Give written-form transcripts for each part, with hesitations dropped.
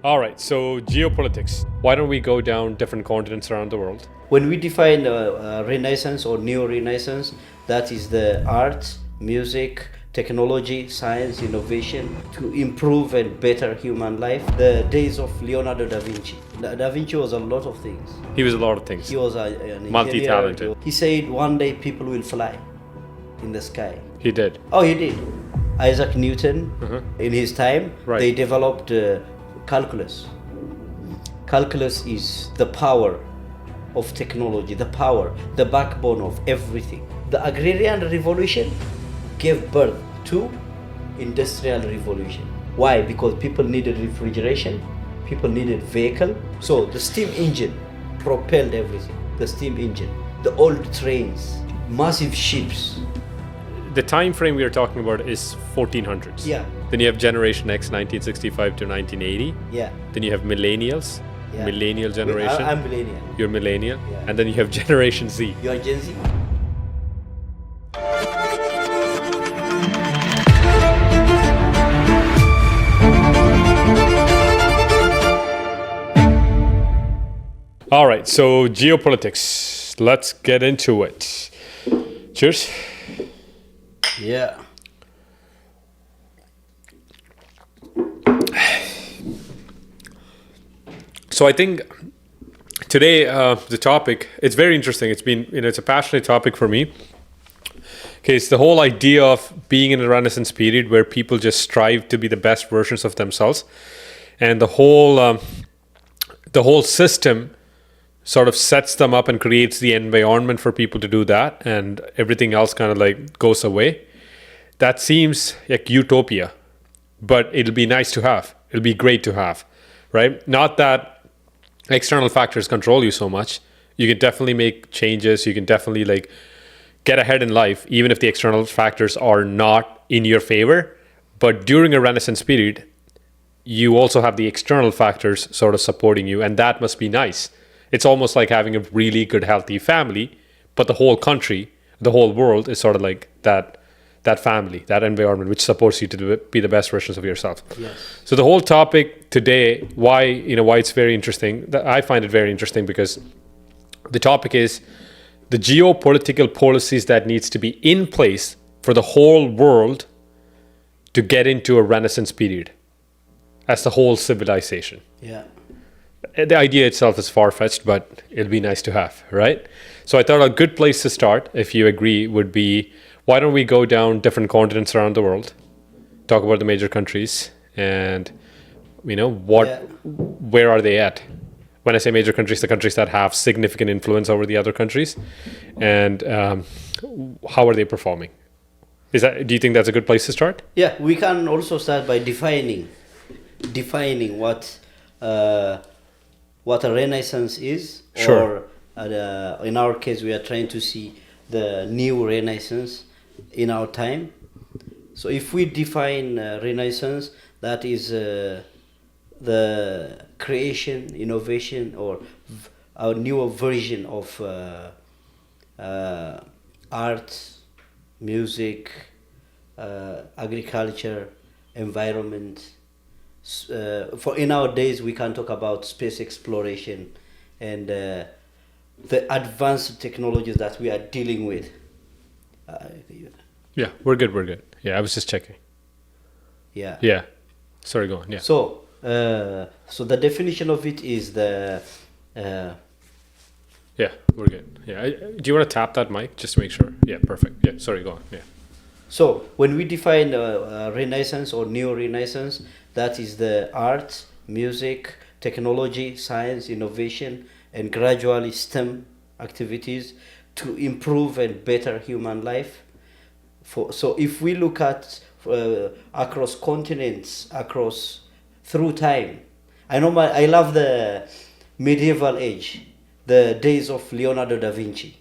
All right, so geopolitics. Why don't we go down different continents around the world? When we define Renaissance or Neo-Renaissance, that is the arts, music, technology, science, innovation to improve and better human life. The days of Leonardo da Vinci. Da Vinci was a lot of things. He was a lot of things. He was an engineer. Multi-talented. He said one day people will fly in the sky. He did. Oh, he did. Isaac Newton, in his time, Right. they developed calculus. Calculus is the power of technology, the power, the backbone of everything. The agrarian revolution gave birth to industrial revolution. Why? Because people needed refrigeration, people needed vehicle. So the steam engine propelled everything. The steam engine, the old trains, massive ships. The time frame we are talking about is 1400s. Yeah. Then you have Generation X, 1965 to 1980. Yeah. Then you have millennials, Yeah. millennial generation. I'm millennial. You're millennial. Yeah. And then you have Generation Z. You are Gen Z? All right, so geopolitics. Let's get into it. Cheers. Yeah. So I think today the topic, it's very interesting. It's been, it's a passionate topic for me. Okay, it's the whole idea of being in a Renaissance period where people just strive to be the best versions of themselves, and the whole system sort of sets them up and creates the environment for people to do that, and everything else kind of like goes away. That seems like utopia, but it'll be nice to have. It'll be great to have, right? Not that external factors control you so much. You can definitely make changes. You can definitely like get ahead in life, even if the external factors are not in your favor. But during a Renaissance period, you also have the external factors sort of supporting you, and that must be nice. It's almost like having a really good, healthy family, but the whole country, the whole world is sort of like that family, that environment, which supports you to be the best versions of yourself. Yes. So the whole topic today, why it's very interesting, I find it very interesting because the topic is the geopolitical policies that needs to be in place for the whole world to get into a Renaissance period as the whole civilization. Yeah. The idea itself is far-fetched, but it'll be nice to have, right? So I thought a good place to start, if you agree, would be, why don't we go down different continents around the world, talk about the major countries, and where are they at? When I say major countries, the countries that have significant influence over the other countries, and how are they performing? Do you think that's a good place to start? Yeah, we can also start by defining what a Renaissance is. Sure. Or in our case, we are trying to see the new Renaissance in our time. So if we define Renaissance, that is the creation, innovation, or a newer version of art, music, agriculture, environment. For in our days, we can talk about space exploration and the advanced technologies that we are dealing with. Yeah, we're good. Yeah, I was just checking. Yeah. Yeah. Sorry, go on. Yeah. So the definition of it is the. Yeah, we're good. Yeah. Do you want to tap that mic just to make sure? Yeah, perfect. Yeah, sorry, go on. Yeah. So when we define Renaissance or Neo-Renaissance, that is the arts, music, technology, science, innovation, and gradually STEM activities to improve and better human life. So if we look at across continents, through time, I love the medieval age, the days of Leonardo da Vinci.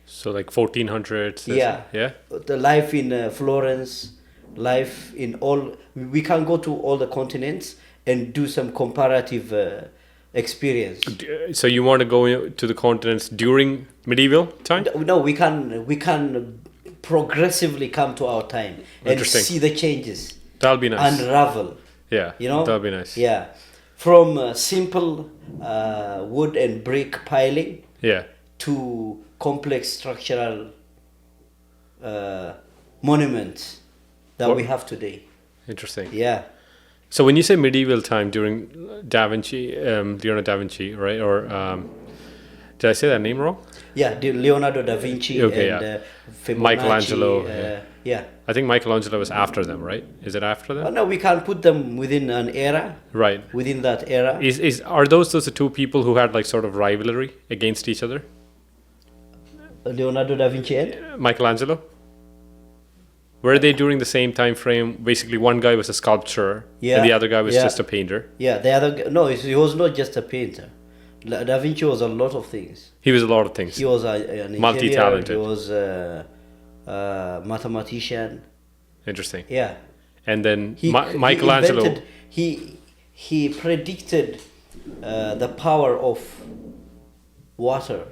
So like 1400s. Yeah. Yeah. The life in Florence, life in all. We can go to all the continents and do some comparative experience. So you want to go to the continents during medieval time? No, we can progressively come to our time and Interesting. see the changes. That'll be nice. Unravel. Yeah. You know. That'll be nice. Yeah. from simple wood and brick piling Yeah. to complex structural monuments that we have today. Interesting. Yeah. So when you say medieval time during Da Vinci, Leonardo da Vinci, right? Or did I say that name wrong? Yeah, Leonardo da Vinci Okay, and yeah. Fibonacci. Michelangelo, Yeah. I think Michelangelo was after them, right? Is it after them? No, we can't put them within an era. Right. Within that era. Are those the two people who had like sort of rivalry against each other? Leonardo da Vinci and? Michelangelo? Were they during the same time frame? Basically, one guy was a sculptor, and the other guy was just a painter. Yeah, the other no, he was not just a painter. Da Vinci was a lot of things. He was a lot of things. He was an engineer. Multi-talented. He was a mathematician. Interesting. Yeah. And then Michelangelo. He predicted the power of water.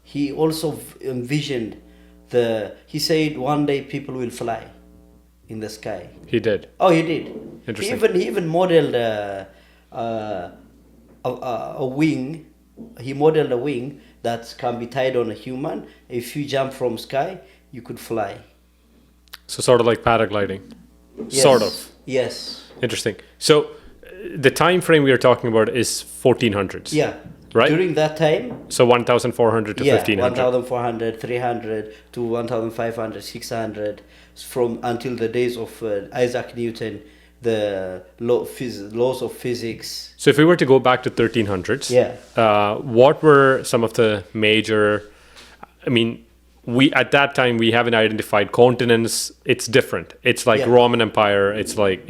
He also envisioned he said one day people will fly in the sky. He did. Oh, he did. Interesting. He even modeled a wing. He modeled a wing that can be tied on a human. If you jump from sky, you could fly. So sort of like paragliding. Yes. Sort of. Yes. Interesting. So the time frame we are talking about is 1400s. Yeah. Right? During that time. So 1400 to 1500. 1400, 300 to 1500, 600, from until the days of Isaac Newton, the laws of physics. So if we were to go back to 1300s, yeah. What were some of the major? I mean, at that time we haven't identified continents. It's different. It's like Roman Empire. It's like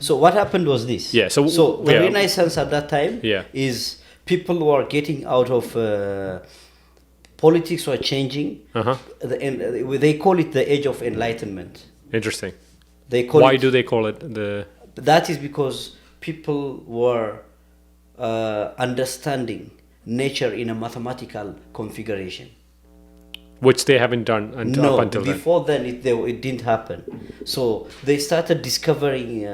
So what happened was this. Yeah. So the Renaissance at that time. Yeah. Is people were getting out of politics were changing. They call it the Age of Enlightenment. Interesting. Why do they call it the? That is because people were understanding nature in a mathematical configuration, which they haven't done up until then. Before then it didn't happen. So they started discovering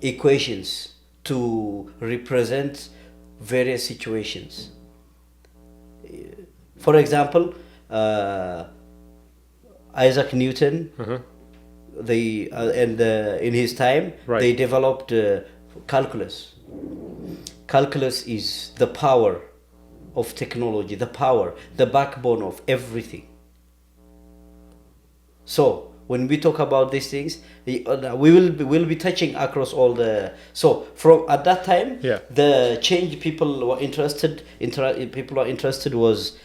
equations to represent various situations. For example, Isaac Newton, in his time, they developed calculus. Calculus is the power of technology, the backbone of everything. So when we talk about these things, we'll be touching across all the. So from at that time, the change people were interested was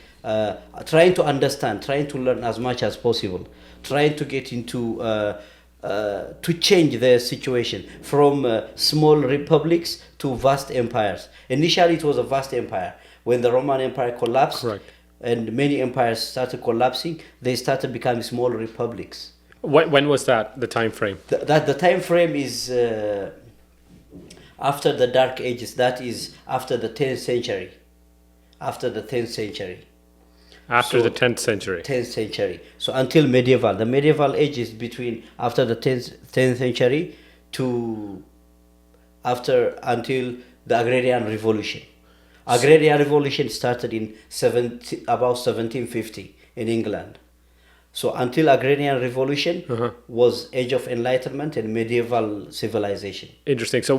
trying to understand, trying to learn as much as possible, trying to get into to change their situation from small republics to vast empires. Initially, it was a vast empire. When the Roman Empire collapsed, and many empires started collapsing, they started becoming small republics. When was that, the time frame? The time frame is after the Dark Ages. That is after the 10th century. After the 10th century. After the 10th century. 10th century. So until medieval. The medieval age is between after the 10th century to until the Agrarian Revolution. Agrarian Revolution started in about 1750 in England. So until Agrarian Revolution was Age of Enlightenment and medieval civilization. Interesting. So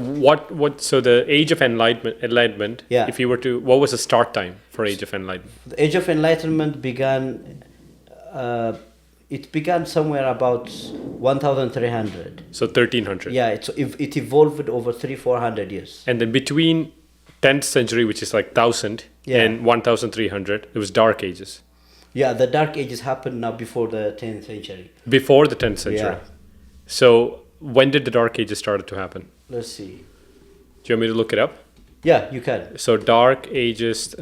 so the Age of Enlightenment, if you were to, what was the start time for Age of Enlightenment? The Age of Enlightenment began somewhere about 1300. So 1300. Yeah, it evolved over 300-400 years. And then between 10th century, which is like 1000, and 1300, it was Dark Ages. Yeah, the Dark Ages happened now before the 10th century. Before the 10th century. Yeah. So when did the Dark Ages start to happen? Let's see. Do you want me to look it up? Yeah, you can. So Dark Ages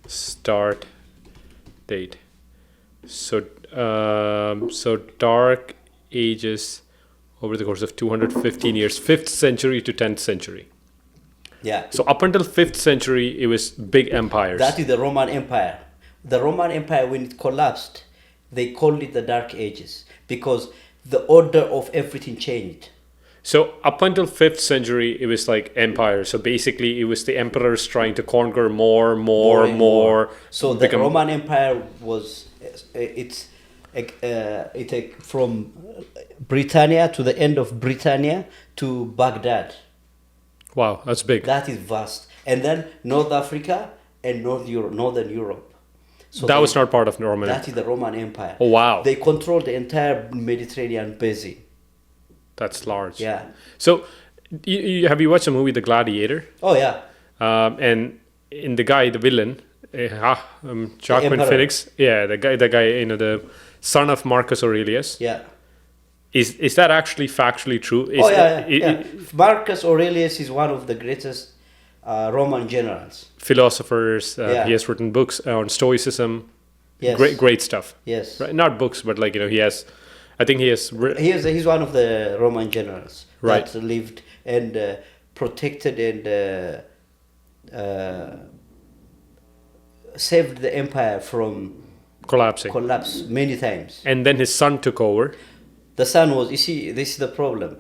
start date. So Dark Ages over the course of 215 years, 5th century to 10th century. Yeah. So up until 5th century, it was big empires. That is the Roman Empire. The Roman Empire, when it collapsed, they called it the Dark Ages because the order of everything changed. So up until 5th century, it was like empire. So basically, it was the emperors trying to conquer more. So the Roman Empire was from Britannia to the end of Britannia to Baghdad. Wow, that's big. That is vast. And then North Africa and Northern Europe. So that was not part of Roman. That is the Roman Empire. Oh, wow. They controlled the entire Mediterranean basin. That's large. Yeah. So, have you watched the movie The Gladiator? Oh, yeah. And in the villain, Joaquin Emperor. Phoenix. Yeah, the guy, the son of Marcus Aurelius. Yeah. Is that actually factually true? Marcus Aurelius is one of the greatest Roman generals. Philosophers. He has written books on Stoicism. Yes. Great stuff. Yes. Right? Not books, but he has. I think he has. He's one of the Roman generals right. that lived and protected and saved the empire from collapse many times. And then his son took over. The son was, you see, this is the problem.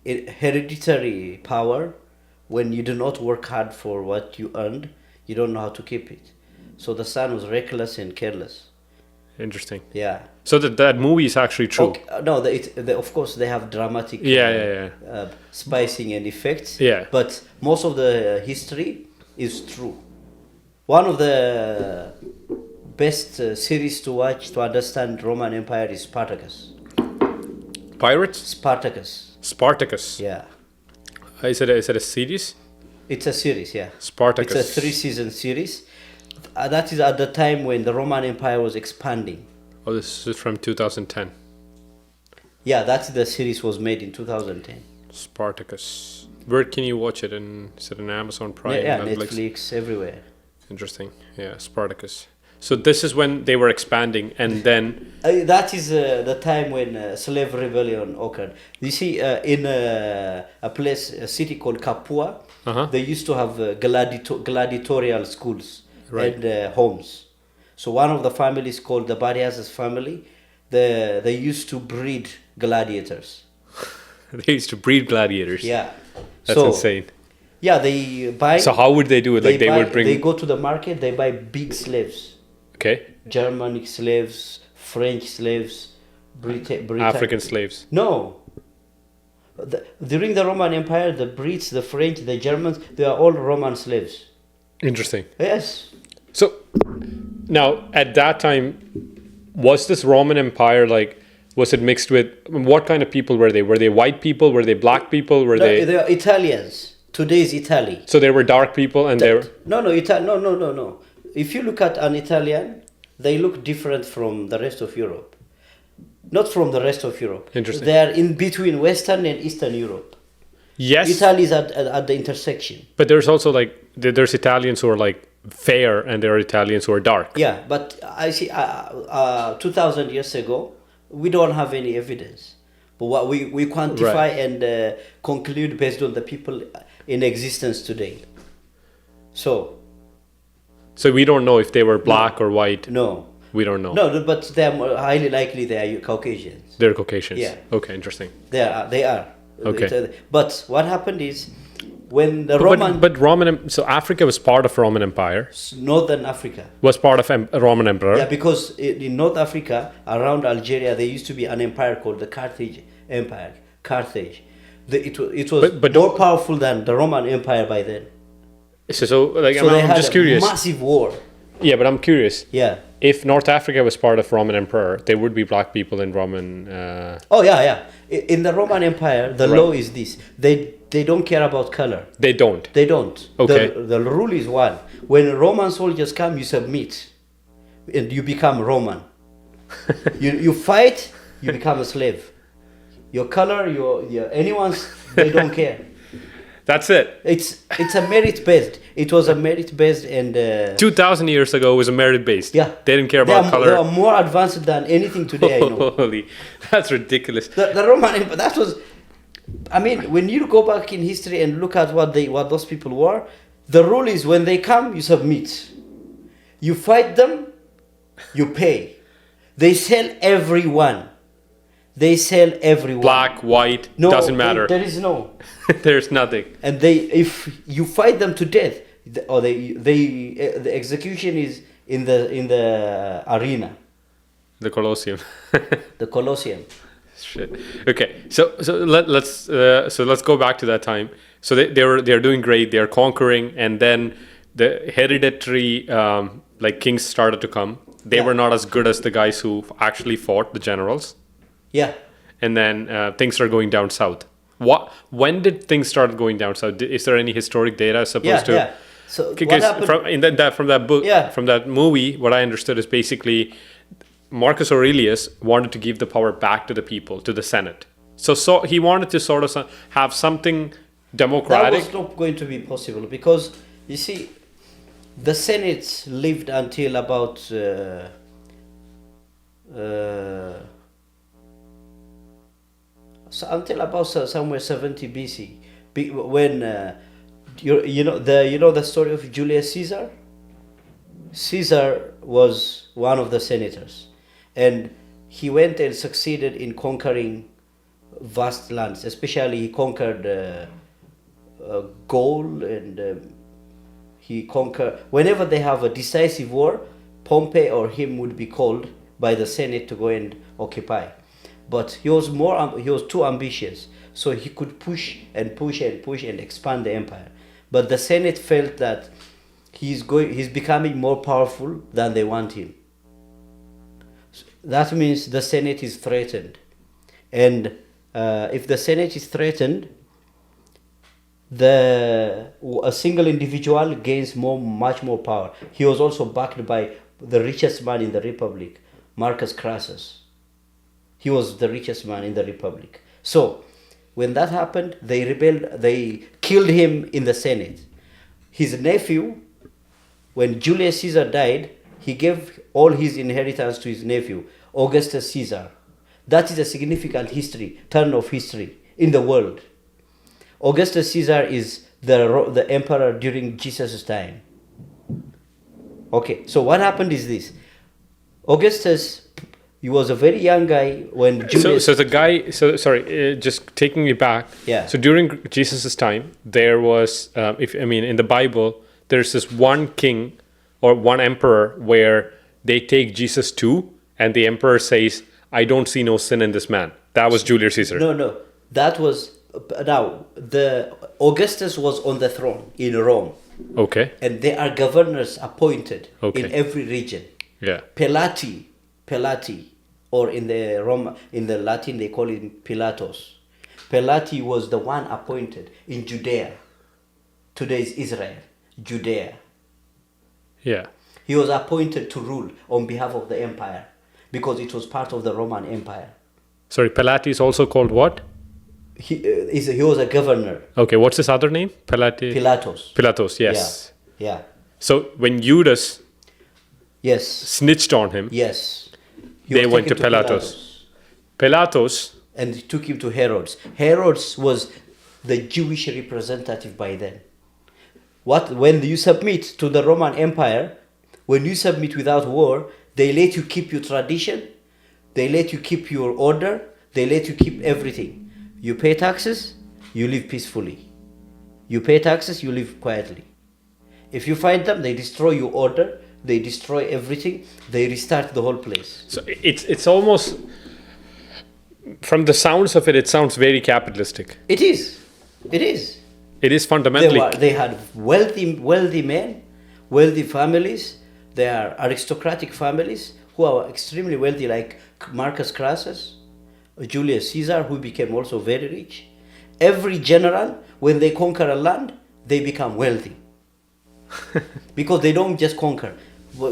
Hereditary power, when you do not work hard for what you earned, you don't know how to keep it. So the son was reckless and careless. Interesting. Yeah. So that movie is actually true. Okay, no, of course they have dramatic spicing and effects. Yeah. But most of the history is true. One of the best series to watch to understand Roman Empire is Spartacus. Pirates? Spartacus. Yeah. Is it a series? It's a series, yeah. Spartacus. It's a 3-season series. That is at the time when the Roman Empire was expanding. Oh, this is from 2010. Yeah, the series was made in 2010. Spartacus. Where can you watch it? Is it on Amazon Prime? Yeah, Netflix, everywhere. Interesting. Yeah, Spartacus. So this is when they were expanding, and then... that is the time when slave rebellion occurred. You see, in a city called Capua, they used to have gladiatorial schools. Right. And homes. So one of the families called the Barias family, they used to breed gladiators. They used to breed gladiators. Yeah. That's insane. Yeah, they buy. So how would they do it? They go to the market. They buy big slaves. Okay. Germanic slaves, French slaves, African slaves. No. During the Roman Empire, the Brits, the French, the Germans, they are all Roman slaves. Interesting. Yes. So, now, at that time, was this Roman Empire, was it mixed with, what kind of people were they? Were they white people? Were they black people? They are Italians. Today's Italy. So there were dark people and they were... No. If you look at an Italian, they look different from the rest of Europe. Not from the rest of Europe. Interesting. They are in between Western and Eastern Europe. Yes. Italy is at the intersection. But there's also there's Italians who are fair and there are Italians who are dark. Yeah, but I see 2,000 years ago, we don't have any evidence. But what we quantify and conclude based on the people in existence today. So we don't know if they were black or white. No. We don't know. No, but they're highly likely they are Caucasians. They're Caucasians. Yeah. Okay, interesting. They are. Okay. But what happened is when so Africa was part of Roman Empire. Northern Africa was part of Roman Emperor. Yeah, because in North Africa, around Algeria, there used to be an empire called the Carthage Empire. Carthage. It was more powerful than the Roman Empire by then. I'm just curious. Massive war. Yeah, but I'm curious. Yeah. If North Africa was part of Roman Emperor, there would be black people in Roman... Oh, yeah. In the Roman Empire, the law is this. They don't care about color. They don't? They don't. Okay. The rule is one. When Roman soldiers come, you submit. And you become Roman. you fight, you become a slave. Your color, anyone's, they don't care. That's it. It's a merit based. It was a merit based and 2,000 years ago it was a merit based. Yeah. They didn't care about color. They are more advanced than anything today. I know. Holy, that's ridiculous. The Roman Empire. That was. I mean, when you go back in history and look at what those people were, the rule is when they come, you submit. You fight them, you pay. They sell everyone. They sell everyone. Black, white, No, doesn't matter. There is no. There's nothing. And if you fight them to death, the execution is in the arena, The Colosseum. the Colosseum. Shit. Okay, let's go back to that time. So they're doing great. They're conquering, and then the hereditary like kings started to come. They Yeah. were not as good as the guys who actually fought, the generals. Yeah. And then things are going down south. When did things start going down south? Is there any historic data supposed to? Yeah. So what Because happened? from that book, Yeah. from that movie, what I understood is basically Marcus Aurelius wanted to give the power back to the people, to the Senate. So he wanted to sort of have something That democratic. was not going to be possible because you see, the Senate lived until about somewhere 70 BC, when you know the story of Julius Caesar. Caesar was one of the senators, and he went and succeeded in conquering vast lands. Especially, he conquered Gaul, and he conquered. Whenever they have a decisive war, Pompey or him would be called by the Senate to go and occupy. But he was too ambitious, so he could push and push and push and expand the empire. But the Senate felt that he's becoming more powerful than they want him. That means the Senate is threatened, and if the Senate is threatened, a single individual gains much more power. He was also backed by the richest man in the republic, Marcus Crassus. He was the richest man in the republic. So when that happened, they rebelled. They killed him in the Senate. His nephew, when Julius Caesar died, he gave all his inheritance to his nephew, Augustus Caesar. That is a significant turn of history in the world. Augustus Caesar is the emperor during Jesus' time. Okay, so what happened is this. Augustus, he was a very young guy when Julius... Just taking you back. Yeah. So during Jesus' time, there was, in the Bible, there's this one king or one emperor where they take Jesus to, and the emperor says, I don't see no sin in this man. That was Julius Caesar. No. That was... Now, the Augustus was on the throne in Rome. Okay. And there are governors appointed Okay. in every region. Yeah. Pelati, or in the Latin they call him Pilatus. Pelati was the one appointed in Judea. Today is Israel, Judea. Yeah. He was appointed to rule on behalf of the empire because it was part of the Roman Empire. Sorry, Pilate is also called what? He was a governor. Okay, what's his other name? Pilatus. Pilatus, yes. Yeah. So when Judas Yes. snitched on him, Yes. He they was went to taken Pilatus. Pilatus, and he took him to Herod's. Herod's was the Jewish representative by then. When you submit to the Roman Empire, when you submit without war, they let you keep your tradition, they let you keep your order, they let you keep everything. You pay taxes, you live peacefully. You pay taxes, you live quietly. If you find them, they destroy your order, they destroy everything, they restart the whole place. so it's almost, from the sounds of it, it sounds very capitalistic. It is. It is fundamentally. They had wealthy men, wealthy families. They are aristocratic families who are extremely wealthy, like Marcus Crassus, Julius Caesar, who became also very rich. Every general, when they conquer a land, they become wealthy. Because they don't just conquer.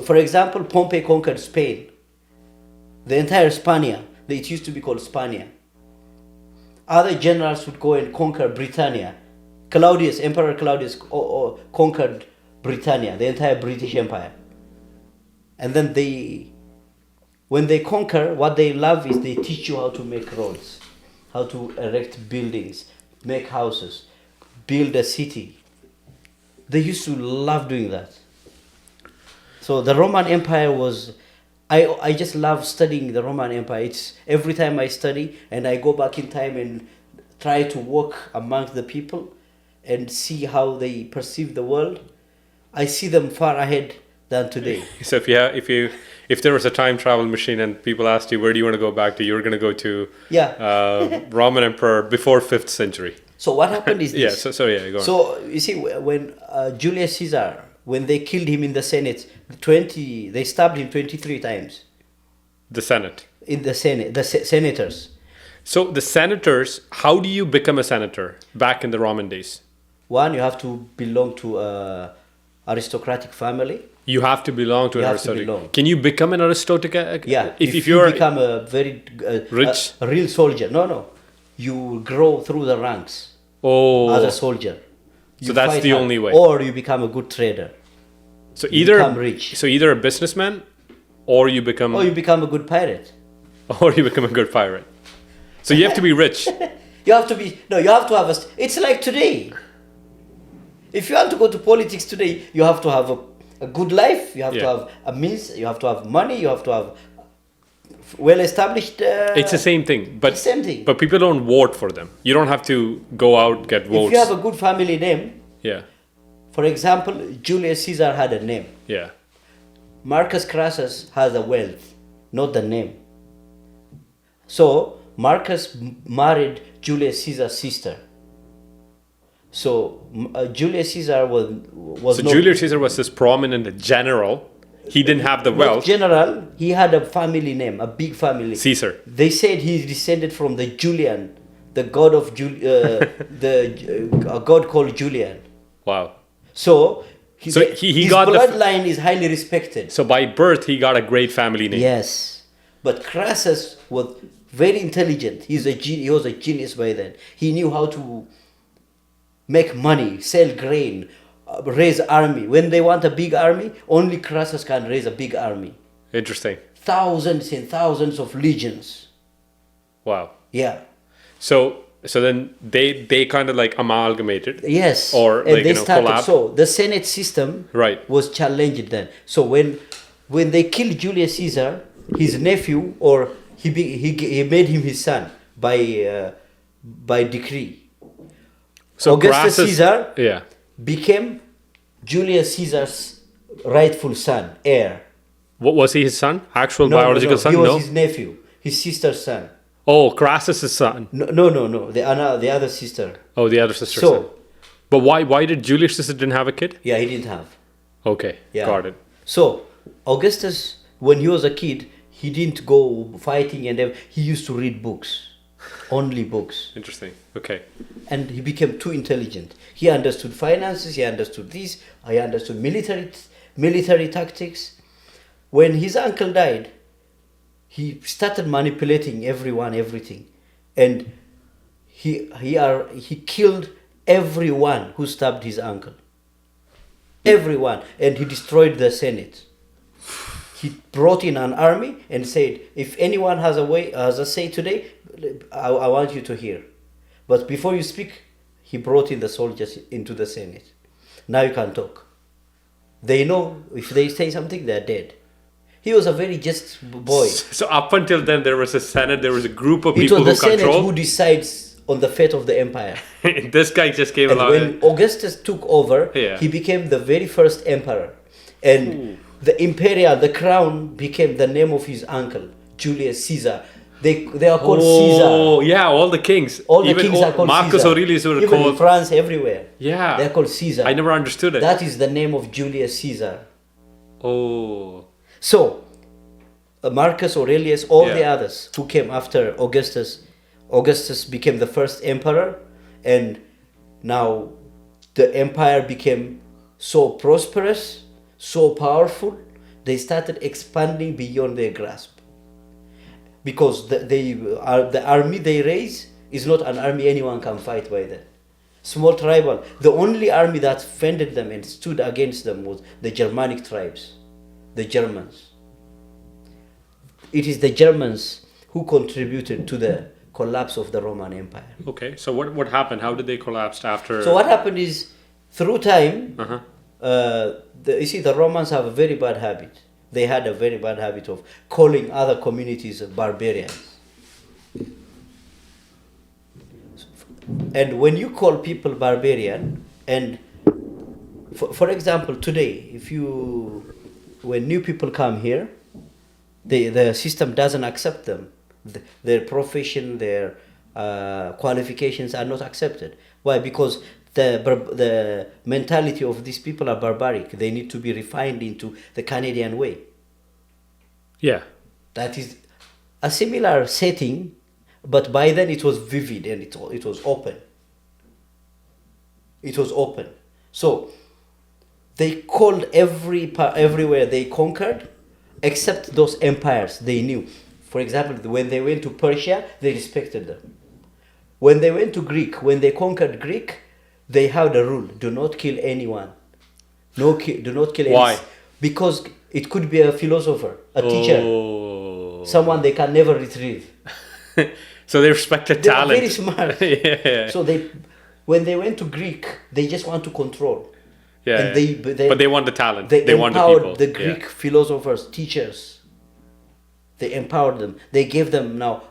For example, Pompey conquered Spain. The entire Spania. It used to be called Spania. Other generals would go and conquer Britannia. Emperor Claudius conquered Britannia, the entire British Empire. And then when they conquer, what they love is they teach you how to make roads, how to erect buildings, make houses, build a city. They used to love doing that. So the Roman Empire was I just love studying the Roman Empire. It's every time I study and I go back in time and try to walk among the people and see how they perceive the world, I see them far ahead than today. So if there was a time travel machine and people asked you where do you want to go back to, you're going to go to Yeah. Roman Emperor before 5th century. So what happened is Yeah. this. Go on. So you see, when Julius Caesar, when they killed him in the Senate, they stabbed him 23 times The Senate. in the Senate, the senators. So the senators, how do you become a senator back in the Roman days? One, you have to belong to a aristocratic family. You have to belong to You an have to aristocratic. belong. Can you become an aristocratic? Yeah, If you you're become a very rich? a real soldier. No, you grow through the ranks oh, as a soldier. So You that's fight the hard. only way. Or you become a good trader. so you either become rich. So either a businessman, or you become, Or you become a good pirate. or you become a good pirate. So you have to be rich. You have to be you have to have it's like today. If you want to go to politics today, you have to have a good life, you have to Yeah. have a means, you have to have money, you have to have well established It's the same thing, but it's the same thing. but people don't vote for them. You don't have to go out get votes. If you have a good family name, yeah, for example, Julius Caesar had a name. yeah. Marcus Crassus has a wealth, not the name. So Marcus married Julius Caesar's sister. So Julius Caesar was So not, Julius Caesar was this prominent general. He didn't have the not wealth. general. He had a family name, a big family. Caesar. They said he descended from the Julian, the god of a god called Julian. Wow. So, He his got the bloodline is highly respected. So by birth he got a great family name. Yes, but Crassus was very intelligent. He was a genius by then. He knew how to make money, sell grain, raise army. When they want a big army, only Crassus can raise a big army. Interesting. Thousands and thousands of legions. Wow. Yeah. So then they kind of like amalgamated. Yes. Or and like, they started. collab. So the Senate system Right. was challenged then. So when they killed Julius Caesar, his nephew, or he made him his son by decree. So Augustus Crassus- Caesar Yeah. became Julius Caesar's rightful son, heir. What was he? His son? Actual No, biological son? He was No. his nephew, his sister's son. Oh, Crassus' son. No. The other sister. Oh, the other sister's son. So But why did Julius Caesar didn't have a kid? yeah, he didn't have. Okay, Yeah. got it. So Augustus, when he was a kid, he didn't go fighting he used to read books, only books. Interesting. Okay. And he became too intelligent. He understood finances, he understood this, he understood military tactics. When his uncle died, he started manipulating everything. And he killed everyone who stabbed his uncle. Everyone. And he destroyed the Senate. He brought in an army and said, if anyone has a say today, I want you to hear. But before you speak, he brought in the soldiers into the Senate. Now you can talk. They know if they say something, they're dead. He was a very just boy. So up until then, there was a Senate, there was a group of It people was the who Senate controlled. who decides on the fate of the empire. This guy just came And along. when Augustus took over, Yeah. he became the very first emperor. And the crown became the name of his uncle, Julius Caesar. They are called Caesar. Oh, yeah, all the kings. All the Even kings are called Marcus Caesar. Aurelius were Even in called. France, everywhere. Yeah. They're called Caesar. I never understood it. That is the name of Julius Caesar. Oh. So, Marcus Aurelius, all Yeah. the others who came after Augustus became the first emperor, and now the empire became so prosperous, so powerful, they started expanding beyond their grasp. Because the army they raise is not an army anyone can fight by then. Small tribal. The only army that fended them and stood against them was the Germanic tribes, the Germans. It is the Germans who contributed to the collapse of the Roman Empire. Okay, so what happened? How did they collapse after? So what happened is, through time, Uh-huh. you see, the Romans have a very bad habit. they had a very bad habit of calling other communities barbarians. And when you call people barbarian, and for example, today, when new people come here, the system doesn't accept them. Their profession, their qualifications are not accepted. Why? Because the mentality of these people are barbaric. They need to be refined into the Canadian way. Yeah. That is a similar setting, but by then it was vivid and it was open. It was open. So they called everywhere they conquered, except those empires they knew. For example, when they went to Persia, they respected them. When they went to Greek, when they conquered Greek, they had a rule: do not kill anyone. Do not kill. Why? Because it could be a philosopher, a teacher, someone they can never retrieve. So they respected They talent. are very smart. Yeah. So when they went to Greek, they just want to control. Yeah. And but they want the talent. They want the empowered people. the Greek philosophers, teachers. They empowered them. They gave them now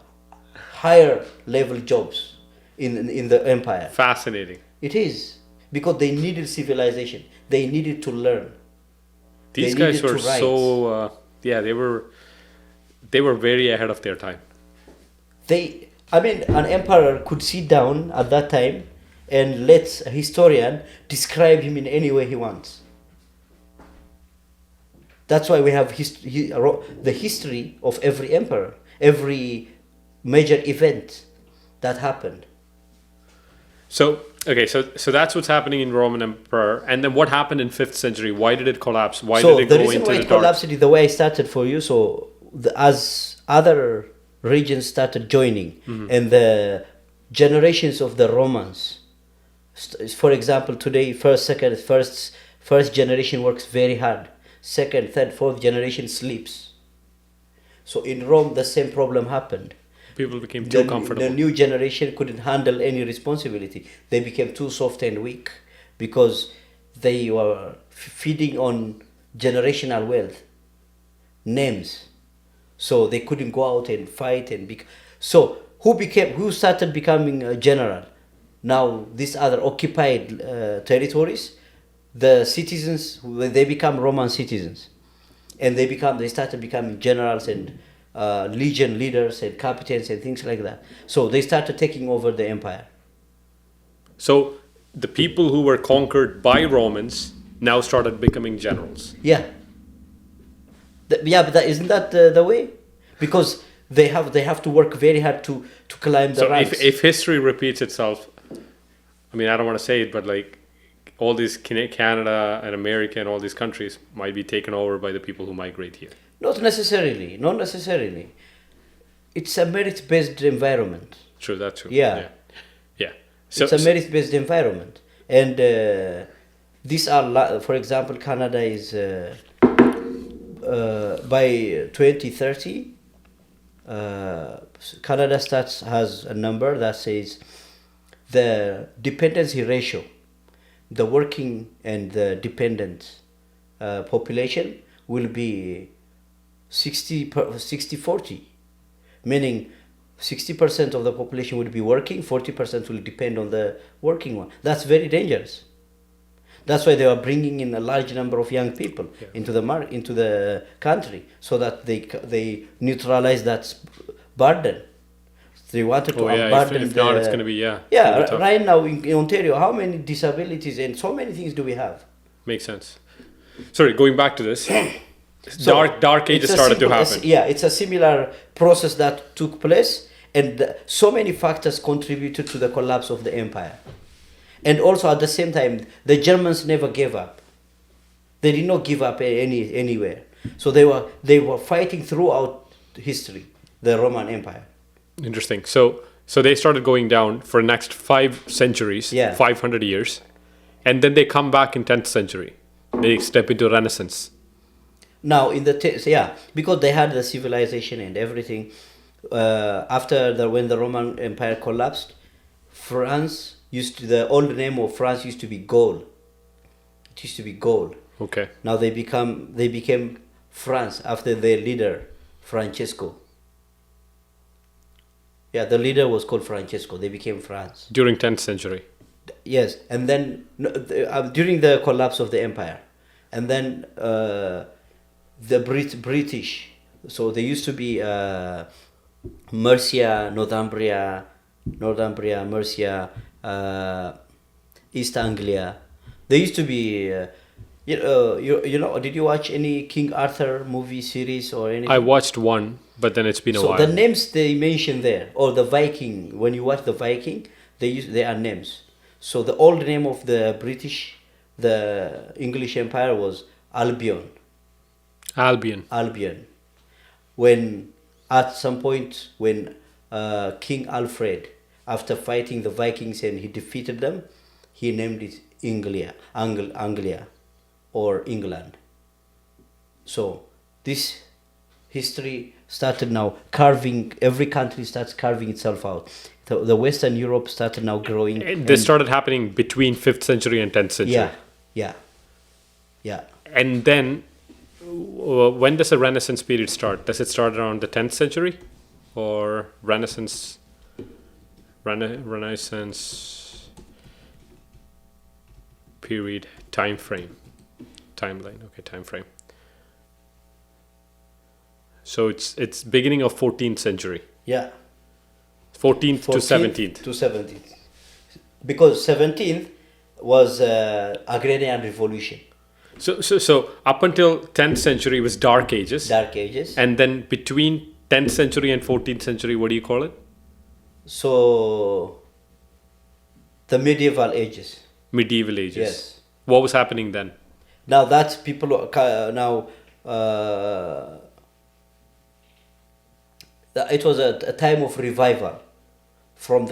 higher level jobs in the empire. Fascinating. It is because they needed civilization. They needed to learn. These They guys needed were to write. so they were very ahead of their time. An emperor could sit down at that time and let a historian describe him in any way he wants. That's why we have the history of every emperor, every major event that happened. So that's what's happening in Roman Empire. And then what happened in 5th century? Why did it collapse? Why did it go into the dark? The reason why it collapsed is the way I started for you. So as other regions started joining, and the generations of the Romans, for example, today first generation works very hard. Second, third, fourth generation sleeps. So in Rome, the same problem happened. People became too comfortable. The new generation couldn't handle any responsibility. They became too soft and weak because they were feeding on generational wealth, names. So they couldn't go out and fight so who started becoming a general? Now these other occupied territories, the citizens, they become Roman citizens, and they started becoming generals and legion leaders and captains and things like that. So they started taking over the empire. So the people who were conquered by Romans now started becoming generals. Yeah. But isn't that the way? Because they have to work very hard to climb the ranks. So if history repeats itself, I mean, I don't want to say it, but like all these Canada and America and all these countries might be taken over by the people who migrate here. Not necessarily. It's a merit-based environment. True, that's true. Yeah. So, it's a merit-based environment. And these are, for example, Canada is, by 2030, Canada has a number that says the dependency ratio, the working and the dependent population will be 60-40, meaning 60% of the population will be working, 40% will depend on the working one. That's very dangerous. That's why they are bringing in a large number of young people into the country, so that they neutralize that burden. They wanted to unburden. If not, it's going to be right now in Ontario, how many disabilities and so many things do we have? Makes sense. Sorry, going back to this. Dark ages started to happen. It's a similar process that took place, and so many factors contributed to the collapse of the empire. And also at the same time, the Germans never gave up. They did not give up anywhere. So they were fighting throughout history, the Roman Empire. Interesting. So they started going down for the next 5 centuries, 500 years, and then they come back in 10th century. They step into Renaissance. Now because they had the civilization and everything. When the Roman Empire collapsed, the old name of France used to be Gaul. It used to be Gaul. Okay. Now they became France after their leader, Francesco. Yeah, the leader was called Francesco. They became France. During 10th century. Yes, and then during the collapse of the empire, and then the British. So there used to be Mercia, Northumbria, Mercia, East Anglia. There used to be. You know, did you watch any King Arthur movie series or anything? I watched one, but then it's been a So while. the names they mention there, or the Viking. When you watch the Viking, they are names. So the old name of the the English Empire was Albion. Albion. When at some point when King Alfred, after fighting the Vikings and he defeated them, he named it Anglia, or England. So this history started now carving. Every country starts carving itself out. The Western Europe started now growing. This started happening between 5th century and 10th century. Yeah. And then, when does the Renaissance period start? Does it start around the 10th century, or Renaissance period timeline? Okay, time frame. So it's beginning of 14th century. Yeah. 14th to 17th. To 17th. Because 17th was agrarian revolution. So up until 10th century was Dark Ages. Dark Ages. And then between 10th century and 14th century, what do you call it? So the medieval ages. Medieval ages. Yes. What was happening then? Now that's people now. It was a time of revival from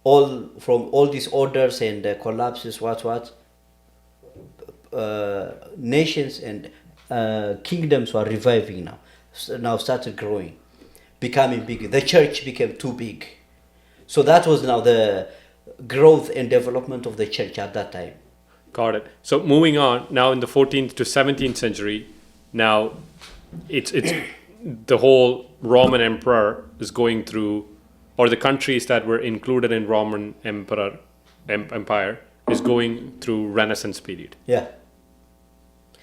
all these orders and collapses. Nations and kingdoms were reviving now. Now started growing, becoming big. The church became too big, so that was now the growth and development of the church at that time. Got it. So moving on now in the 14th to 17th century, now it's the whole Roman Emperor is going through, or the countries that were included in Roman Empire is going through Renaissance period. Yeah.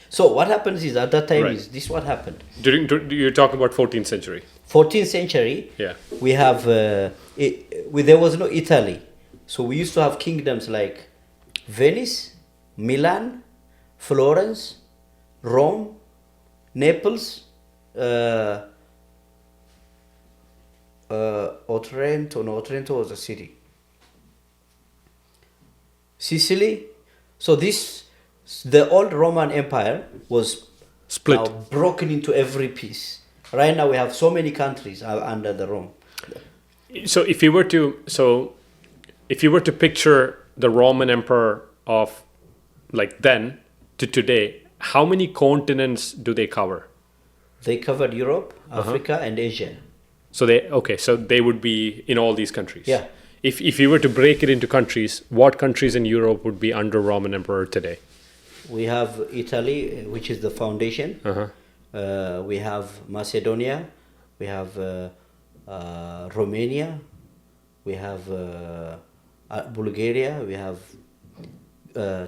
So what happens is at that time Right. is this what happened. You're talking about 14th century. 14th century. Yeah. We have there was no Italy, so we used to have kingdoms like Venice, Milan, Florence, Rome, Naples, Otranto. No, Otranto was a city. Sicily. So the old Roman Empire was Split. now broken into every piece. Right now we have so many countries under the Rome. So if you were to picture the Roman Emperor of like then to today, how many continents do they cover? They covered Europe, Africa, and Asia. So they would be in all these countries. Yeah. If you were to break it into countries, what countries in Europe would be under Roman Emperor today? We have Italy, which is the foundation. We have Macedonia. We have Romania. We have Bulgaria. We have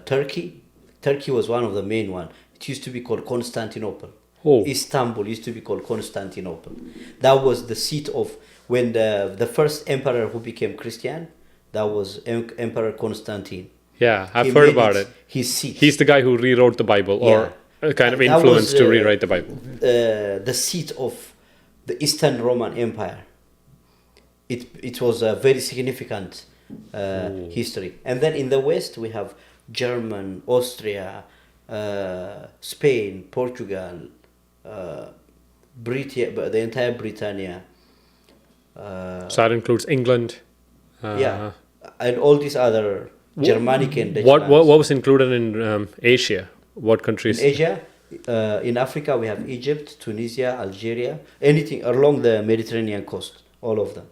Turkey. Turkey was one of the main one. It used to be called Constantinople. Oh. Istanbul used to be called Constantinople. That was the seat of when the first emperor who became Christian. That was Emperor Constantine. Yeah, I've He heard made about it it. his seat. He's the guy who rewrote the Bible, or kind of That influenced was, to rewrite the Bible. The seat of the Eastern Roman Empire. It was a very significant history. And then in the West we have German, Austria, Spain, Portugal, the entire Britannia. So that includes England. And all these other Germanic and Dutch What lands. was included in Asia? What countries? In Asia, in Africa, we have Egypt, Tunisia, Algeria, anything along the Mediterranean coast, all of them.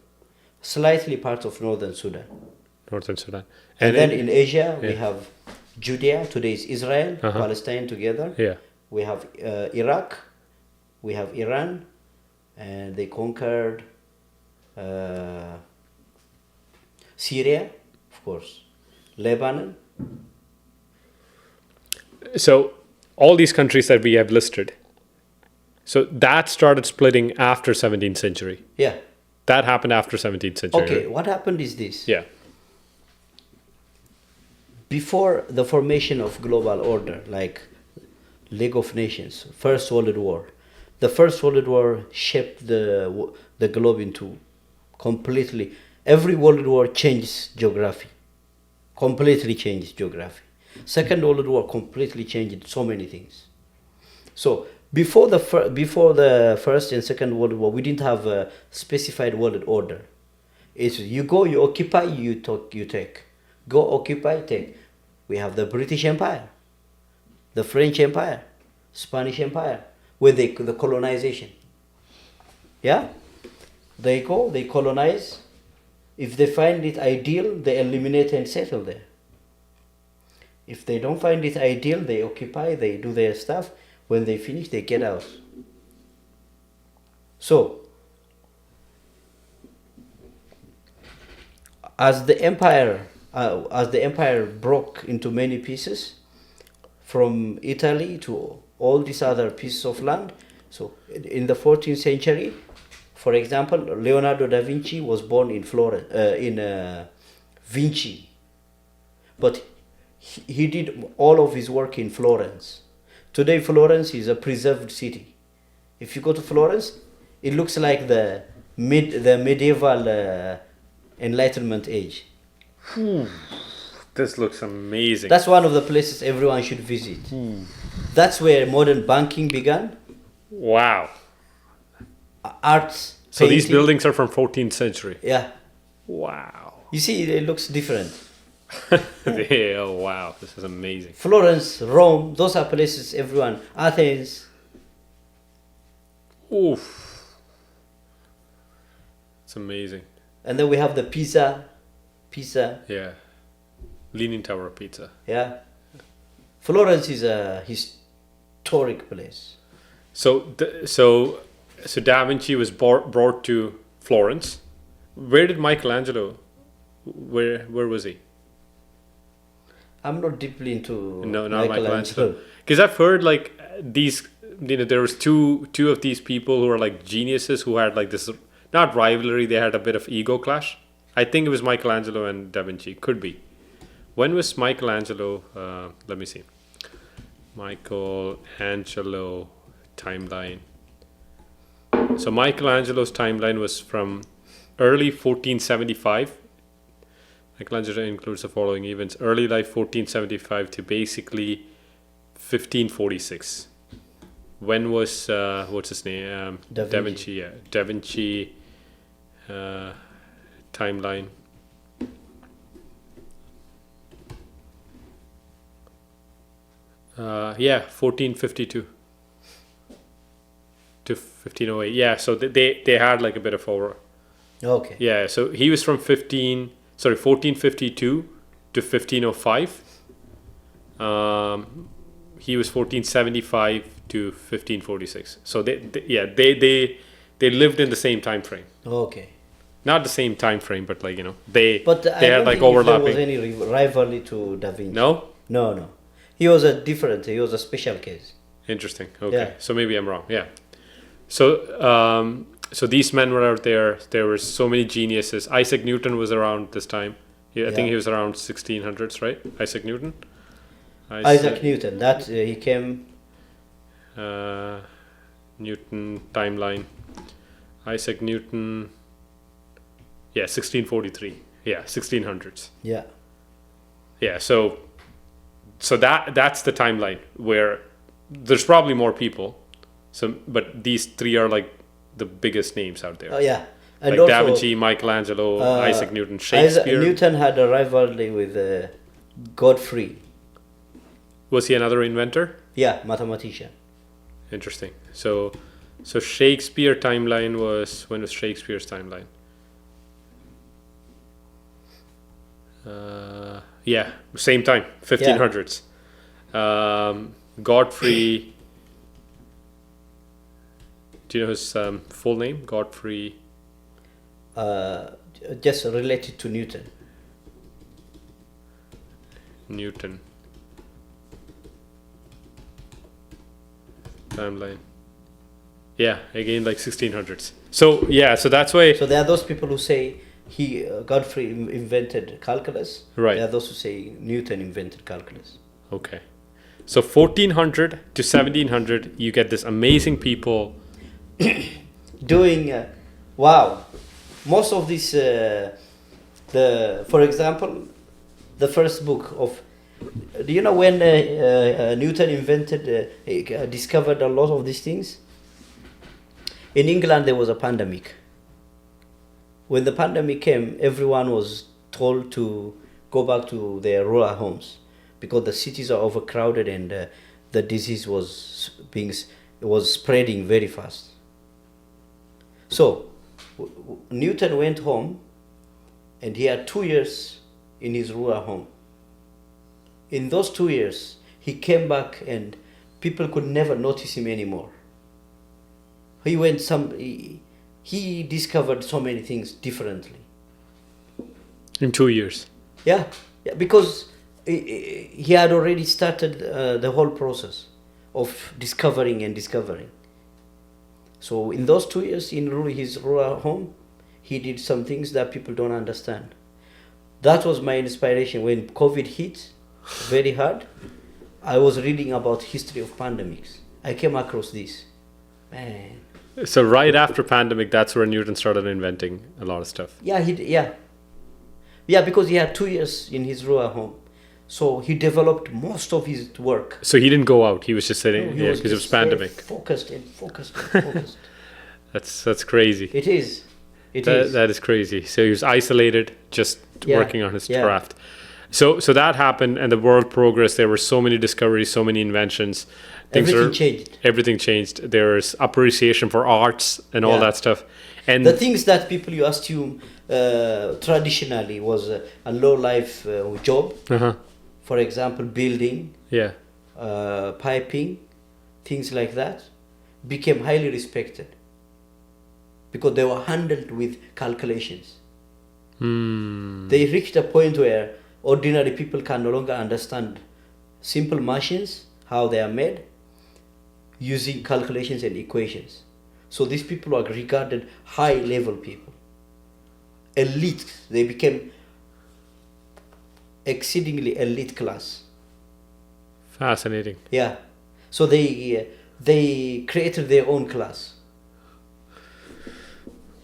Slightly part of northern Sudan. Northern Sudan. And then in Asia, we have Judea, today is Israel, Palestine together. Yeah. We have Iraq, we have Iran, and they conquered uh, Syria, of course, Lebanon. So all these countries that we have listed, so that started splitting after 17th century. Yeah. That happened after 17th century. Okay, right? what happened is this. Yeah. Before the formation of global order, like League of Nations, First World War, the First World War shaped the globe into completely. Every World War changed geography, completely changed geography. Second World War completely changed so many things. So before the First and Second World War, we didn't have a specified world order. It's you go, you occupy, you take. Go occupy, take. We have the British Empire, the French Empire, Spanish Empire, with the colonization. Yeah? They go, they colonize. If they find it ideal, they eliminate and settle there. If they don't find it ideal, they occupy, they do their stuff. When they finish, they get out. So, as the empire broke into many pieces, from Italy to all these other pieces of land. So in the 14th century, for example, Leonardo da Vinci was born in Florence, Vinci, but he did all of his work in Florence. Today, Florence is a preserved city. If you go to Florence, it looks like the medieval Enlightenment age. This looks amazing. That's one of the places everyone should visit. That's where modern banking began. Wow. Arts. So these painting. buildings are from 14th century. Yeah. Wow. You see, it looks different. Yeah, oh, wow. This is amazing. Florence, Rome, those are places everyone. Athens. Oof. It's amazing. And then we have the Pisa. Yeah. Leaning Tower of Pizza. Yeah. Florence is a historic place. So Da Vinci was brought to Florence. Where did Michelangelo? Where was he? I'm not deeply into No, not Michelangelo. Because I've heard like these. There was two of these people who are like geniuses who had like this not rivalry. They had a bit of ego clash. I think it was Michelangelo and Da Vinci. Could be. When was Michelangelo? Let me see. Michelangelo timeline. So Michelangelo's timeline was from early 1475. Michelangelo includes the following events: early life 1475 to basically 1546. When was what's his name? Da Vinci. Yeah, Da Vinci timeline. Yeah, 1452 to 1508. Yeah, so they had like a bit of over. Okay. Yeah, so he was from 1452 to 1505. He was 1475 to 1546. So they lived in the same time frame. Okay. Not the same time frame, but like they But I had don't like think overlapping. there was any rivalry to Da Vinci. No? No. He was a special case. Interesting. Okay. Yeah. So maybe I'm wrong. Yeah. So so these men were out there. There were so many geniuses. Isaac Newton was around this time. I think he was around 1600s, right? Isaac Newton. Isaac Newton. That he came. Newton timeline. Isaac Newton. Yeah, 1643. Yeah, 1600s. Yeah. Yeah. So that's the timeline where there's probably more people. So, but these three are like the biggest names out there. Oh yeah, and like also, Da Vinci, Michelangelo, Isaac Newton, Shakespeare. Newton had a rivalry with Godfrey. Was he another inventor? Yeah, mathematician. Interesting. So Shakespeare timeline was, when was Shakespeare's timeline? Yeah, same time, 1500s. Godfrey Do you know his full name? Godfrey Just related to Newton. Newton. Timeline. Yeah, again like 1600s. So yeah, so that's why. So there are those people who say Godfrey invented calculus. Right. There are those who say Newton invented calculus. Okay. So 1400 to 1700, you get this amazing people. Doing wow, most of this for example, the first book of, do you know when Newton discovered a lot of these things? In England there was a pandemic. When the pandemic came, everyone was told to go back to their rural homes because the cities are overcrowded and the disease was spreading very fast. So Newton went home and he had 2 years in his rural home. In those 2 years, he came back and people could never notice him anymore. He discovered so many things differently. In 2 years. Yeah, because he had already started the whole process of discovering. So in those 2 years in his rural home, he did some things that people don't understand. That was my inspiration when COVID hit very hard. I was reading about history of pandemics. I came across this. Man. So right after pandemic, that's where Newton started inventing a lot of stuff. Yeah, because he had 2 years in his rural home. So he developed most of his work. So he didn't go out. He was just sitting, because it was pandemic. Focused. That's crazy. It is. That is crazy. So he was isolated, just working on his craft. So that happened, and the world progressed. There were so many discoveries, so many inventions. Everything changed. There's appreciation for arts and all that stuff. And the things that people you assume traditionally was a low life job. For example, building, piping, things like that, became highly respected because they were handled with calculations. They reached a point where ordinary people can no longer understand simple machines, how they are made, using calculations and equations. So these people are regarded high level people. Elite. They became exceedingly elite class. Fascinating. Yeah. So they created their own class.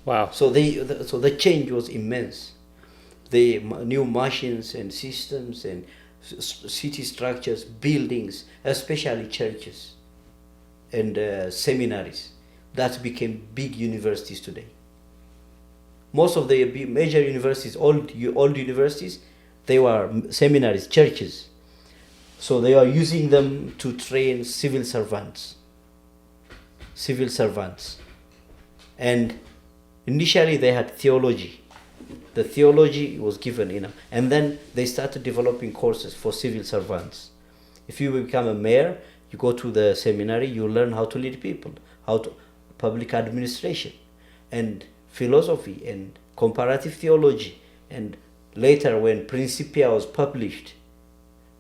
Wow. So the change was immense. The new machines and systems and city structures, buildings, especially churches and seminaries, that became big universities today. Most of the major universities, old universities, they were seminaries, churches. So they are using them to train civil servants. And initially they had theology. The theology was given, and then they started developing courses for civil servants. If you become a mayor, you go to the seminary, you learn how to lead people, how to public administration, and philosophy, and comparative theology. And later, when Principia was published,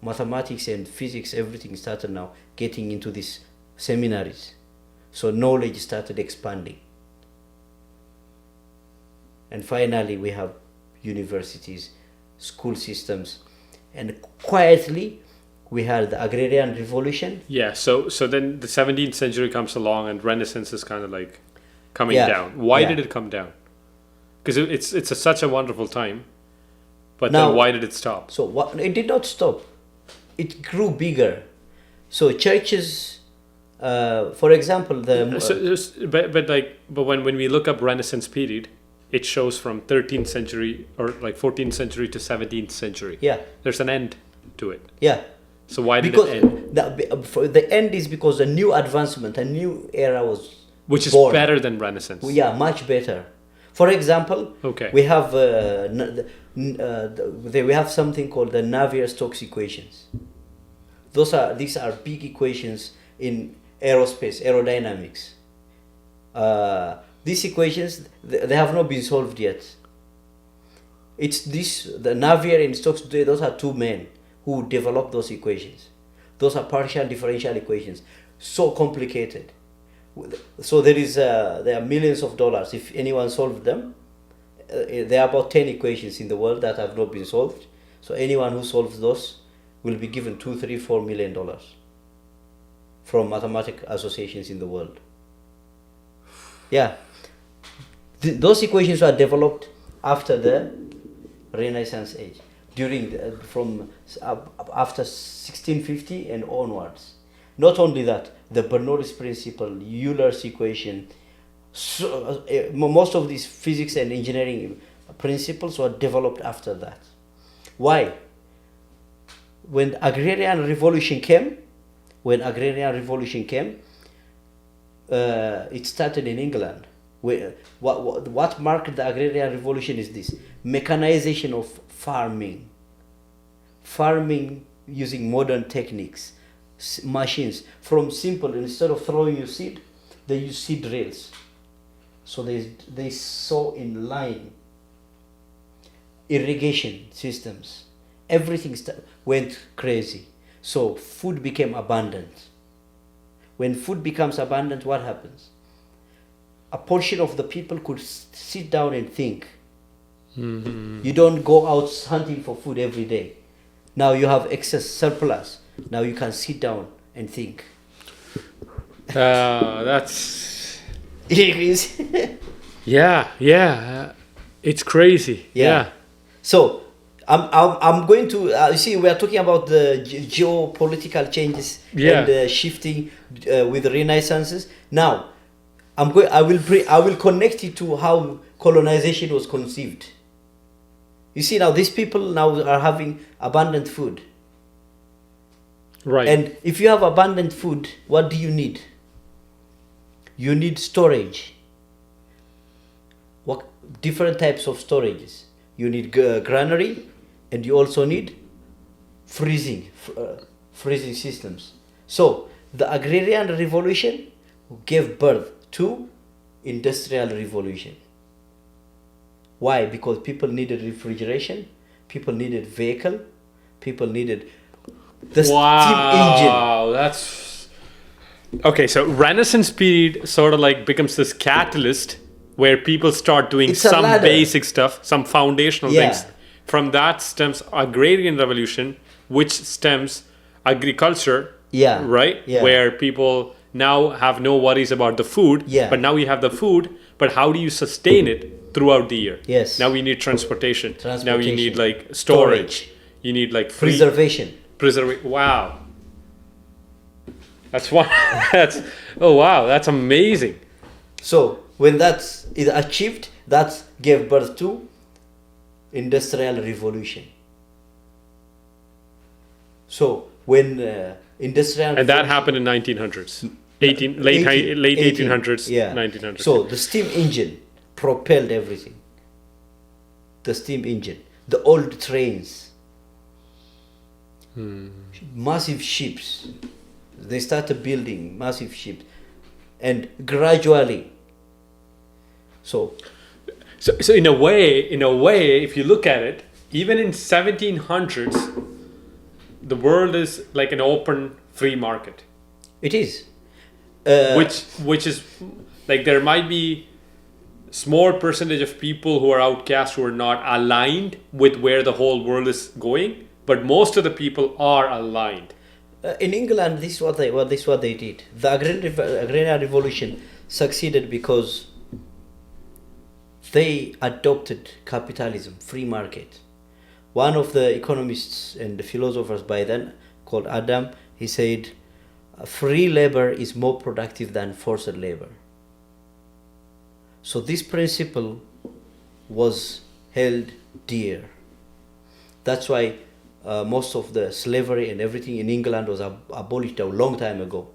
mathematics and physics, everything started now getting into these seminaries. So knowledge started expanding. And finally, we have universities, school systems, and quietly, we had the agrarian revolution. Yeah, so then the 17th century comes along and Renaissance is kind of like coming down. Why did it come down? Because it's such a wonderful time, but then why did it stop? So it did not stop. It grew bigger. So churches, for example, but when we look up Renaissance period, it shows from 13th century or like 14th century to 17th century. Yeah. There's an end to it. Yeah. So why did it end? The end is because a new advancement, a new era was Which is born. Better than Renaissance. Yeah, much better. For example, we have we have something called the Navier-Stokes equations. These are big equations in aerospace, aerodynamics. These equations, they have not been solved yet. It's the Navier and Stokes, those are two men who developed those equations. Those are partial differential equations, so complicated. So there are millions of dollars if anyone solved them. There are about 10 equations in the world that have not been solved. So anyone who solves those will be given $2, $3, $4 million from mathematical associations in the world. Yeah, those equations were developed after the Renaissance age, after 1650 and onwards. Not only that, the Bernoulli's principle, Euler's equation, most of these physics and engineering principles were developed after that. Why? When agrarian revolution came, it started in England. What marked the agrarian revolution is this: mechanization of farming using modern techniques, machines. From simple, instead of throwing your seed, they use seed drills. So they sow in line. Irrigation systems, everything went crazy. So food became abundant. When food becomes abundant, what happens? A portion of the people could sit down and think. Mm-hmm. You don't go out hunting for food every day. Now you have excess surplus. Now you can sit down and think. That's... Yeah. It's crazy. Yeah. So I'm going to you see, we are talking about the geopolitical changes and shifting with the renaissances. Now I will connect it to how colonization was conceived. You see, now these people now are having abundant food. Right. And if you have abundant food, what do you need? You need storage. What different types of storages? You need granary, and you also need freezing systems. So the agrarian revolution gave birth to industrial revolution. Why? Because people needed refrigeration, people needed vehicle, people needed the steam engine. Wow, that's... Okay, so Renaissance period sort of like becomes this catalyst where people start doing some basic stuff, some foundational things. From that stems agrarian revolution, which stems agriculture, right? Yeah. Where people now have no worries about the food, but now you have the food, but how do you sustain it throughout the year? Yes. Now we need transportation. Now you need like storage. You need like preservation. Wow. That's one. Oh wow, that's amazing. So when that's achieved, that gave birth to industrial revolution. So when industrial and that happened in 1900s, late 1800s, 1900s. So the steam engine propelled everything. The steam engine, the old trains, massive ships. They started building massive ships, and gradually. So in a way, if you look at it, even in 1700s, the world is like an open, free market. It is. Which is like there might be small percentage of people who are outcast, who are not aligned with where the whole world is going, but most of the people are aligned. In England, this is what they did. The agrarian revolution succeeded because they adopted capitalism, free market. One of the economists and the philosophers by then, called Adam, he said, free labor is more productive than forced labor. So this principle was held dear. That's why most of the slavery and everything in England was abolished a long time ago,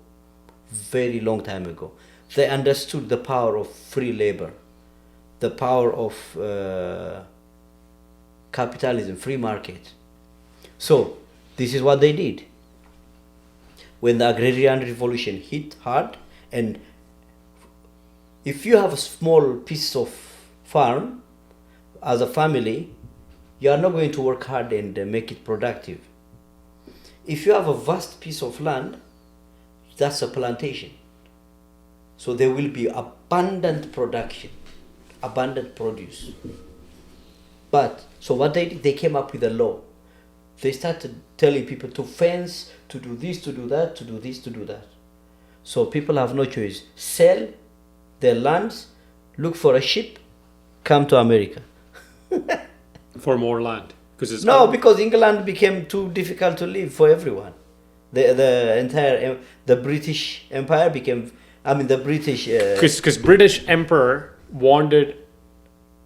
very long time ago. They understood the power of free labor, the power of capitalism, free market. So this is what they did. When the agrarian revolution hit hard, and if you have a small piece of farm as a family, you are not going to work hard and make it productive. If you have a vast piece of land, that's a plantation. So there will be abundant production, abundant produce. But, so what they did, they came up with a law. They started telling people to fence, to do this, to do that, to do this, to do that. So people have no choice. Sell their lands, look for a ship, come to America. For more land. No, because England became too difficult to live for everyone. The entire the British Empire became. I mean, the British. Because British Emperor wanted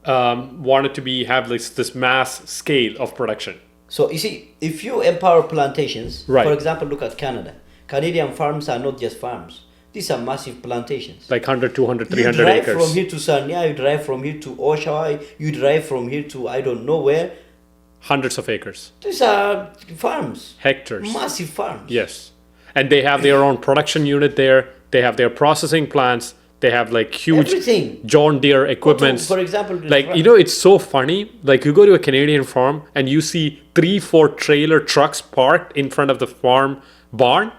to have this mass scale of production. So you see, if you empower plantations, Right. for example, look at Canada. Canadian farms are not just farms; these are massive plantations. Like 100, 200, You 300 drive acres. from here to Sarnia, you drive from here to Oshawa, you drive from here to I don't know where. Hundreds of acres. These are farms. Hectares. Massive farms. Yes. And they have their own production unit there. They have their processing plants. They have like huge Everything. John Deere equipments. For example, Like, it's so funny. Like, you go to a Canadian farm and you see 3-4 trailer trucks parked in front of the farm barn.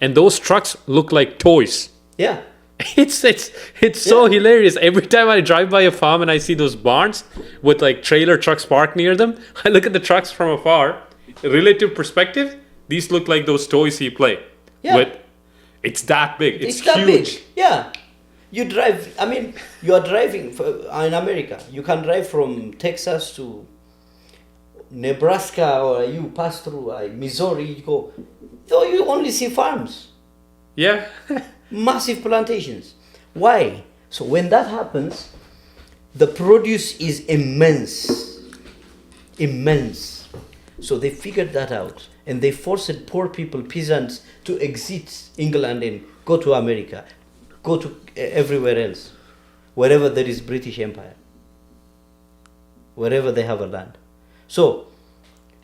And those trucks look like toys. Yeah. It's so hilarious. Every time I drive by a farm and I see those barns with like trailer trucks parked near them, I look at the trucks from afar. Relative perspective, these look like those toys you play. Yeah. With. It's that big. It's that huge. big. Yeah. You drive, I mean, you are driving in America. You can drive from Texas to Nebraska, or you pass through Missouri, you go. So you only see farms. Yeah. Massive plantations. Why? So when that happens, the produce is immense. Immense. So they figured that out. And they forced poor people, peasants, to exit England and go to America. Go to everywhere else. Wherever there is British Empire. Wherever they have a land. So,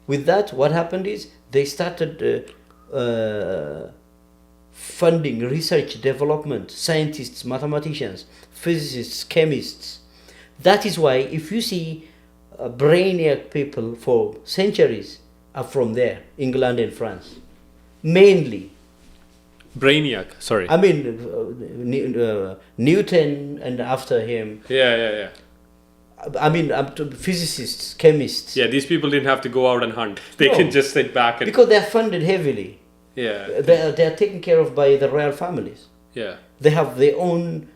with that, what happened is they started funding research, development, scientists, mathematicians, physicists, chemists. That is why if you see brainiac people for centuries are from there, England and France. Mainly. Brainiac, sorry. I mean, Newton and after him. Yeah. I mean, up to physicists, chemists. Yeah, these people didn't have to go out and hunt. They can just sit back and... Because they are funded heavily. Yeah. They are taken care of by the royal families. Yeah. They have their own,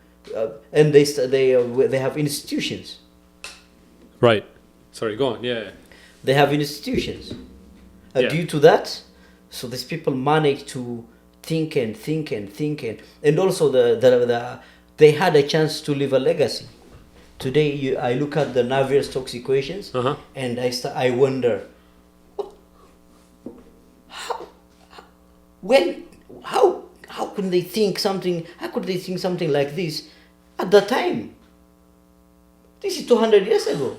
and they have institutions. Right. Sorry, go on. Yeah. They have institutions. Yeah. Due to that, so these people manage to think and also they had a chance to leave a legacy. Today, I look at the Navier-Stokes equations, and I wonder, how could they think something like this at the time? This is 200 years ago.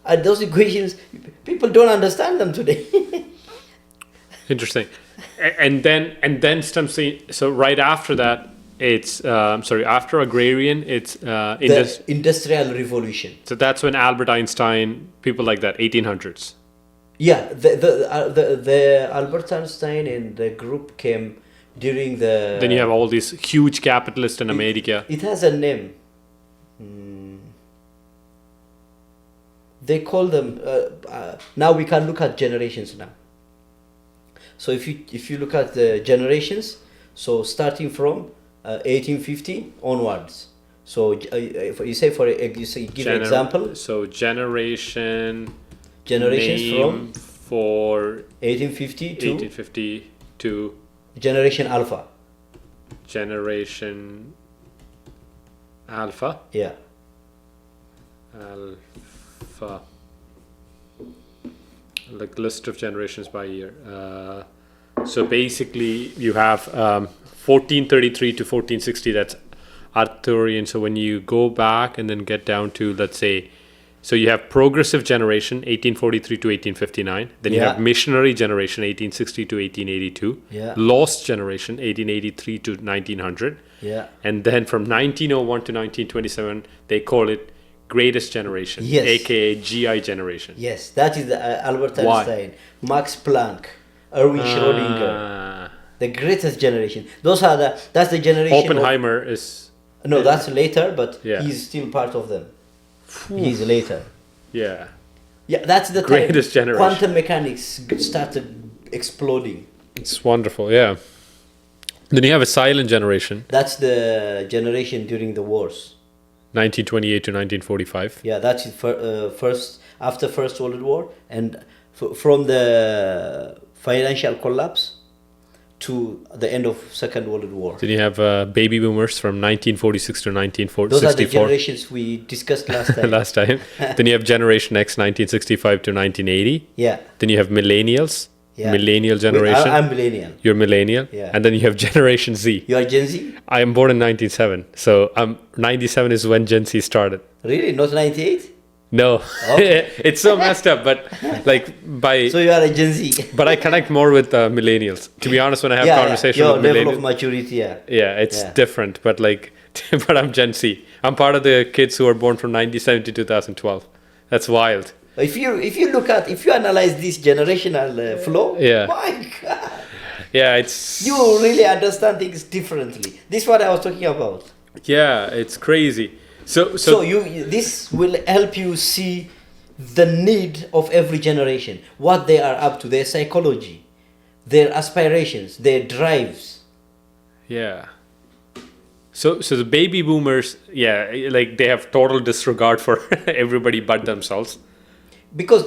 And those equations, people don't understand them today. Interesting. And then something. So right after that, it's after agrarian, it's the Industrial Revolution. So that's when Albert Einstein, people like that, 1800s. Yeah, the Albert Einstein and the group came during the. Then you have all these huge capitalists in America. It has a name. They call them. Now we can look at generations now. So if you look at the generations, so starting from 1850 onwards. So you say give an example. So generations from for 1850 to Generation Alpha. Generation Alpha. Yeah. Alpha. Like list of generations by year. So basically, you have 1433 to 1460. That's Arthurian. So when you go back and then get down to, let's say, So you have progressive generation, 1843 to 1859. Then you Yeah. have missionary generation, 1860 to 1882. Yeah. Lost generation, 1883 to 1900. Yeah. And then from 1901 to 1927, they call it greatest generation, Yes. aka GI generation. Yes, that is the, Albert Why? Einstein, Max Planck, Erwin Schrödinger, Ah, the greatest generation. That's the generation. Oppenheimer is, No, that's later, but Yeah. he's still part of them. He's later. yeah. Yeah, that's the Greatest time generation. quantum mechanics started exploding. It's wonderful, yeah. Then you have a silent generation, That's the generation during the wars. 1928 to 1945. Yeah, that's it first after First World War, and from the financial collapse to the end of Second World War. Then you have baby boomers from 1946 to Those are the 1964 generations we discussed last time. last time. Then you have Generation X, 1965 to 1980. Yeah. Then you have millennials, Yeah. millennial generation. I'm millennial. You're millennial. Yeah. And then you have Generation Z. You are Gen Z? I am born in 97. So 97 is when Gen Z started. Really? Not 98? No, Okay. it's so messed up. But like So you are a Gen Z. but I connect more with millennials. To be honest, when I have conversation Your with level millennials, of maturity, yeah. yeah, it's Yeah. different. But like, but I'm Gen Z. I'm part of the kids who were born from 97 to 2012. That's wild. If you analyze this generational flow, Yeah. my God, Yeah, it's you really understand things differently. This is what I was talking about. yeah, it's crazy. So So this will help you see the need of every generation, what they are up to, their psychology, their aspirations, their drives. yeah. So the baby boomers, yeah, like they have total disregard for everybody but themselves. Because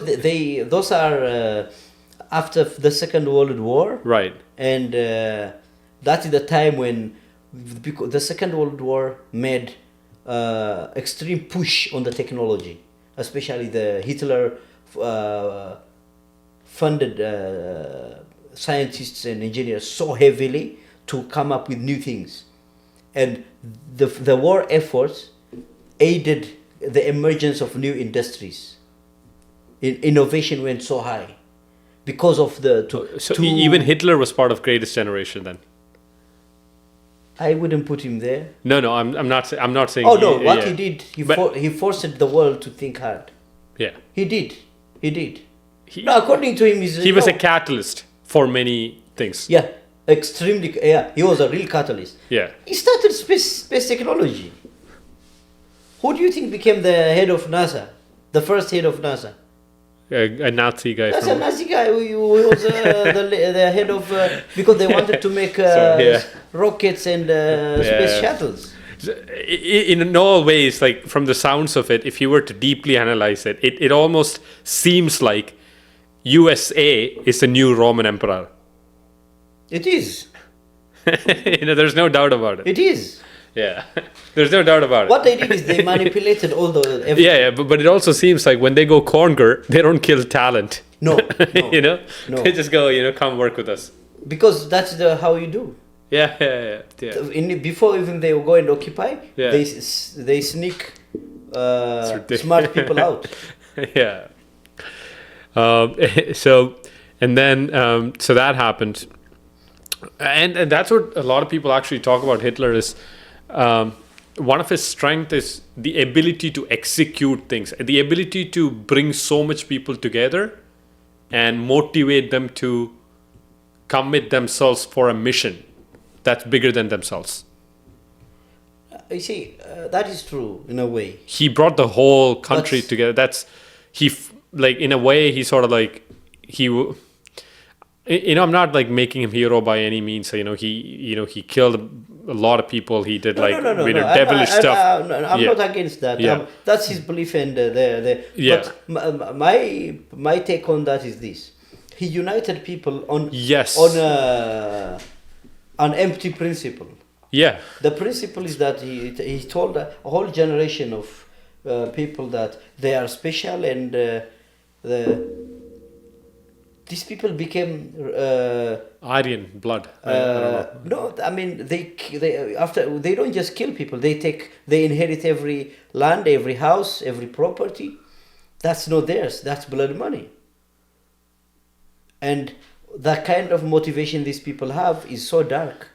those are after the Second World War, Right. and that is the time when because the Second World War made extreme push on the technology, especially the Hitler funded scientists and engineers so heavily to come up with new things, and the war efforts aided the emergence of new industries. Innovation went so high because of Even Hitler was part of greatest generation then. I wouldn't put him there. No, I'm not saying. Oh no! What yeah. he did, But- he forced the world to think hard. Yeah. He did. He, No, according to him, he was a catalyst for many things. yeah, extremely. Yeah, he was a real catalyst. Yeah. He started space technology. Who do you think became the head of NASA? The first head of NASA. A Nazi guy That's a from. Nazi guy who was the head of because they wanted to make Sorry, yeah. rockets and space shuttles. In all ways, like from the sounds of it, if you were to deeply analyze it, it almost seems like USA is the new Roman emperor. It is. There's no doubt about it. It is. Yeah, there's no doubt about it. What they did is they manipulated all the. Yeah, but it also seems like when they go conquer, they don't kill talent. No, no. No. They just go, come work with us. Because that's how you do. Yeah. Before even they go and occupy, Yeah. they sneak ridiculous. smart people out. Yeah. So that happened, and that's what a lot of people actually talk about Hitler is. One of his strengths is the ability to execute things, the ability to bring so much people together and motivate them to commit themselves for a mission that's bigger than themselves. You see, that is true in a way. He brought the whole country But- together. In a way, he sort of like I'm not like making him hero by any means. He killed a lot of people. He did No. devilish stuff. I'm Yeah. not against that. Yeah. That's his belief, and Yeah. But my take on that is this: he united people on Yes. on an empty principle. Yeah, The principle is that he told a whole generation of people that they are special, and these people became Aryan blood. I don't know. no. I mean they don't just kill people. They inherit every land, every house, every property, That's not theirs. That's blood money. And the kind of motivation these people have is so dark.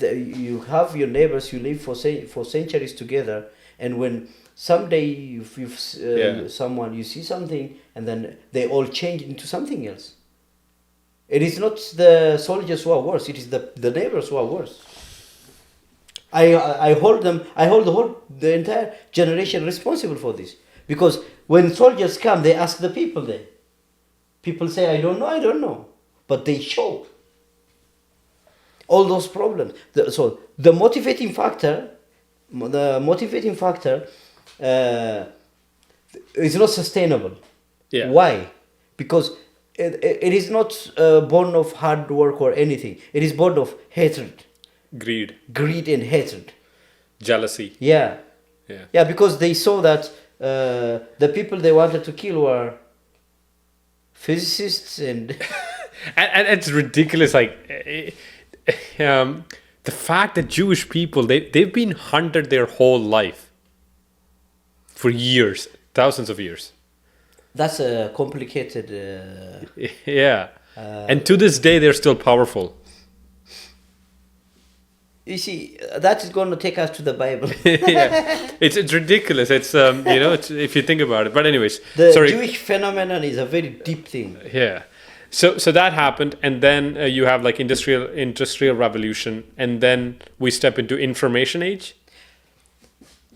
You have your neighbors, you live for centuries together, and when someday you see something, and then they all change into something else. It is not the soldiers who are worse; it is the neighbors who are worse. I hold the entire generation responsible for this, because when soldiers come, they ask the people there. People say, I don't know. But they show all those problems. So the motivating factor is not sustainable. Yeah. Why? Because it is not born of hard work or anything. It is born of hatred. Greed and hatred. Jealousy. Yeah, because they saw that the people they wanted to kill were physicists and it's ridiculous, like the fact that Jewish people, they've been hunted their whole life for years, thousands of years. That's a complicated and to this day they're still powerful. You see, that is going to take us to the Bible. It's ridiculous. It's it's, if you think about it. But anyways, the Jewish phenomenon is a very deep thing. Yeah. So that happened, and then you have like industrial revolution, and then we step into information age.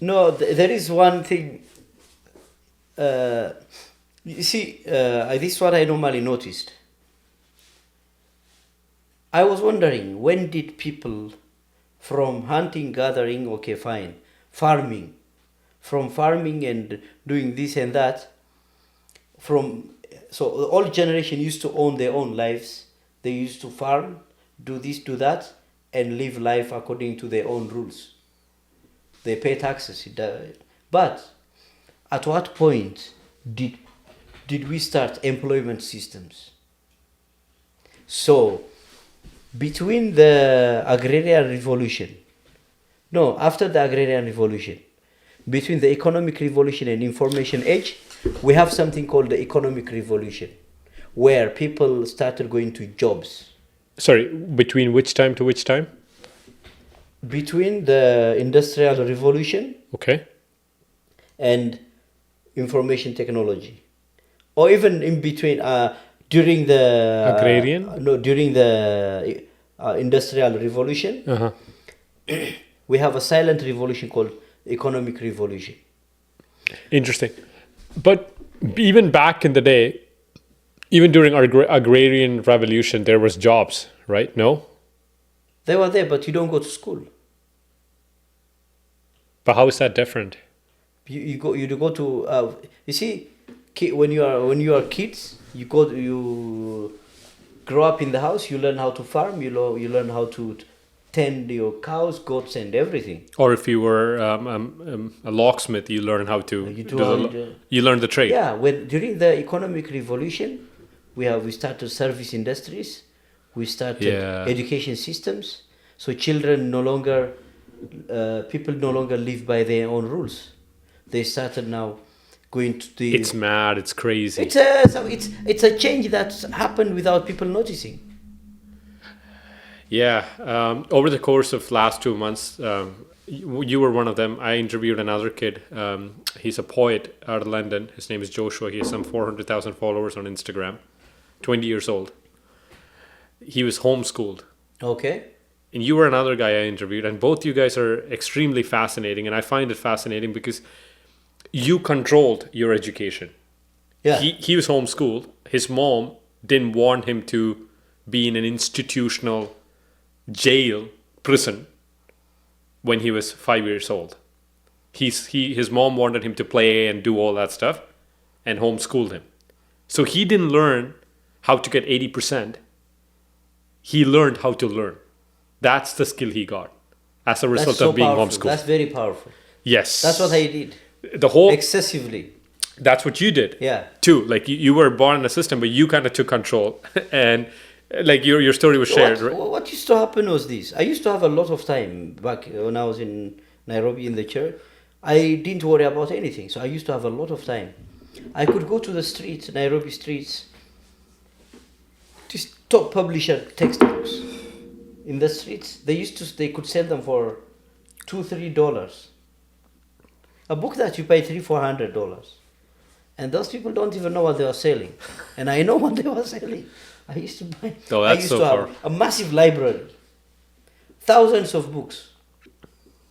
No, there is one thing. You see, this is what I normally noticed. I was wondering, when did people from hunting, gathering, okay, fine, farming, from farming and doing this and that, so the old generation used to own their own lives. They used to farm, do this, do that, and live life according to their own rules. They pay taxes. But at what point did we start employment systems? So, between the agrarian revolution, after the agrarian revolution, between the economic revolution and information age, we have something called the economic revolution, where people started going to jobs. Sorry, between which time to which time? Between the industrial revolution, okay, and information technology, or even in between, during the agrarian. During the industrial revolution, we have a silent revolution called economic revolution. Interesting. But even back in the day, even during our agrarian revolution, there was jobs, right? No? They were there, but you don't go to school. But how is that different? You go to you see, when you are kids, you grow up in the house. You learn how to farm. You learn how to tend your cows, goats, and everything. Or if you were a locksmith, you learn how to you learn the trade. Yeah, during the economic revolution, we started service industries, we started education systems. So children people no longer live by their own rules. They started now going to the. It's mad. It's crazy. It's a change that's happened without people noticing. Yeah, over the course of last 2 months, you were one of them. I interviewed another kid. He's a poet out of London. His name is Joshua. He has some 400,000 followers on Instagram. 20 years old. He was homeschooled. Okay. And you were another guy I interviewed, and both you guys are extremely fascinating. And I find it fascinating because you controlled your education. Yeah. He was homeschooled. His mom didn't want him to be in an institutional prison when he was 5 years old. His mom wanted him to play and do all that stuff and homeschooled him. So he didn't learn how to get 80%. He learned how to learn. That's the skill he got as a result of being homeschooled. That's very powerful. Yes. That's what I did. Excessively. That's what you did. Yeah. Too. Like you were born in a system, but you kind of took control and like your story was shared. What used to happen was this. I used to have a lot of time back when I was in Nairobi in the church. I didn't worry about anything. So I used to have a lot of time. I could go to the streets, Nairobi streets, this top publisher textbooks in the streets. They could sell them for $2-3. A book that you pay $300-400, and those people don't even know what they are selling, and I know what they were selling. I used to buy. Oh, I that's used so to far. have a massive library, thousands of books,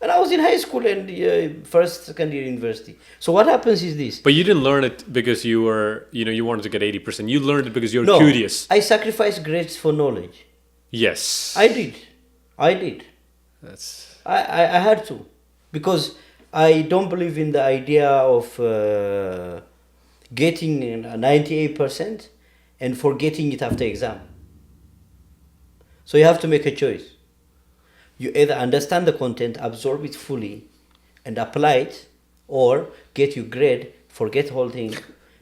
and I was in high school and first, second year university. So what happens is this. But you didn't learn it because you were, you wanted to get 80%. You learned it because you were No, curious. I sacrificed grades for knowledge. Yes. I did. That's I had to, because I don't believe in the idea of getting a 98% and forgetting it after exam. So you have to make a choice. You either understand the content, absorb it fully, and apply it, or get your grade, forget the whole thing,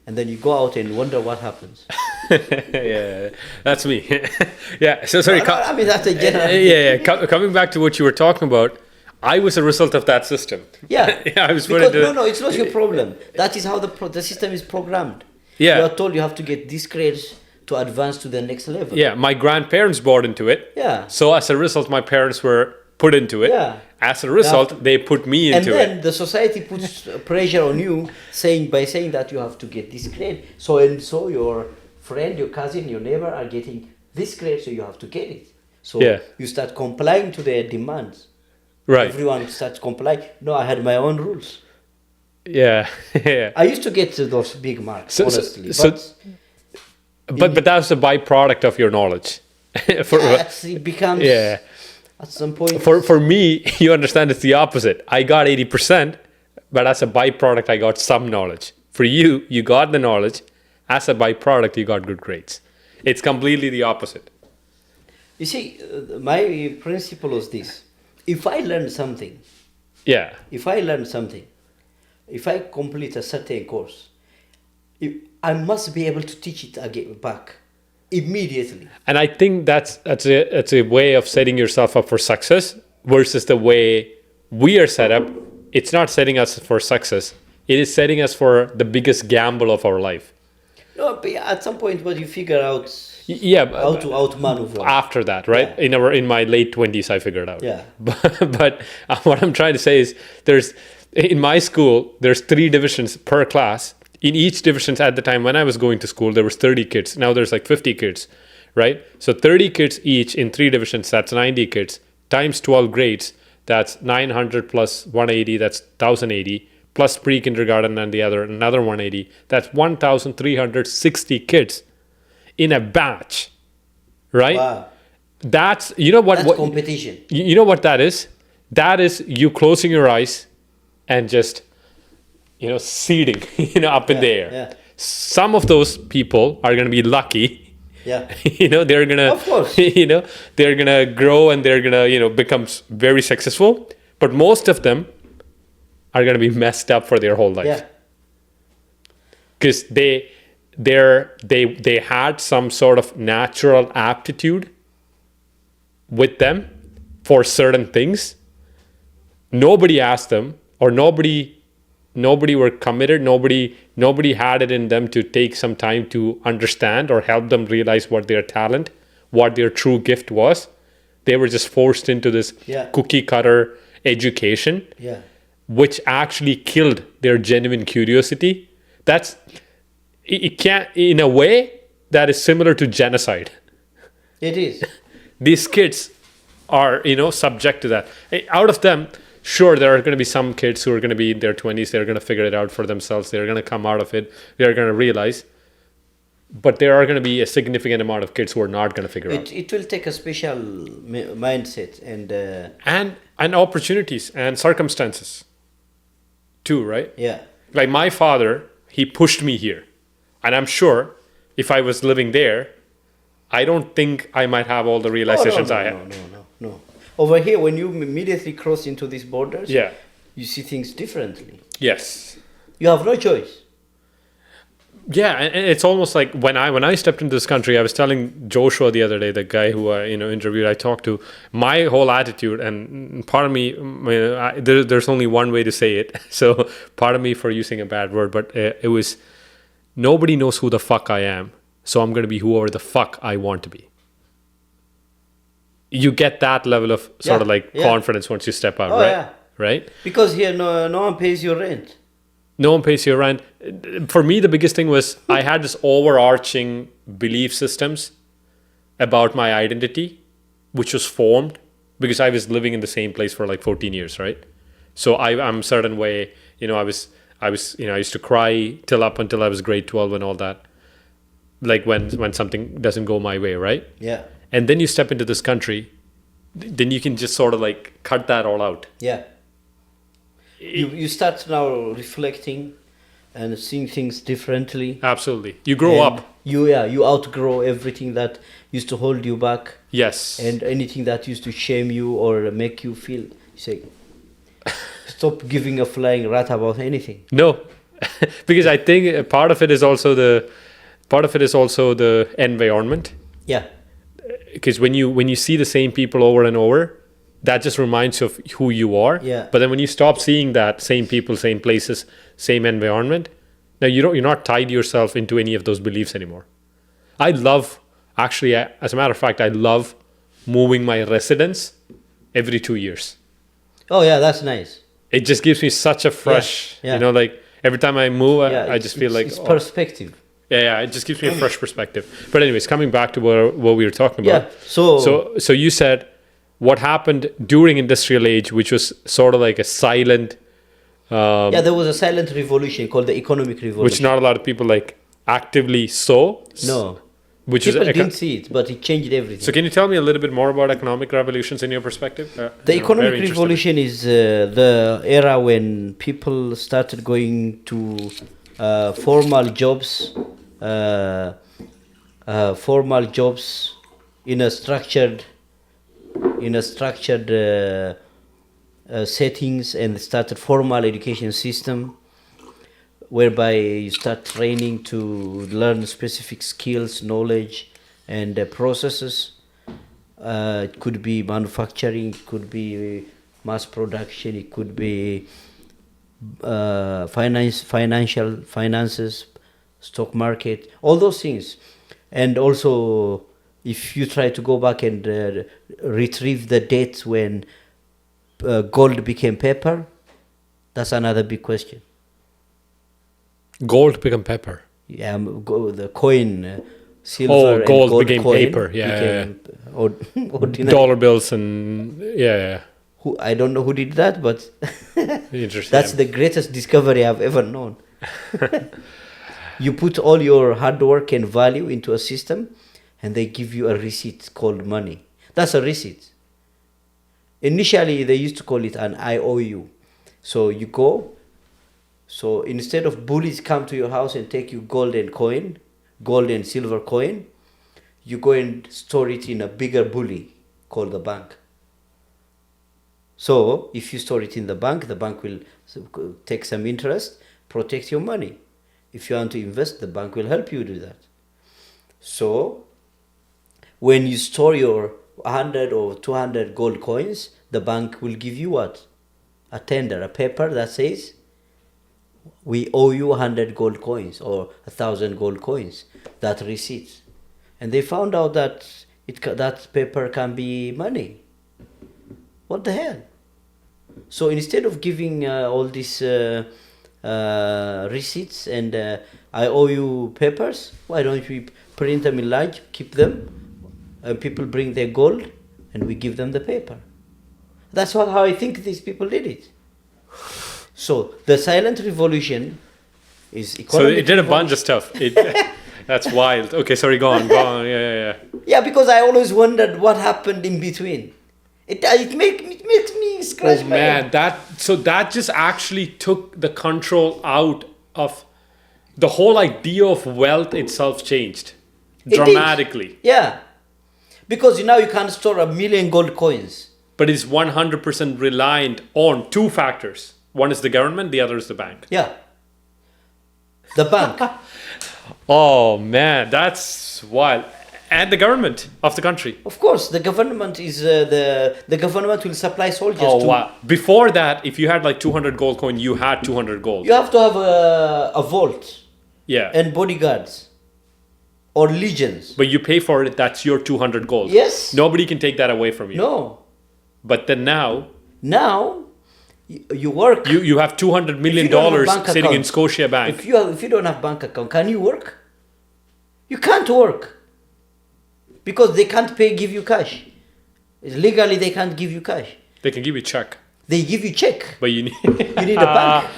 and then you go out and wonder what happens. yeah, that's me. Yeah. So sorry. I mean, that's a general. Coming back to what you were talking about, I was a result of that system. Yeah. I was Because, put into. no, it's not your problem. That is how the system is programmed. Yeah. You are told you have to get these grades to advance to the next level. Yeah, my grandparents bought into it. Yeah. So as a result, my parents were put into it. Yeah. As a result, they put me And into then it. the society puts pressure on you, by saying that you have to get this grade. So your friend, your cousin, your neighbor are getting this grade, so you have to get it. So Yeah. you start complying to their demands. Right. Everyone starts complying. No, I had my own rules. Yeah. Yeah. I used to get those big marks, honestly. But that was a byproduct of your knowledge. It becomes at some point. For me, you understand, it's the opposite. I got 80%, but as a byproduct, I got some knowledge. For you, you got the knowledge. As a byproduct, you got good grades. It's completely the opposite. You see, my principle is this. If I learn something, Yeah. if I complete a certain course, I must be able to teach it again back immediately. And I think that's a way of setting yourself up for success versus the way we are set up. It's not setting us for success. It is setting us for the biggest gamble of our life. No, but at some point, you figure out Yeah, how to outmaneuver. after that, right? Yeah. In my late 20s, I figured out. Yeah. But what I'm trying to say is, in my school, there's 3 divisions per class. In each division at the time when I was going to school, there was 30 kids. Now there's like 50 kids, right? So 30 kids each in 3 divisions, that's 90 kids, times 12 grades, that's 900 plus 180, that's 1080, plus pre-kindergarten and another 180, that's 1,360 kids in a batch, right? Wow. That's, you know what? That's competition. You know what that is? That is you closing your eyes and just, seeding, up in the air. Yeah. Some of those people are going to be lucky. Yeah. They're going to, Of course. they're going to grow and they're going to, become very successful. But most of them are going to be messed up for their whole life. Yeah. Because they had some sort of natural aptitude with them for certain things. Nobody asked them, or nobody were committed. Nobody had it in them to take some time to understand or help them realize what their talent, what their true gift was. They were just forced into this cookie cutter education, which actually killed their genuine curiosity. It can't, in a way, that is similar to genocide. It is. These kids are, subject to that. Out of them, sure, there are going to be some kids who are going to be in their 20s. They're going to figure it out for themselves. They're going to come out of it. They're going to realize. But there are going to be a significant amount of kids who are not going to figure out. It will take a special mindset and opportunities and circumstances too, right? Yeah. Like my father, he pushed me here. And I'm sure if I was living there, I don't think I might have all the realizations I have. No. Over here, when you immediately cross into these borders, you see things differently. Yes. You have no choice. Yeah, and it's almost like when I stepped into this country, I was telling Joshua the other day, the guy who I interviewed, I talked to, my whole attitude, and part of me, there's only one way to say it, so part of me for using a bad word, but it was nobody knows who the fuck I am, so I'm going to be whoever the fuck I want to be. You get that level of sort of like confidence once you step out, right? Yeah. Right? Because here no one pays your rent. No one pays your rent. For me, the biggest thing was I had this overarching belief systems about my identity, which was formed because I was living in the same place for like 14 years, right? So I'm a certain way, I used to cry up until I was grade 12 and all that. Like when something doesn't go my way, right? Yeah. And then you step into this country, then you can just sort of like cut that all out. Yeah. You start now reflecting and seeing things differently. Absolutely. You grow up. You outgrow everything that used to hold you back. Yes. And anything that used to shame you or make you feel, you say, stop giving a flying rat about anything. No, because I think part of it is also the environment. Yeah. Because when you see the same people over and over, that just reminds you of who you are. Yeah. But then when you stop seeing that same people, same places, same environment, now you're not tied yourself into any of those beliefs anymore. As a matter of fact, I love moving my residence every 2 years. Oh yeah, that's nice. It just gives me such a fresh, like every time I move, I just feel like it's perspective. Yeah, it just gives me a fresh perspective. But anyways, coming back to what we were talking about. Yeah. So you said what happened during industrial age, which was sort of like a silent. There was a silent revolution called the economic revolution, which not a lot of people like actively saw. No. Which people didn't see it, but it changed everything. So can you tell me a little bit more about economic revolutions in your perspective? The economic revolution is the era when people started going to formal jobs in a structured settings, and started formal education system whereby you start training to learn specific skills, knowledge, and processes. It could be manufacturing, it could be mass production, it could be finances, stock market, all those things. And also, if you try to go back and retrieve the dates when gold became paper, that's another big question. Gold became paper. Yeah, the coin, silver and gold gold became coin paper. Yeah. Ordinary. Dollar bills and I don't know who did that, but interesting. That's the greatest discovery I've ever known. You put all your hard work and value into a system, and they give you a receipt called money. That's a receipt. Initially, they used to call it an IOU. So you go. So instead of bullies come to your house and take you gold and silver coin, you go and store it in a bigger bully called the bank. So if you store it in the bank will take some interest, protect your money. If you want to invest, the bank will help you do that. So when you store your 100 or 200 gold coins, the bank will give you what? A tender, a paper that says, we owe you 100 gold coins or 1,000 gold coins, that receipt. And they found out that that paper can be money. What the hell? So instead of giving all these receipts and I owe you papers, why don't we print them in large, keep them, and people bring their gold and we give them the paper. That's how I think these people did it. So the silent revolution is economic. So it did a bunch of stuff. That's wild. Okay, sorry, go on. Yeah. Yeah, because I always wondered what happened in between. It makes me scratch my head. That just actually took the control out of the whole idea of wealth itself. Changed dramatically. Yeah, because now you can't store 1 million gold coins. But it's 100% reliant on two factors. One is the government, the other is the bank. Yeah. The bank. Oh man, that's wild. And the government of the country. Of course, the government is the government will supply soldiers. Oh wow! Before that, if you had like 200 gold coin, you had 200 gold. You have to have a vault. Yeah. and bodyguards or legions. But you pay for it, that's your 200 gold. Yes. Nobody can take that away from you. No. But then now, Now, you work. you have $200 million If you don't have bank sitting in account, Scotia Bank. If you don't have bank account, can you work? You can't work because they can't give you cash. Legally, they can't give you cash. They can give you a check. They give you check. But you need... You need a bank.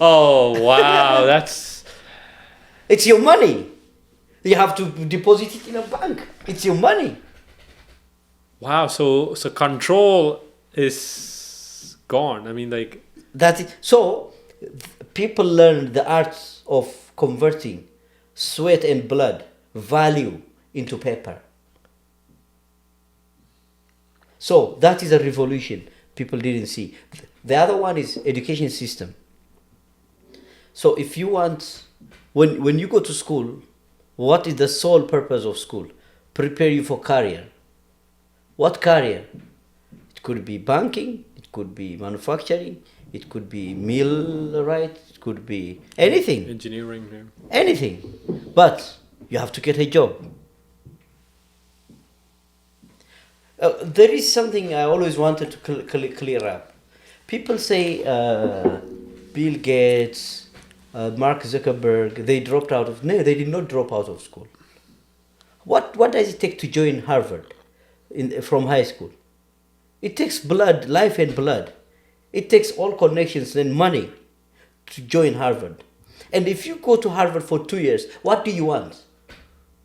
Oh, wow. That's... It's your money. You have to deposit it in a bank. It's your money. Wow. So control is gone. I mean, like... That's it. So people learn the arts of converting sweat and blood value into paper. So that is a revolution people didn't see. The other one is education system. So if you want, when you go to school, what is the sole purpose of school? Prepare you for career. What career? It could be banking, it could be manufacturing, it could be millwright, it could be anything. Engineering. Yeah. Anything. But you have to get a job. There is something I always wanted to clear up. People say Bill Gates, Mark Zuckerberg, they dropped out of... No, they did not drop out of school. What does it take to join Harvard from high school? It takes blood, life and blood. It takes all connections and money to join Harvard. And if you go to Harvard for 2 years, what do you want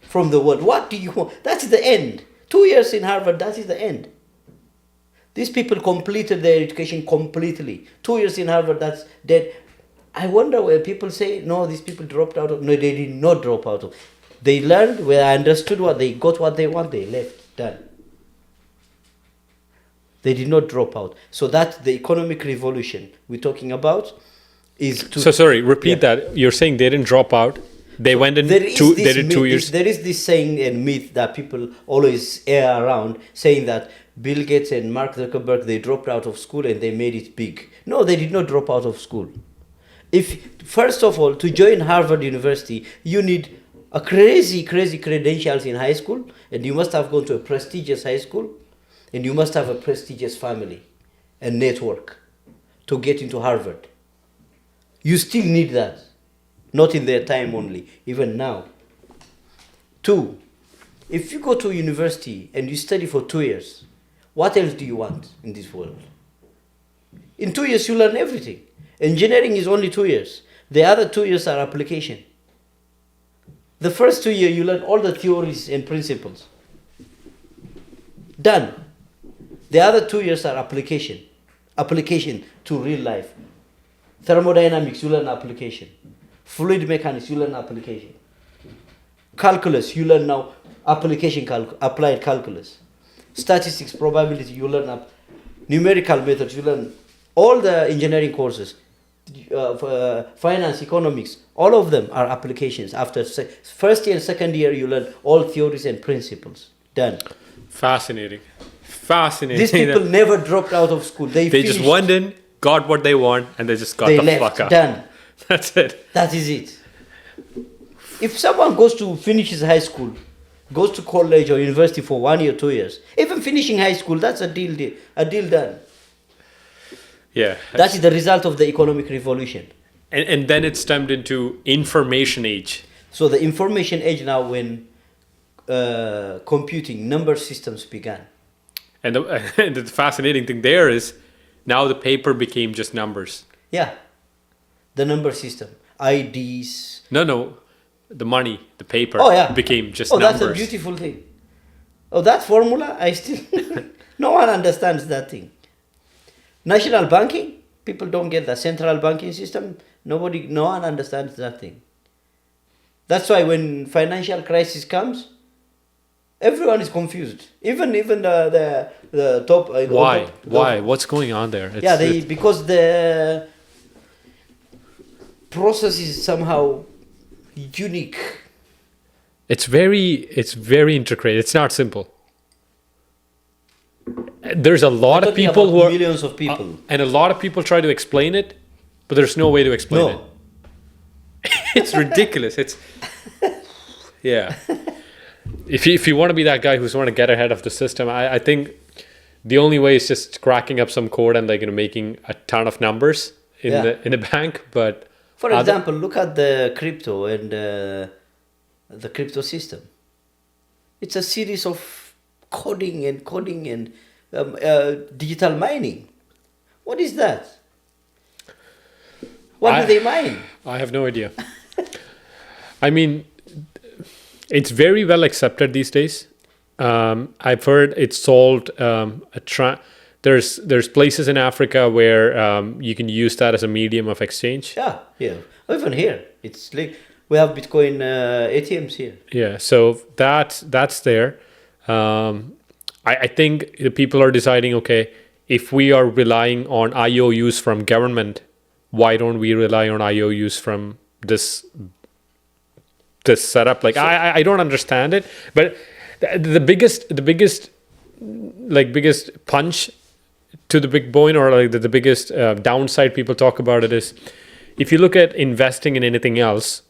from the world? What do you want? That's the end. 2 years in Harvard, that is the end. These people completed their education completely. 2 years in Harvard, that's dead. I wonder where people say, no, these people dropped out of... No, they did not drop out of... They learned, where I understood what they got, what they want, they left. Done. They did not drop out. So that's the economic revolution we're talking about. Is to... So sorry, repeat that. You're saying they didn't drop out. They went in they did 2 years. There is this saying and myth that people always air around, saying that Bill Gates and Mark Zuckerberg, they dropped out of school and they made it big. No, they did not drop out of school. First of all, to join Harvard University, you need a crazy credentials in high school, and you must have gone to a prestigious high school, and you must have a prestigious family and network to get into Harvard. You still need that. Not in their time only, even now. 2, if you go to university and you study for 2 years, what else do you want in this world? In 2 years, you learn everything. Engineering is only 2 years. The other 2 years are application. The first 2 years, you learn all the theories and principles. Done. The other 2 years are application. Application to real life. Thermodynamics, you learn application. Fluid mechanics, you learn application. Calculus, you learn now application, applied calculus. Statistics, probability, you learn numerical methods, you learn all the engineering courses. Finance, economics, all of them are applications. After first year and second year, you learn all theories and principles. Done. Fascinating. These people never dropped out of school. They just went in, got what they want, and they just got the left. fuck out. Done. That's it. That is it. If someone goes to finish his high school, goes to college or university for 1 year, 2 years, even finishing high school, that's a deal done. Yeah. That is the result of the economic revolution. And then it stemmed into information age. So the information age now, when computing number systems began. And the fascinating thing there is now the paper became just numbers. Yeah. The number system. IDs. No. The money, the paper became just That's numbers. a beautiful thing. That formula, I still... no one understands that thing. National banking, people don't get the central banking system. No one understands that thing. That's why when financial crisis comes, everyone is confused. Even the top. Why? Why? What's going on there? Because the process is somehow unique. It's very intricate. It's not simple. There's a lot of people who are millions of people, and a lot of people try to explain it, but there's no way to explain it. It's ridiculous. It's yeah. If you want to be that guy who's want to get ahead of the system, I think the only way is just cracking up some code and like making a ton of numbers in the bank. But for example, look at the crypto and the crypto system. It's a series of coding and digital mining. What is that? What do they mine? I have no idea. I mean, it's very well accepted these days. I've heard it's solved. There's places in Africa where you can use that as a medium of exchange. Yeah. Even here, it's like we have Bitcoin ATMs here. Yeah, so that's there. I think the people are deciding, okay, if we are relying on IOUs from government, why don't we rely on IOUs from this setup? Like, I don't understand it, but the biggest punch to the Bitcoin, or like the biggest downside people talk about it is, if you look at investing in anything else,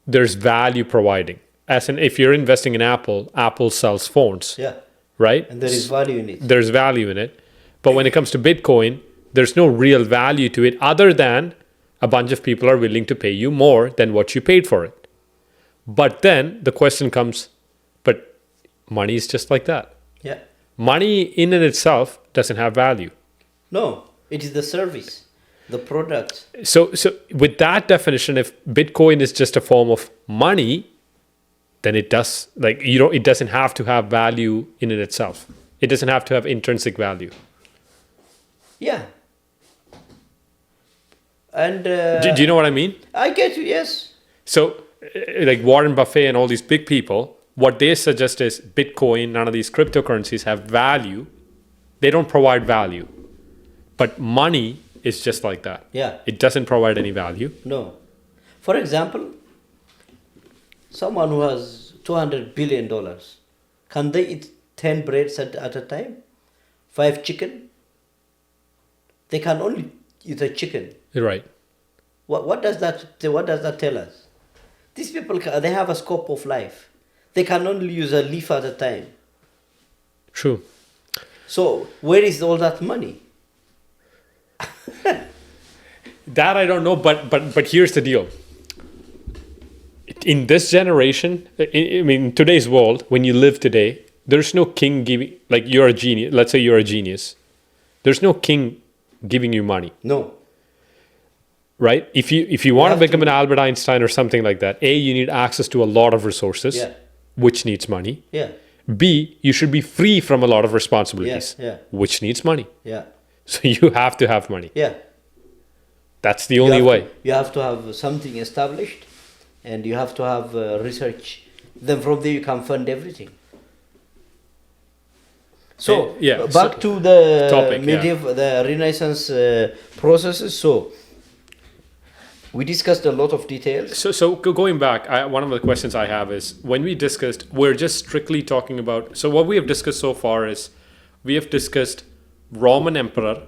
there's value providing. As in, if you're investing in Apple sells phones. Yeah. Right? And there is value in it. There's value in it. But when it comes to Bitcoin, there's no real value to it other than a bunch of people are willing to pay you more than what you paid for it. But then the question comes, but money is just like that. Yeah. Money in and itself doesn't have value. No, it is the service, the product. So with that definition, if Bitcoin is just a form of money, then it does, like, it doesn't have to have value in and itself. It doesn't have to have intrinsic value. Yeah. And do you know what I mean? I get you, yes. So like Warren Buffett and all these big people, what they suggest is Bitcoin, none of these cryptocurrencies have value. They don't provide value. But money is just like that. Yeah. It doesn't provide any value. No. For example, someone who has $200 billion, can they eat 10 breads at a time? 5 chicken? They can only eat a chicken. Right. What does that tell us? These people, they have a scope of life. They can only use a leaf at a time. True. So where is all that money? That I don't know, but here's the deal. In this generation, I mean, today's world, when you live today, there's no king giving, like, you're a genius. Let's say you're a genius. There's no king giving you money. No. Right? If you want to become an Albert Einstein or something like that, A, you need access to a lot of resources, Yeah. which needs money. Yeah. B, you should be free from a lot of responsibilities, Yeah. which needs money. Yeah. So you have to have money. Yeah. That's the only way. You have to have something established, and you have to have research. Then from there you can fund everything. So back to the topic, medieval, the Renaissance processes. So we discussed a lot of details. So going back, one of the questions I have is, when we discussed, we're just strictly talking about, so what we have discussed so far is, we have discussed Roman Emperor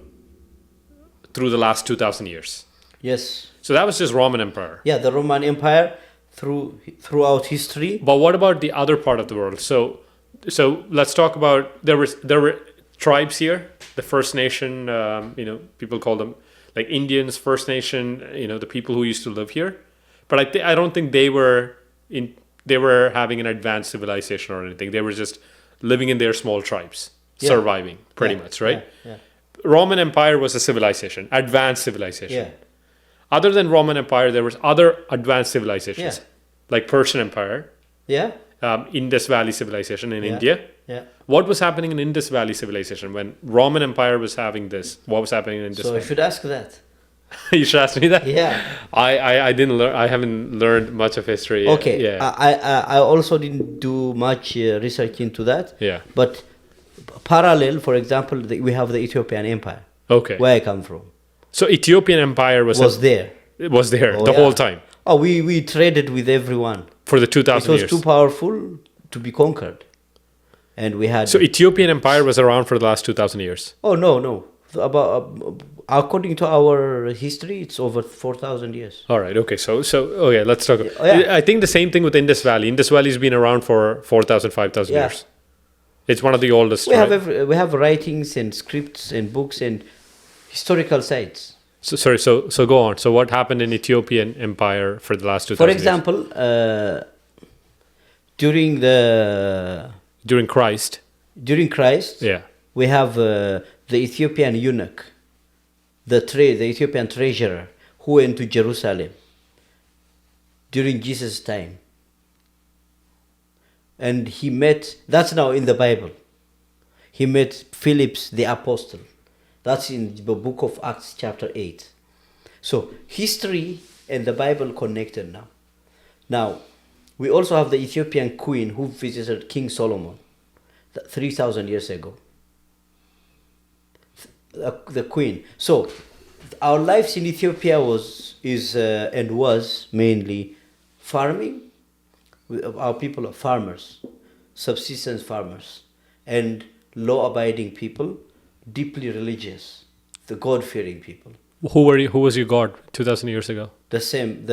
through the last 2,000 years. Yes. So that was just Roman Empire. Yeah, the Roman Empire throughout history. But what about the other part of the world? So let's talk about, there were tribes here, the First Nation, people call them like Indians, First Nation, the people who used to live here. But I don't think they were having an advanced civilization or anything. They were just living in their small tribes, surviving pretty much, right? Yeah. Roman Empire was a civilization, advanced civilization. Yeah. Other than Roman Empire, there was other advanced civilizations, like Persian Empire, Indus Valley civilization in India. Yeah. What was happening in Indus Valley civilization when Roman Empire was having this? What was happening in Indus Valley? So I should ask that. You should ask me that. Yeah. I didn't learn. I haven't learned much of history. Okay. Yeah. I also didn't do much research into that. Yeah. But parallel, for example, we have the Ethiopian Empire. Okay. Where I come from. So Ethiopian Empire was there. It was there Oh, the whole time. Oh, we traded with everyone. For the 2,000 years. It was too powerful to be conquered. And we had... So Ethiopian Empire was around for the last 2,000 years. Oh, no. About according to our history, it's over 4,000 years. All right. Okay. So okay. Let's talk. Yeah. I think the same thing with Indus Valley. Indus Valley's been around for 4,000, 5,000 Yeah. years. It's one of the oldest. We right? we have writings and scripts and books and historical sites. So sorry. So go on. So what happened in Ethiopian Empire for the last 2,000 For years? example, During Christ. during Christ, Yeah. we have the Ethiopian eunuch, the Ethiopian treasurer who went to Jerusalem during Jesus' time. And he met, that's now in the Bible, he met Philip the apostle. That's in the book of Acts chapter 8. So history and the Bible connected now. Now, we also have the Ethiopian queen who visited King Solomon 3,000 years ago. The queen. So our lives in Ethiopia was mainly farming. Our people are farmers, subsistence farmers, and law-abiding people, deeply religious, the God-fearing people. Who were you? Who was your god 2,000 years ago? The same.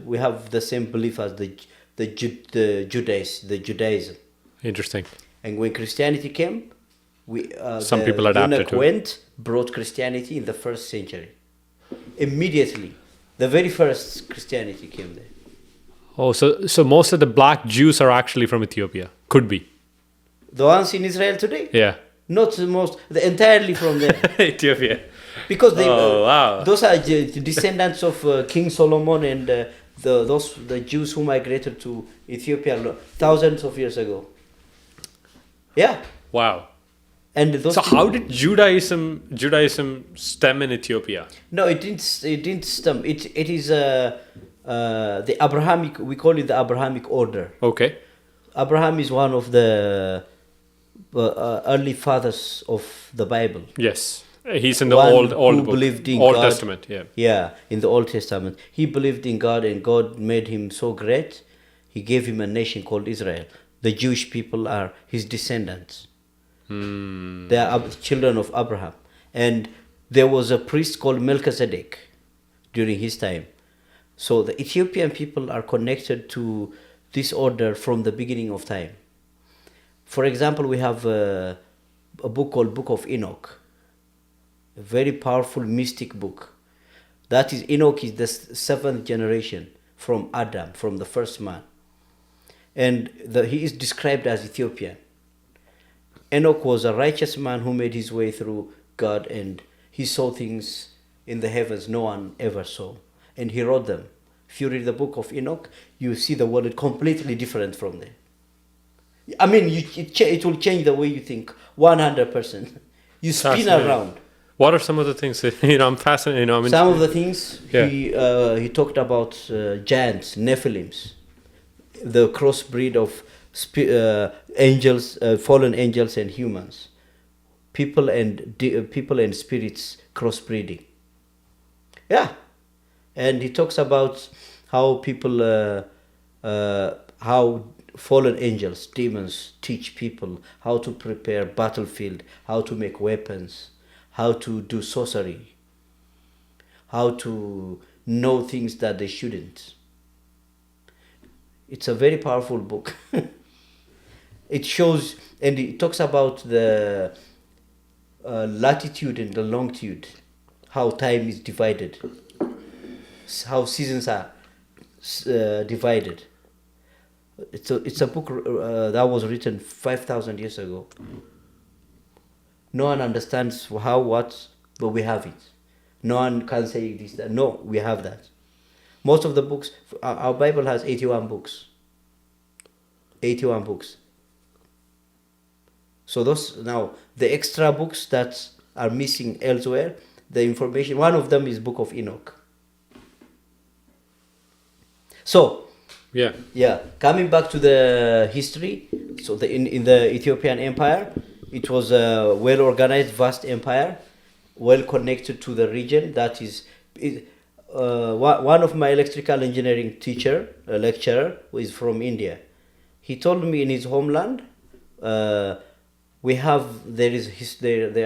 We have the same belief as the Judaism. Interesting. And when Christianity came, Some the people adapted eunuch to it. went, brought Christianity in the 1st century. Immediately, the very first Christianity came there. Oh, so most of the black Jews are actually from Ethiopia. Could be. The ones in Israel today, Yeah. not the most, entirely from there, Ethiopia. because they, Oh, wow. those are descendants of King Solomon and the Jews who migrated to Ethiopia thousands of years ago. Yeah, Wow. and those. So how did Judaism stem in Ethiopia? No, it didn't stem. It is the Abrahamic. We call it the Abrahamic order. Okay. Abraham is one of the early fathers of the Bible. Yes. He's in the One old who book. believed in Old God. Testament, yeah. Yeah, in the Old Testament, he believed in God, and God made him so great. He gave him a nation called Israel. The Jewish people are his descendants. They are children of Abraham. And there was a priest called Melchizedek during his time. So the Ethiopian people are connected to this order from the beginning of time. For example, we have a book called Book of Enoch, a very powerful mystic book. That is, Enoch is the 7th generation from Adam, from the first man. And he is described as Ethiopian. Enoch was a righteous man who made his way through God, and he saw things in the heavens no one ever saw. And he wrote them. If you read the book of Enoch, you see the world completely different from there. I mean, it will change the way you think 100%. You spin Fascinating. around. What are some of the things that, I'm fascinated, I mean, Some of the things Yeah. he talked about giants, Nephilims, the crossbreed of angels, fallen angels and humans, people and spirits crossbreeding. Yeah, and he talks about how how fallen angels, demons, teach people how to prepare battlefield, how to make weapons, how to do sorcery, how to know things that they shouldn't. It's a very powerful book. It shows, and it talks about the latitude and the longitude, how time is divided, how seasons are divided. It's a book that was written 5,000 years ago. No one understands how, what, but we have it. No one can say this, that. No, we have that. Most of the books, our Bible has 81 books. 81 books. So those, now, the extra books that are missing elsewhere, the information, one of them is Book of Enoch. So, yeah. coming back to the history, so in the Ethiopian Empire, it was a well-organized, vast empire, well connected to the region. That is, one of my electrical engineering lecturer, who is from India, he told me in his homeland, there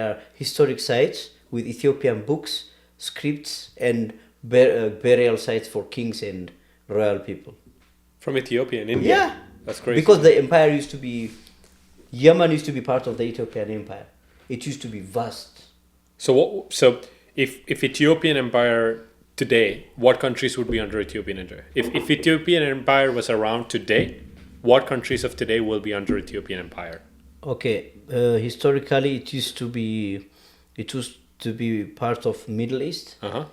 are historic sites with Ethiopian books, scripts, and burial sites for kings and royal people. From Ethiopia and India. Yeah, That's crazy. because the empire used to be, Yemen used to be part of the Ethiopian empire. It used to be vast. So if Ethiopian Empire today, what countries would be under Ethiopian Empire? If Ethiopian Empire was around today, what countries of today will be under Ethiopian Empire? Okay, historically it used to be part of Middle East, Uh-huh.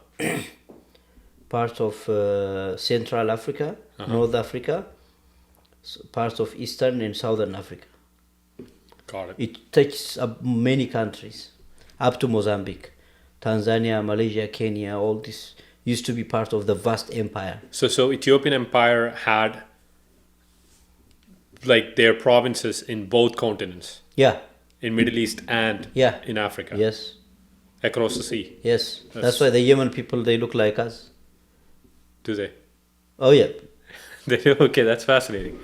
part of Central Africa, North Africa, part of Eastern and Southern Africa. Got it. It touches many countries, up to Mozambique, Tanzania, Malaysia, Kenya. All this used to be part of the vast empire. So Ethiopian Empire had like their provinces in both continents, Yeah, in Middle East and yeah, in Africa, yes, across the sea. yes. That's- That's why the Yemen people, they look like us. Do they? Oh yeah, They do? Okay, that's fascinating.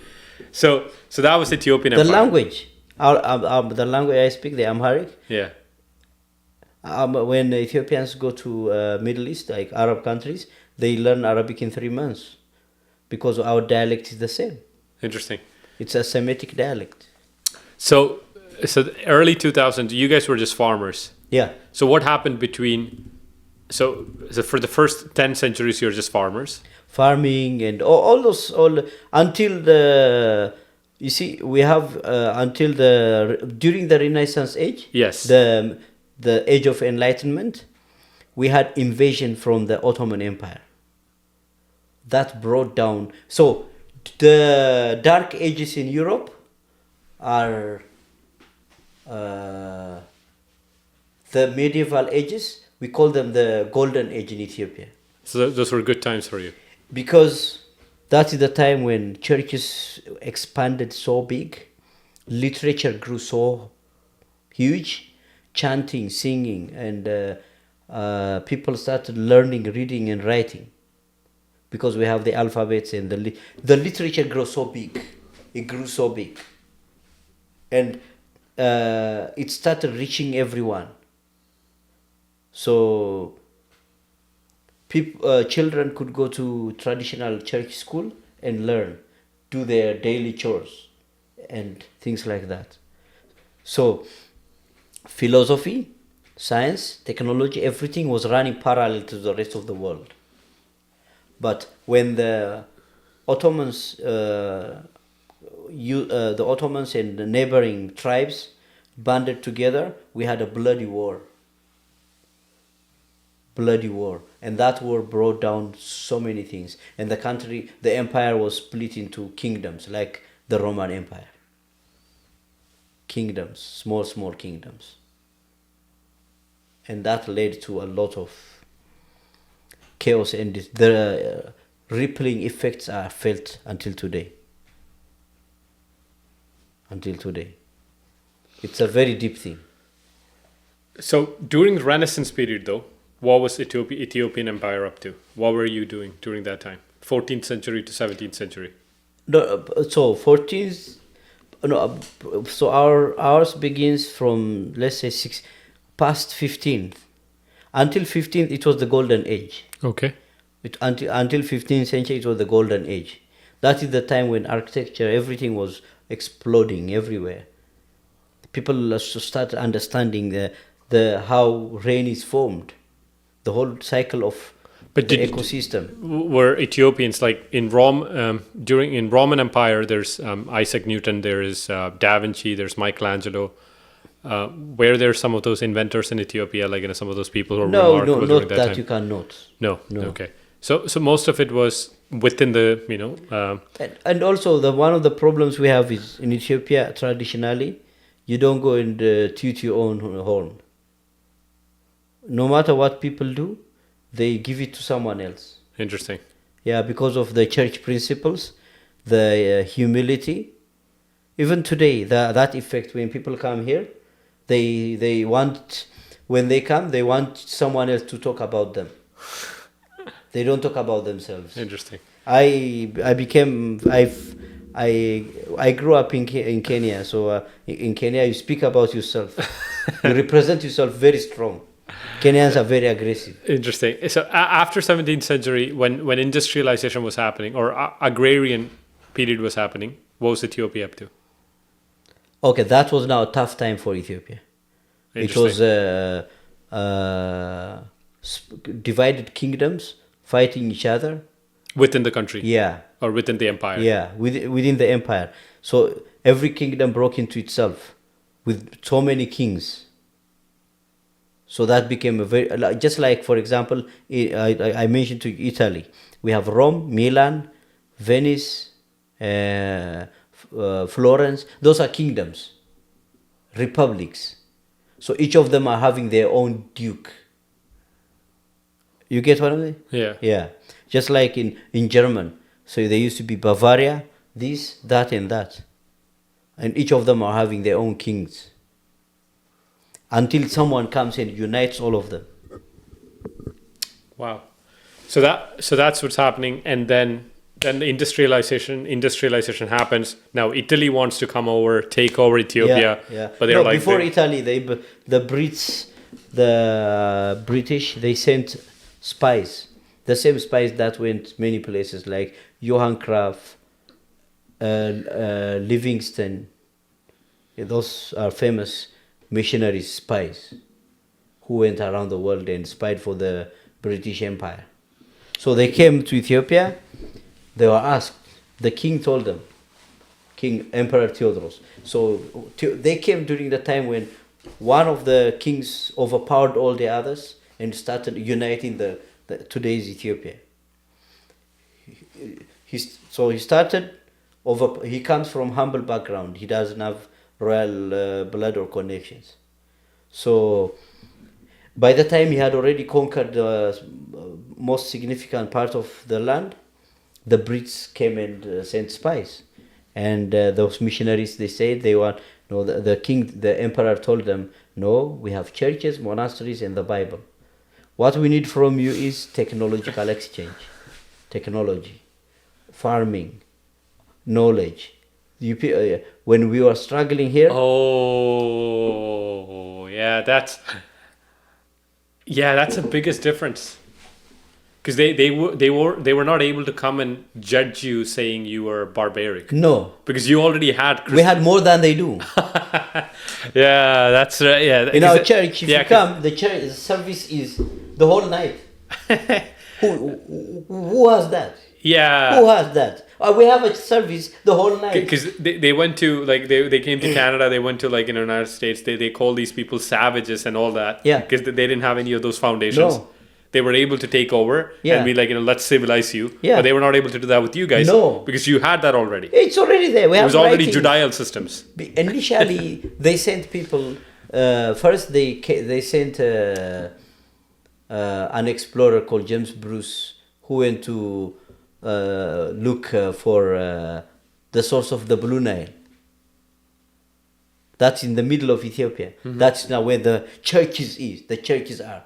So that was Ethiopian the Empire. language, the language I speak, the Amharic. Yeah. When Ethiopians go to Middle East, like Arab countries, they learn Arabic in 3 months because our dialect is the same. Interesting. It's a Semitic dialect. So the early 2000s, you guys were just farmers. Yeah. So what happened between? So for the first 10 centuries, you're just farmers. Farming and all those, until the, you see, we have until during the Renaissance age. Yes. The age of enlightenment, we had invasion from the Ottoman Empire. That brought down. So the dark ages in Europe are the medieval ages. We call them the golden age in Ethiopia, So those were good times for you. because that is the time when churches expanded so big, literature grew so huge, chanting, singing, and people started learning, reading, and writing, because we have the alphabets, and the literature grew so big. It grew so big, and it started reaching everyone. So children could go to traditional church school and learn, do their daily chores, and things like that. So philosophy, science, technology, everything was running parallel to the rest of the world. But when the Ottomans, the Ottomans and the neighboring tribes banded together, we had a bloody war. And that war brought down so many things. And the empire was split into kingdoms, like the Roman Empire. Kingdoms, small kingdoms. And that led to a lot of chaos, and the rippling effects are felt until today. It's a very deep thing. So during the Renaissance period, though, what was Ethiopian Empire up to? What were you doing during that time? 14th century to 17th century. No, so 14th. No, so ours begins from, let's say, past 15th. Until 15th, it was the golden age. Okay. Until 15th century, it was the golden age. That is the time when architecture, everything was exploding everywhere. People started understanding the how rain is formed, the whole cycle of the ecosystem. Were Ethiopians like in Rome in Roman Empire? There's Isaac Newton, there is Da Vinci, there's Michelangelo. Were there some of those inventors in Ethiopia, like some of those people who were remarkable during not that that time? you cannot. No. Okay. So most of it was within the and also one of the problems we have is in Ethiopia traditionally, you don't go and toot your own horn. No matter what people do, they give it to someone else. Interesting. Yeah, because of the church principles, the humility. Even today, that effect, when people come here, they want, when they come, they want someone else to talk about them. They don't talk about themselves. Interesting. I grew up in Kenya, so in Kenya you speak about yourself. You represent yourself very strong. Kenyans are very aggressive. Interesting. So after 17th century, when industrialization was happening or agrarian period was happening, what was Ethiopia up to? Okay, that was now a tough time for Ethiopia. It was Interesting. divided kingdoms fighting each other. Within the country Yeah, or within the empire. yeah, within the empire. So every kingdom broke into itself with so many kings. So that became a very, just like, for example, I mentioned to you Italy. We have Rome, Milan, Venice, Florence. Those are kingdoms, republics. So each of them are having their own duke. You get what I mean? Yeah. Yeah. Just like in German. So there used to be Bavaria, this, that, and that. And each of them are having their own kings. Until someone comes and unites all of them. Wow. So that's what's happening, and then the industrialization happens. Now Italy wants to come over, take over Ethiopia. Yeah. But they're like before Italy, the British, they sent spies. The same spies that went many places, like Johann Cruyff, Livingston. Those are famous missionary spies who went around the world and spied for the British Empire. So they came to Ethiopia. They were asked. The king told them, Emperor Theodorus. So they came during the time when one of the kings overpowered all the others and started uniting the today's Ethiopia. So he started over. He comes from humble background. He doesn't have royal blood or connections. So by the time he had already conquered the most significant part of the land, the Brits came and sent spies. And those missionaries, they said they want, no, the king, the emperor told them, no, we have churches, monasteries, and the Bible. What we need from you is technological exchange, technology, farming, knowledge. When we were struggling here. Oh, yeah, that's the biggest difference. Because they were not able to come and judge you saying you were barbaric. No, because you already had. We had more than they do. Yeah, that's right. Yeah, in our church, if you come, the church service is the whole night. Who has that? Yeah. Who has that? We have a service the whole night. Because they went to, like, they came to Canada, they went to, like, in the United States, they call these people savages and all that. Yeah. Because they didn't have any of those foundations. No. They were able to take over and be like, let's civilize you. Yeah. But they were not able to do that with you guys. No. Because you had that already. It's already there. It was already Judaial systems. Initially, they sent people. First, they sent an explorer called James Bruce, who went to look for the source of the Blue Nile. That's in the middle of Ethiopia. Mm-hmm. That's now where the churches is. The churches are.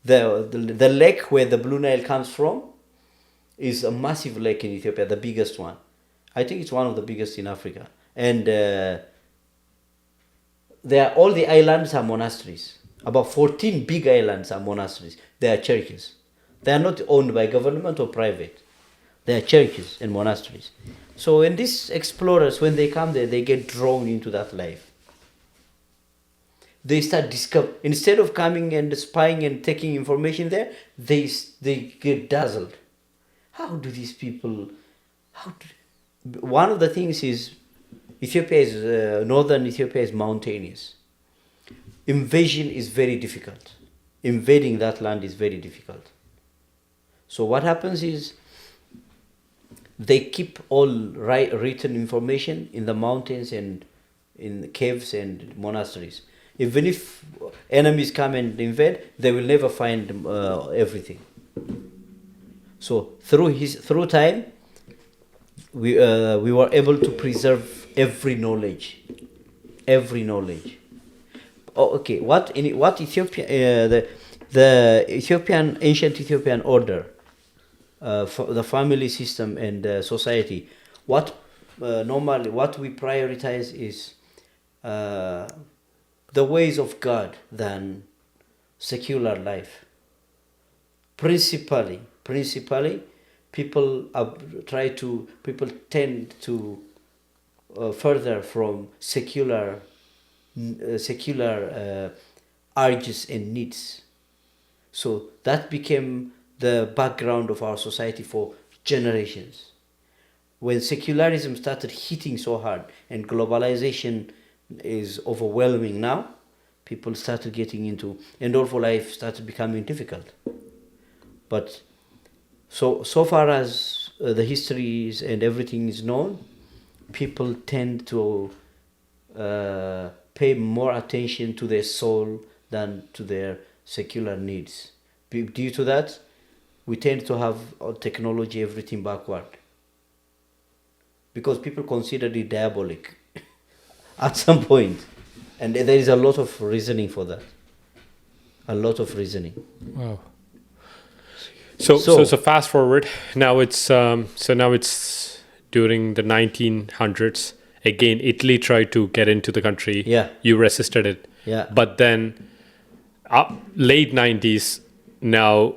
The lake where the Blue Nile comes from is a massive lake in Ethiopia, the biggest one. I think it's one of the biggest in Africa. And all the islands are monasteries. About 14 big islands are monasteries. They are churches. They are not owned by government or private. They are churches and monasteries. So when these explorers, when they come there, they get drawn into that life. They start instead of coming and spying and taking information there, they get dazzled. How do these people? One of the things is northern Ethiopia is mountainous. Invasion is very difficult. Invading that land is very difficult. So what happens is they keep all written information in the mountains and in the caves and monasteries. Even if enemies come and invade, they will never find everything. So through time, we were able to preserve every knowledge. Oh, okay. What Ethiopia? The ancient Ethiopian order, for the family system and society. Normally what we prioritize is the ways of God than secular life. Principally, people tend to further from secular urges and needs. So that became the background of our society for generations. When secularism started hitting so hard and globalization is overwhelming now, people started getting into, and also life started becoming difficult. But so far as the histories and everything is known, people tend to pay more attention to their soul than to their secular needs. Due to that, we tend to have technology, everything backward. Because people consider it diabolic at some point. And there is a lot of reasoning for that. A lot of reasoning. Wow. So fast forward. Now it's during the 1900s. Again, Italy tried to get into the country. Yeah. You resisted it. Yeah. But then, late 90s. Now,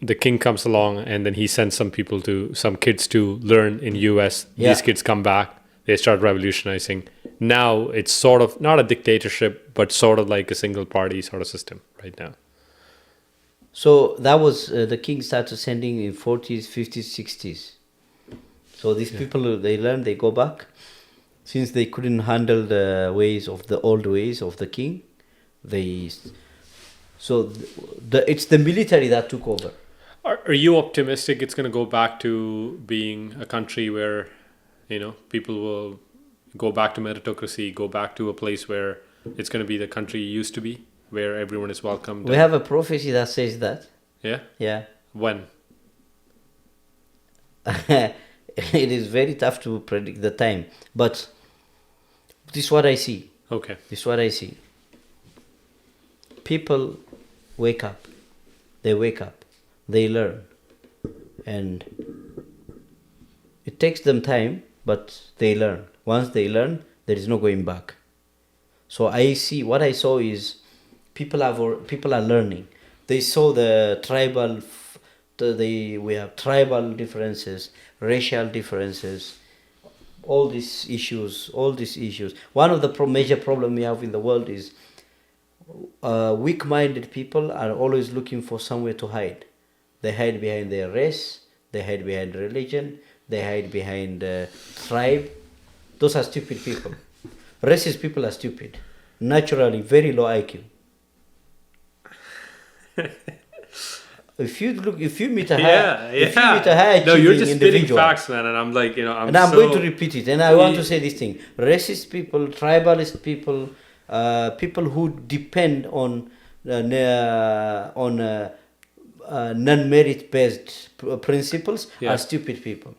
the king comes along, and then he sends some kids to learn in US. Yeah. These kids come back. They start revolutionizing. Now it's sort of not a dictatorship, but sort of like a single party sort of system right now. So that was the king started sending in 40s, 50s, 60s. So these people, they learn, they go back. Since they couldn't handle the old ways of the king, it's the military that took over. Are you optimistic it's going to go back to being a country where, people will go back to meritocracy, go back to a place where it's going to be the country it used to be, where everyone is welcomed? We have a prophecy that says that. Yeah? Yeah. When? It is very tough to predict the time, but this is what I see. Okay. This is what I see. People wake up. They wake up. They learn. And it takes them time, but they learn. Once they learn, there is no going back. So what I saw is people are learning. They saw the tribal, we have tribal differences, racial differences, all these issues. One of the major problems we have in the world is weak-minded people are always looking for somewhere to hide. They hide behind their race, they hide behind religion, they hide behind tribe. Those are stupid people. Racist people are stupid. Naturally, very low IQ. If you meet a high achieving no, you're just spitting individual, facts, man, and I'm like, I'm going to repeat it, and I want to say this thing: racist people, tribalist people, people who depend on non-merit based principles are stupid people.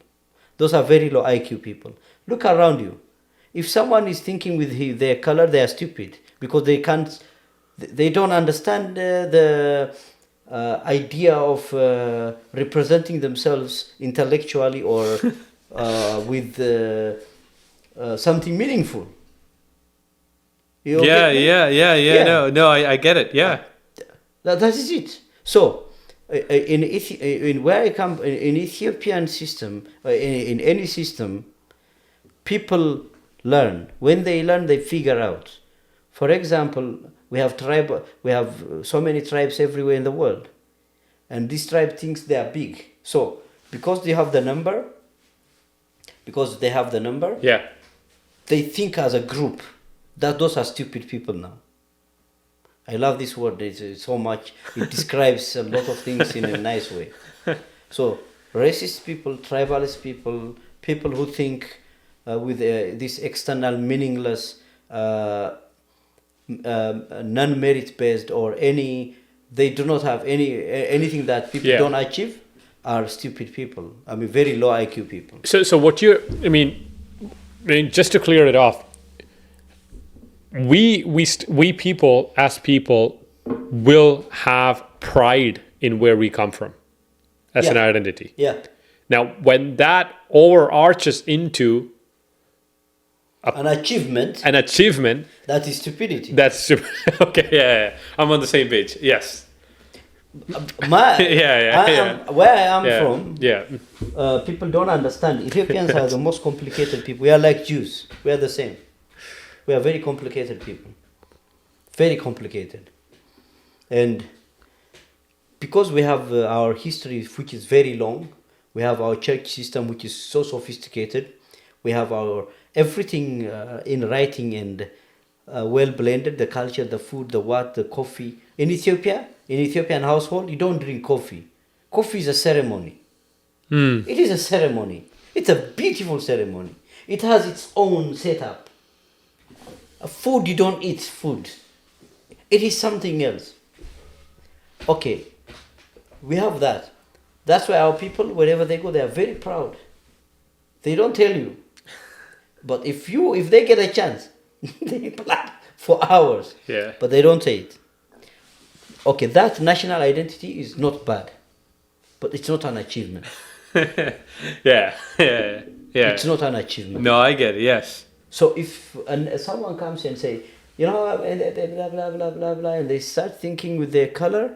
Those are very low IQ people. Look around you. If someone is thinking with their color, they are stupid because they don't understand the idea of representing themselves intellectually or with something meaningful. I get it. Yeah, that is it. So in where I come, in Ethiopian system, in any system, people learn. When they learn, they figure out. For example, we have so many tribes everywhere in the world, and this tribe thinks they are big. So because they have the number, they think as a group. Those are stupid people now. I love this word so much. It describes a lot of things in a nice way. So racist people, tribalist people, people who think with this external meaningless non-merit based or they do not have anything that people don't achieve are stupid people. I mean, very low IQ people. So what just to clear it off, we people as people will have pride in where we come from as an identity. Yeah. Now, when that overarches into An achievement, an achievement, that is stupidity. that's okay. Yeah, I'm on the same page. Yes. My, Yeah. where I am Yeah. from, Yeah. people don't understand. Ethiopians are the most complicated people. We are like Jews. We are the same. We are very complicated people. Very complicated. And because we have our history, which is very long, we have our church system, which is so sophisticated. We have our everything in writing and well blended, the culture, the food, the coffee. In Ethiopia, in Ethiopian household, you don't drink coffee. Coffee is a ceremony. It is a ceremony. It's a beautiful ceremony. It has its own setup. Food, you don't eat food. It is something else. Okay, we have that. That's why our people, wherever they go, they are very proud. They don't tell you. But if they get a chance, they plan for hours. Yeah. But they don't say it. Okay, that national identity is not bad. But it's not an achievement. Yeah. It's not an achievement. No, I get it. Yes. So if someone comes and say, you know, blah, blah, blah, blah, blah, and they start thinking with their color,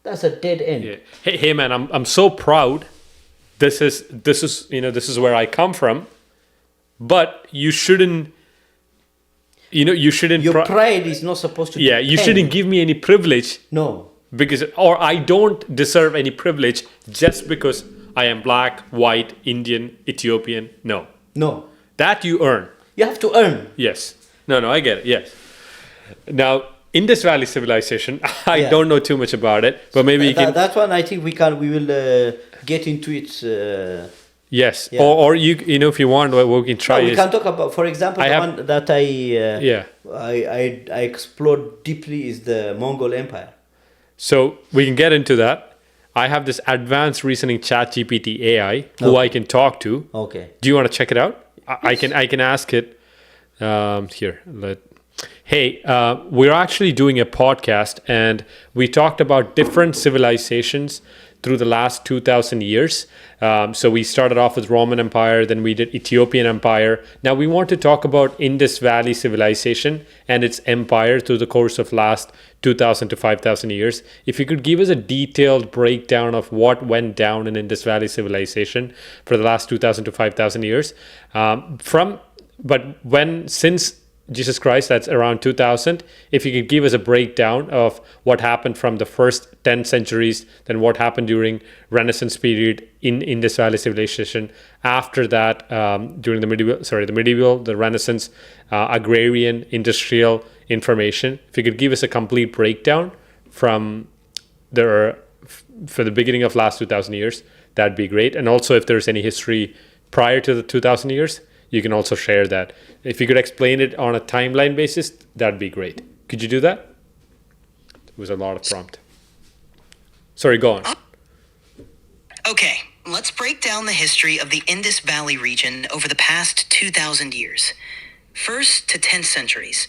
that's a dead end. Yeah. Hey, man, I'm so proud. This is this is where I come from. But you shouldn't. You shouldn't. Your pride is not supposed to. Yeah, you depend. shouldn't give me any privilege. No. Because I don't deserve any privilege just because I am black, white, Indian, Ethiopian. No. That you earn. You have to earn. Yes. No, I get it. Yes. Now, Indus Valley civilization, I don't know too much about it, but maybe you can. That one, I think we will get into it. Yes. Yeah. Or you if you want, what we can try we is. can talk about, for example, one that I explored deeply is the Mongol Empire. So we can get into that. I have this advanced reasoning ChatGPT AI who I can talk to. Okay. Do you want to check it out? I can ask it. Here. Hey, we're actually doing a podcast, and we talked about different civilizations through the last 2,000 years. So we started off with Roman Empire, then we did Ethiopian Empire. Now we want to talk about Indus Valley civilization and its empire through the course of last 2,000 to 5,000 years. If you could give us a detailed breakdown of what went down in Indus Valley civilization for the last 2,000 to 5,000 years. Since Jesus Christ, that's around 2000. If you could give us a breakdown of what happened from the first 10 centuries, then what happened during Renaissance period in Indus Valley civilization. After that, during the medieval, the Renaissance, agrarian, industrial information. If you could give us a complete breakdown for the beginning of last 2,000 years, that'd be great. And also, if there's any history prior to the 2,000 years, you can also share that. If you could explain it on a timeline basis, that'd be great. Could you do that? It was a lot of prompt. Sorry, go on. Okay, let's break down the history of the Indus Valley region over the past 2,000 years. First to 10th centuries.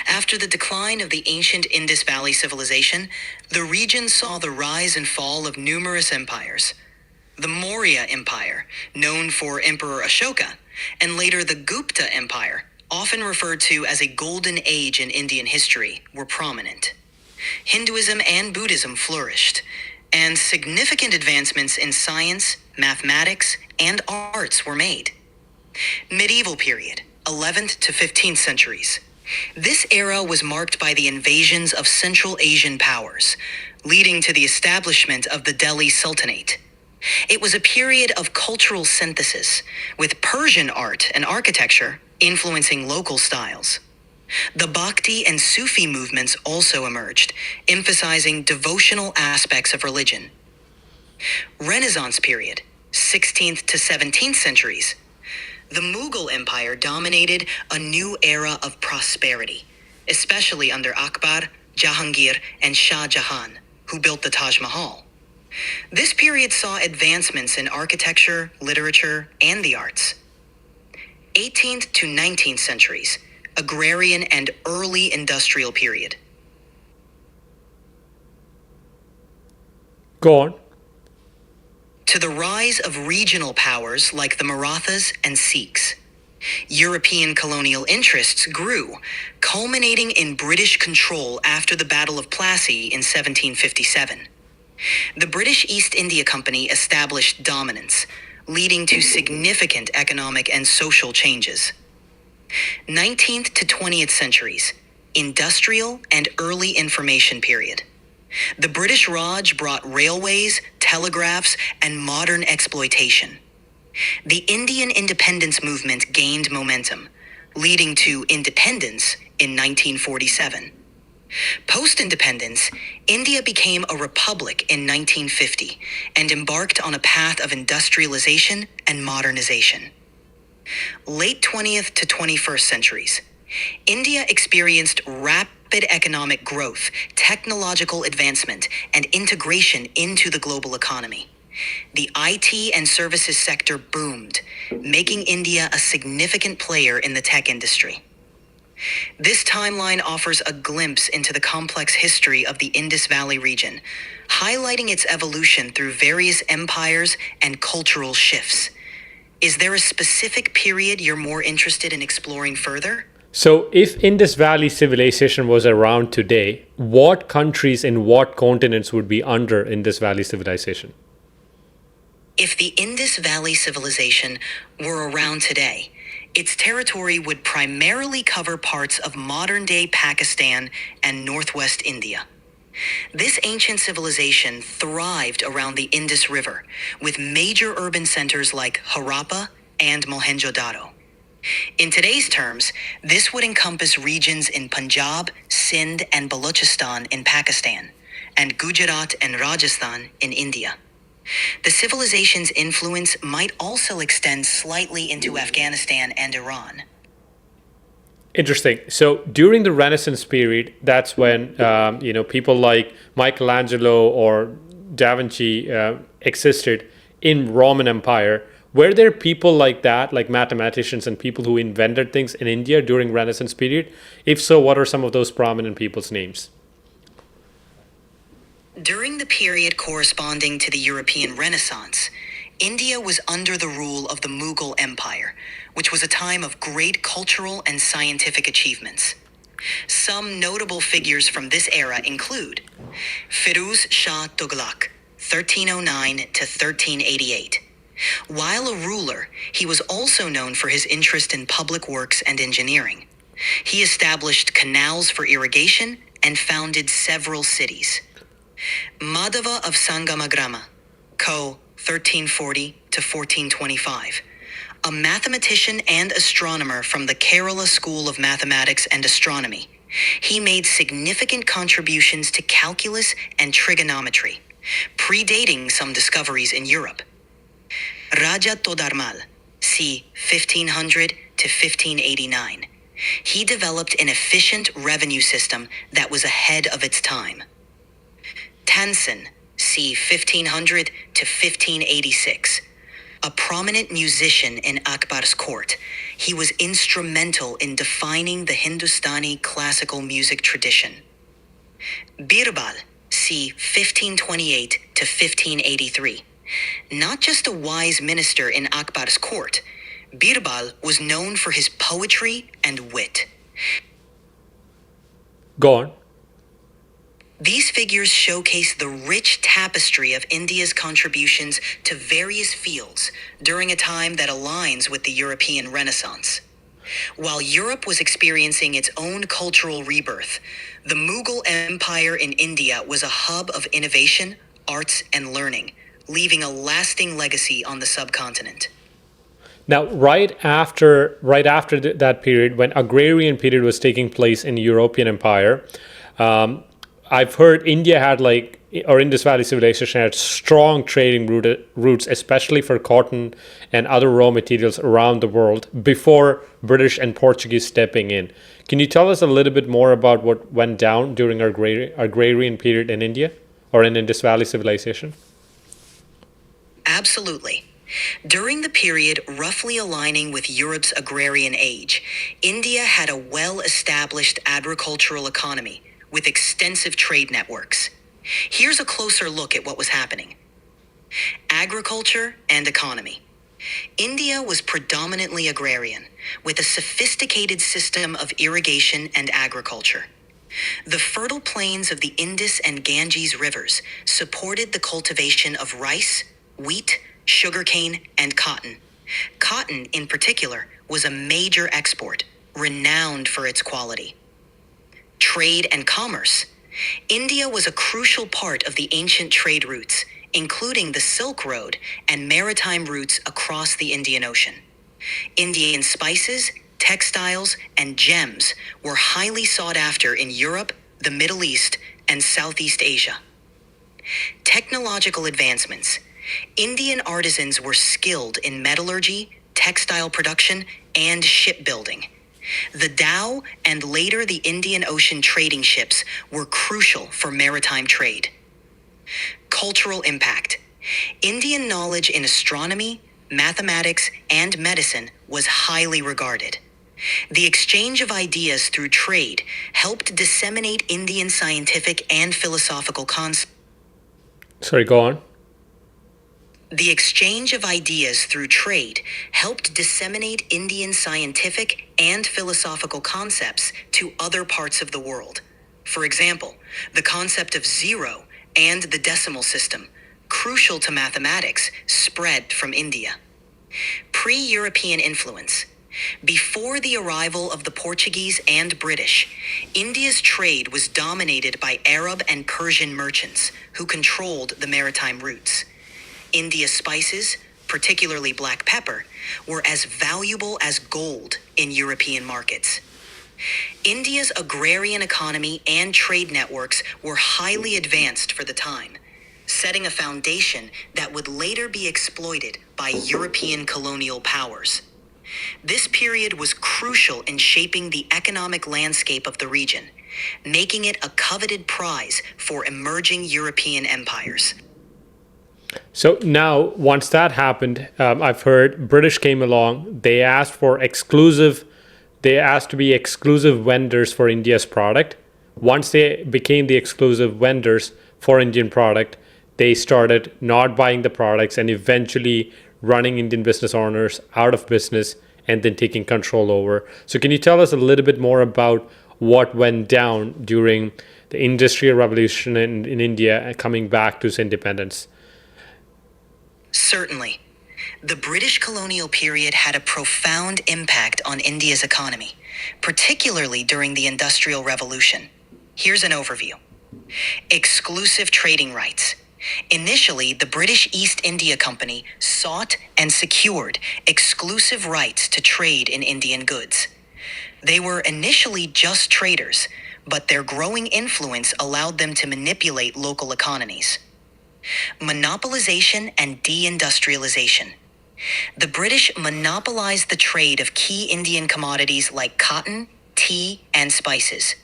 After the decline of the ancient Indus Valley civilization, the region saw the rise and fall of numerous empires. The Maurya Empire, known for Emperor Ashoka, and later the Gupta Empire, often referred to as a golden age in Indian history, were prominent. Hinduism and Buddhism flourished, and significant advancements in science, mathematics, and arts were made. Medieval period, 11th to 15th centuries. This era was marked by the invasions of Central Asian powers, leading to the establishment of the Delhi Sultanate. It was a period of cultural synthesis, with Persian art and architecture influencing local styles. The Bhakti and Sufi movements also emerged, emphasizing devotional aspects of religion. Renaissance period, 16th to 17th centuries. The Mughal Empire dominated a new era of prosperity, especially under Akbar, Jahangir, and Shah Jahan, who built the Taj Mahal. This period saw advancements in architecture, literature, and the arts. 18th to 19th centuries, agrarian and early industrial period. Go on. To the rise of regional powers like the Marathas and Sikhs. European colonial interests grew, culminating in British control after the Battle of Plassey in 1757. The British East India Company established dominance, leading to significant economic and social changes. 19th to 20th centuries, industrial and early information period. The British Raj brought railways, telegraphs, and modern exploitation. The Indian independence movement gained momentum, leading to independence in 1947. Post-independence, India became a republic in 1950 and embarked on a path of industrialization and modernization. Late 20th to 21st centuries, India experienced rapid economic growth, technological advancement, and integration into the global economy. The IT and services sector boomed, making India a significant player in the tech industry. This timeline offers a glimpse into the complex history of the Indus Valley region, highlighting its evolution through various empires and cultural shifts. Is there a specific period you're more interested in exploring further? So, if Indus Valley civilization was around today, what countries and what continents would be under Indus Valley civilization? If the Indus Valley civilization were around today, its territory would primarily cover parts of modern-day Pakistan and northwest India. This ancient civilization thrived around the Indus River, with major urban centers like Harappa and Mohenjo-daro. In today's terms, this would encompass regions in Punjab, Sindh, and Balochistan in Pakistan, and Gujarat and Rajasthan in India. The civilization's influence might also extend slightly into Afghanistan and Iran. Interesting. So during the Renaissance period, that's when people like Michelangelo or Da Vinci existed in Roman Empire. Were there people like that, like mathematicians and people who invented things in India during Renaissance period? If so, what are some of those prominent people's names? During the period corresponding to the European Renaissance, India was under the rule of the Mughal Empire, which was a time of great cultural and scientific achievements. Some notable figures from this era include Firuz Shah Tughlaq, 1309 to 1388. While a ruler, he was also known for his interest in public works and engineering. He established canals for irrigation and founded several cities. Madhava of Sangamagrama, Co. 1340 to 1425, a mathematician and astronomer from the Kerala School of Mathematics and Astronomy. He made significant contributions to calculus and trigonometry, predating some discoveries in Europe. Raja Todarmal, c. 1500 to 1589. He developed an efficient revenue system that was ahead of its time. Tansen, c. 1500 to 1586. A prominent musician in Akbar's court, he was instrumental in defining the Hindustani classical music tradition. Birbal, c. 1528 to 1583. Not just a wise minister in Akbar's court, Birbal was known for his poetry and wit. Go on. These figures showcase the rich tapestry of India's contributions to various fields during a time that aligns with the European Renaissance. While Europe was experiencing its own cultural rebirth, the Mughal Empire in India was a hub of innovation, arts, and learning, leaving a lasting legacy on the subcontinent. Now, right after that period, when agrarian period was taking place in European Empire, I've heard India had or Indus Valley civilization had strong trading routes, especially for cotton and other raw materials around the world before British and Portuguese stepping in. Can you tell us a little bit more about what went down during agrarian period in India or in Indus Valley civilization? Absolutely. During the period roughly aligning with Europe's agrarian age, India had a well-established agricultural economy with extensive trade networks. Here's a closer look at what was happening. Agriculture and economy. India was predominantly agrarian, with a sophisticated system of irrigation and agriculture. The fertile plains of the Indus and Ganges rivers supported the cultivation of rice, wheat, sugarcane, and cotton. Cotton, in particular, was a major export, renowned for its quality. Trade and commerce. India was a crucial part of the ancient trade routes, including the Silk Road and maritime routes across the Indian Ocean. Indian spices, textiles, and gems were highly sought after in Europe, the Middle East, and Southeast Asia. Technological advancements. Indian artisans were skilled in metallurgy, textile production, and shipbuilding. The dhow and later the Indian Ocean trading ships were crucial for maritime trade. Cultural impact. Indian knowledge in astronomy, mathematics, and medicine was highly regarded. The exchange of ideas through trade helped disseminate Indian scientific and philosophical concepts. Sorry, go on. The exchange of ideas through trade helped disseminate Indian scientific and philosophical concepts to other parts of the world. For example, the concept of zero and the decimal system, crucial to mathematics, spread from India. Pre-European influence. Before the arrival of the Portuguese and British, India's trade was dominated by Arab and Persian merchants who controlled the maritime routes. India's spices, particularly black pepper, were as valuable as gold in European markets. India's agrarian economy and trade networks were highly advanced for the time, setting a foundation that would later be exploited by European colonial powers. This period was crucial in shaping the economic landscape of the region, making it a coveted prize for emerging European empires. So now, once that happened, I've heard British came along. They asked for exclusive. They asked to be exclusive vendors for India's product. Once they became the exclusive vendors for Indian product, they started not buying the products and eventually running Indian business owners out of business and then taking control over. So can you tell us a little bit more about what went down during the Industrial Revolution in India and coming back to its independence? Certainly. The British colonial period had a profound impact on India's economy, particularly during the Industrial Revolution. Here's an overview. Exclusive trading rights. Initially, the British East India Company sought and secured exclusive rights to trade in Indian goods. They were initially just traders, but their growing influence allowed them to manipulate local economies. Monopolization and deindustrialization. The British monopolized the trade of key Indian commodities like cotton, tea, and spices.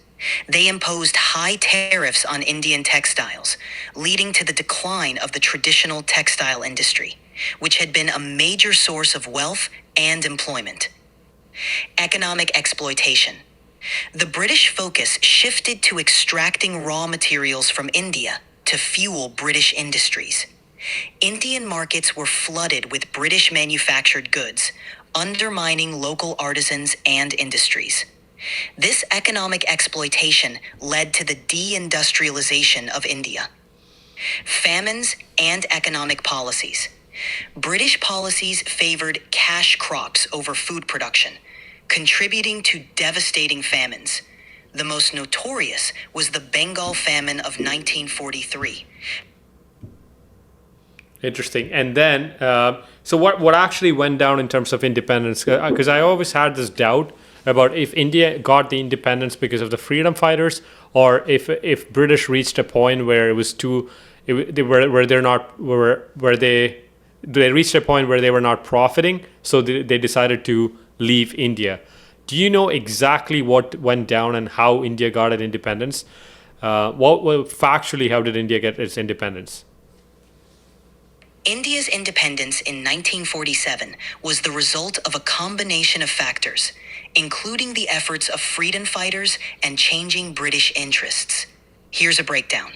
They imposed high tariffs on Indian textiles, leading to the decline of the traditional textile industry, which had been a major source of wealth and employment. Economic exploitation. The British focus shifted to extracting raw materials from India to fuel British industries. Indian markets were flooded with British manufactured goods, undermining local artisans and industries. This economic exploitation led to the deindustrialization of India. Famines and economic policies. British policies favored cash crops over food production, contributing to devastating famines. The most notorious was the Bengal famine of 1943. Interesting. And then, so what actually went down in terms of independence? Because I always had this doubt about if India got the independence because of the freedom fighters, or if British reached a point where it was too, they reached a point where they were not profiting, so they decided to leave India. Do you know exactly what went down and how India got its independence? Factually, how did India get its independence? India's independence in 1947 was the result of a combination of factors, including the efforts of freedom fighters and changing British interests. Here's a breakdown.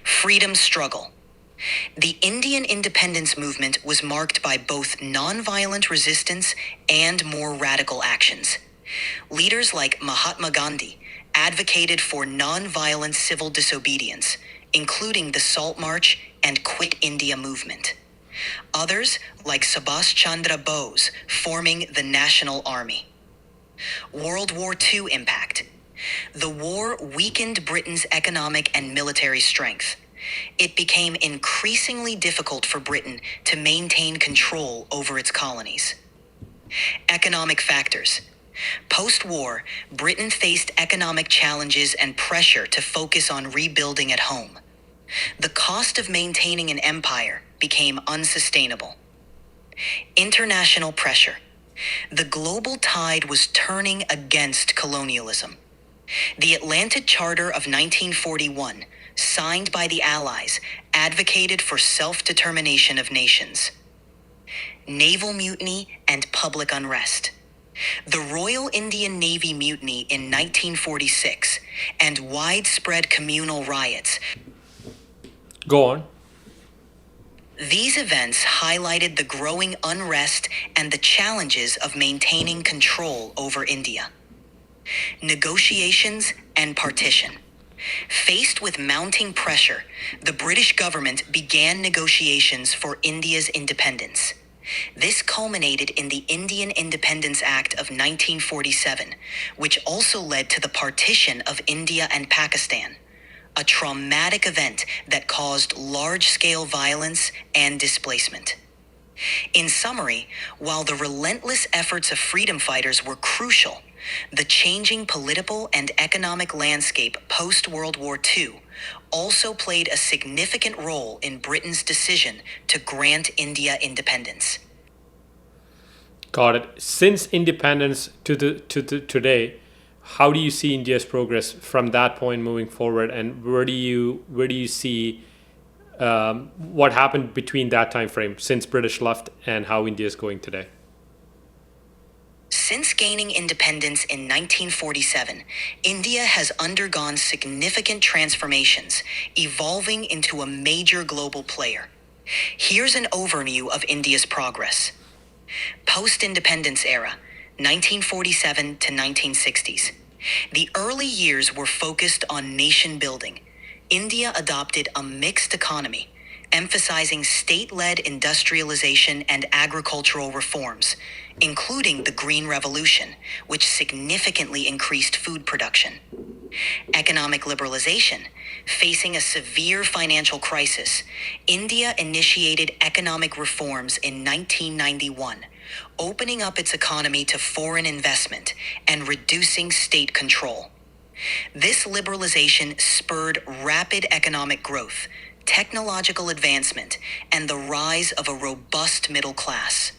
Freedom struggle. The Indian independence movement was marked by both nonviolent resistance and more radical actions. Leaders like Mahatma Gandhi advocated for nonviolent civil disobedience, including the Salt March and Quit India movement. Others, like Subhash Chandra Bose, forming the National Army. World War II impact. The war weakened Britain's economic and military strength. It became increasingly difficult for Britain to maintain control over its colonies. Economic factors. Post-war, Britain faced economic challenges and pressure to focus on rebuilding at home. The cost of maintaining an empire became unsustainable. International pressure. The global tide was turning against colonialism. The Atlanta Charter of 1941, signed by the Allies, advocated for self-determination of nations. Naval mutiny and public unrest. The Royal Indian Navy mutiny in 1946 and widespread communal riots. Go on. These events highlighted the growing unrest and the challenges of maintaining control over India. Negotiations and partition. Faced with mounting pressure, the British government began negotiations for India's independence. This culminated in the Indian Independence Act of 1947, which also led to the partition of India and Pakistan, a traumatic event that caused large-scale violence and displacement. In summary, while the relentless efforts of freedom fighters were crucial, the changing political and economic landscape post-World War II also played a significant role in Britain's decision to grant India independence. Got it. Since independence to today, how do you see India's progress from that point moving forward, and where do you see what happened between that time frame since British left and how India is going today? Since gaining independence in 1947, India has undergone significant transformations, evolving into a major global player. Here's an overview of India's progress. Post-independence era, 1947 to 1960s. The early years were focused on nation building. India adopted a mixed economy, emphasizing state-led industrialization and agricultural reforms, including the Green Revolution, which significantly increased food production. Economic liberalization. Facing a severe financial crisis, India initiated economic reforms in 1991, opening up its economy to foreign investment and reducing state control. This liberalization spurred rapid economic growth, technological advancement, and the rise of a robust middle class.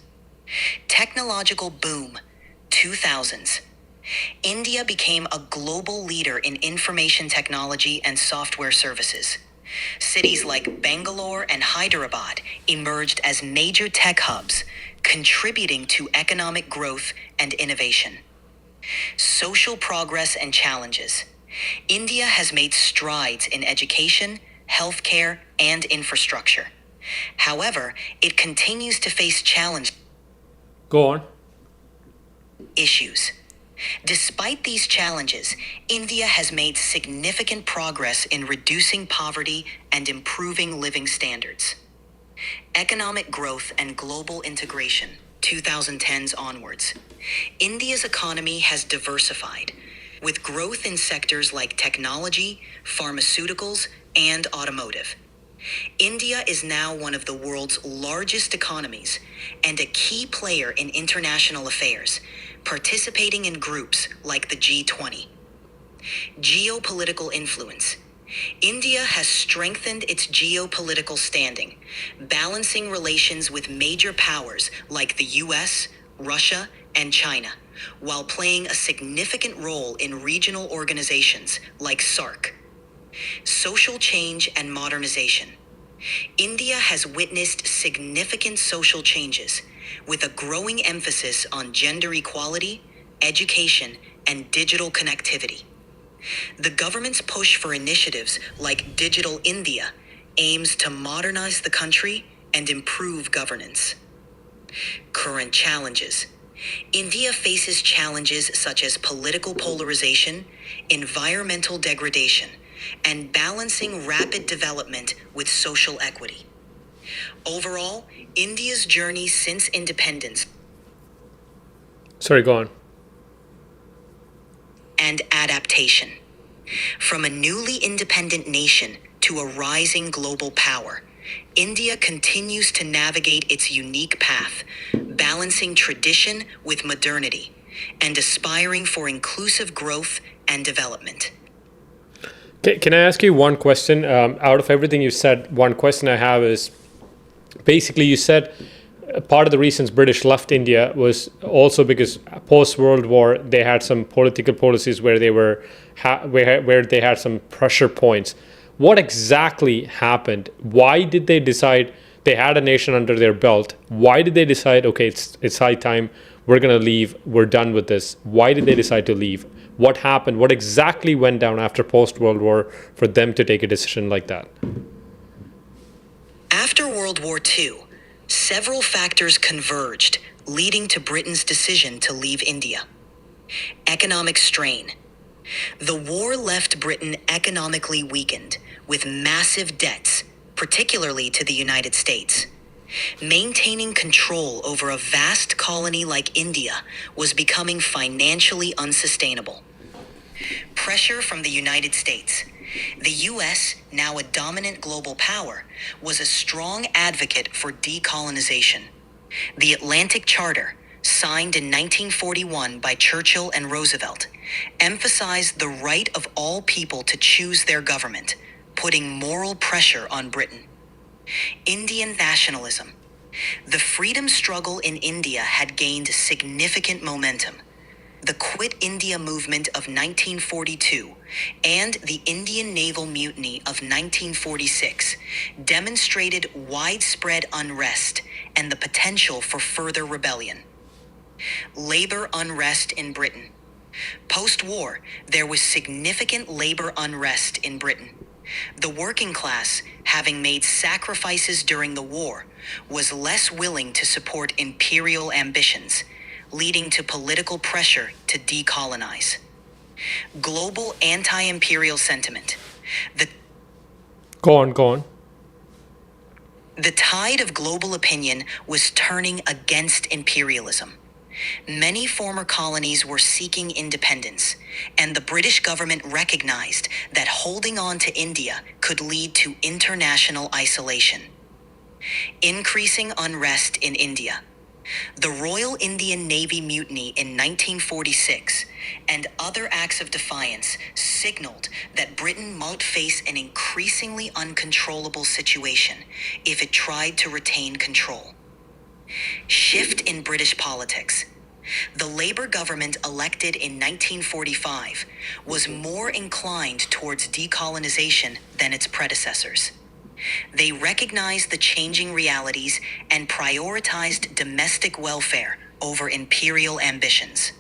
Technological boom, 2000s. India became a global leader in information technology and software services. Cities like Bangalore and Hyderabad emerged as major tech hubs, contributing to economic growth and innovation. Social progress and challenges. India has made strides in education, healthcare, and infrastructure. However, it continues to face challenges. Go on. Issues. Despite these challenges, India has made significant progress in reducing poverty and improving living standards. Economic growth and global integration, 2010s onwards. India's economy has diversified, with growth in sectors like technology, pharmaceuticals, and automotive. India is now one of the world's largest economies and a key player in international affairs, participating in groups like the G20. Geopolitical influence. India has strengthened its geopolitical standing, balancing relations with major powers like the US, Russia, and China, while playing a significant role in regional organizations like SAARC. Social change and modernization. India has witnessed significant social changes, with a growing emphasis on gender equality, education, and digital connectivity. The government's push for initiatives like Digital India aims to modernize the country and improve governance. Current challenges. India faces challenges such as political polarization, environmental degradation, and balancing rapid development with social equity. Overall, India's journey since independence Sorry, go on. and adaptation. From a newly independent nation to a rising global power, India continues to navigate its unique path, balancing tradition with modernity and aspiring for inclusive growth and development. Can I ask you one question? Out of everything you said, one question I have is basically you said part of the reasons British left India was also because post World War they had some political policies where they were where they had some pressure points. What exactly happened? Why did they decide they had a nation under their belt? Why did they decide, okay, it's high time, we're gonna leave, we're done with this? Why did they decide to leave? What happened? What exactly went down after post World War for them to take a decision like that? After World War II, several factors converged, leading to Britain's decision to leave India. Economic strain. The war left Britain economically weakened, with massive debts, particularly to the United States. Maintaining control over a vast colony like India was becoming financially unsustainable. Pressure from the United States. The U.S., now a dominant global power, was a strong advocate for decolonization. The Atlantic Charter, signed in 1941 by Churchill and Roosevelt, emphasized the right of all people to choose their government, putting moral pressure on Britain. Indian nationalism. The freedom struggle in India had gained significant momentum. The Quit India movement of 1942 and the Indian Naval Mutiny of 1946 demonstrated widespread unrest and the potential for further rebellion. Labor unrest in Britain. Post-war, there was significant labor unrest in Britain. The working class, having made sacrifices during the war, was less willing to support imperial ambitions, leading to political pressure to decolonize. Global anti-imperial sentiment. Go on. The tide of global opinion was turning against imperialism. Many former colonies were seeking independence, and the British government recognized that holding on to India could lead to international isolation. Increasing unrest in India. The Royal Indian Navy Mutiny in 1946 and other acts of defiance signaled that Britain might face an increasingly uncontrollable situation if it tried to retain control. Shift in British politics. The Labour government elected in 1945 was more inclined towards decolonization than its predecessors. They recognized the changing realities and prioritized domestic welfare over imperial ambitions.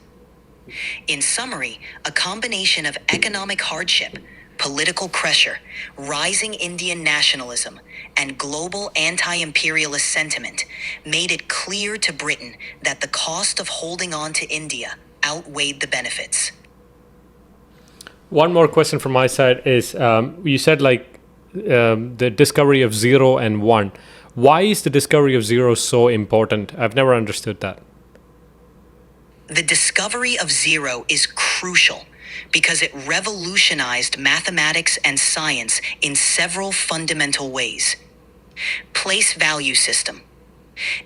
In summary, a combination of economic hardship, political pressure, rising Indian nationalism, and global anti-imperialist sentiment made it clear to Britain that the cost of holding on to India outweighed the benefits. One more question from my side is you said the discovery of 0 and 1. Why is the discovery of 0 so important? I've never understood that. The discovery of 0 is crucial because it revolutionized mathematics and science in several fundamental ways. Place value system.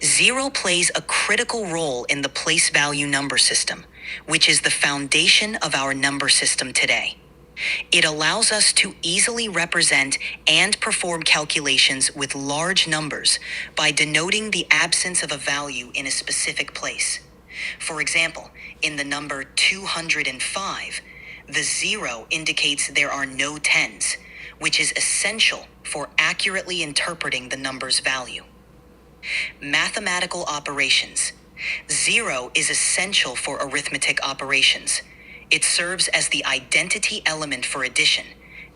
0 plays a critical role in the place value number system, which is the foundation of our number system today. It allows us to easily represent and perform calculations with large numbers by denoting the absence of a value in a specific place. For example, in the number 205, the 0 indicates there are no tens, which is essential for accurately interpreting the number's value. Mathematical operations. 0 is essential for arithmetic operations. It serves as the identity element for addition,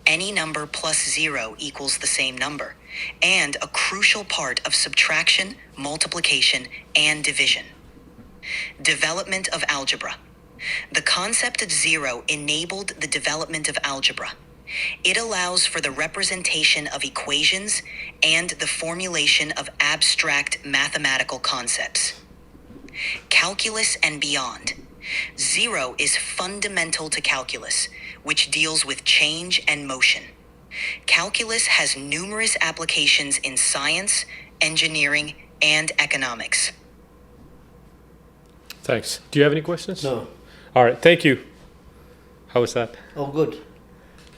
any number plus 0 equals the same number, and a crucial part of subtraction, multiplication, and division. Development of algebra. The concept of 0 enabled the development of algebra. It allows for the representation of equations and the formulation of abstract mathematical concepts. Calculus and beyond. 0 is fundamental to calculus, which deals with change and motion. Calculus has numerous applications in science, engineering, and economics. Thanks. Do you have any questions? No. All right. Thank you. How was that? Oh, good.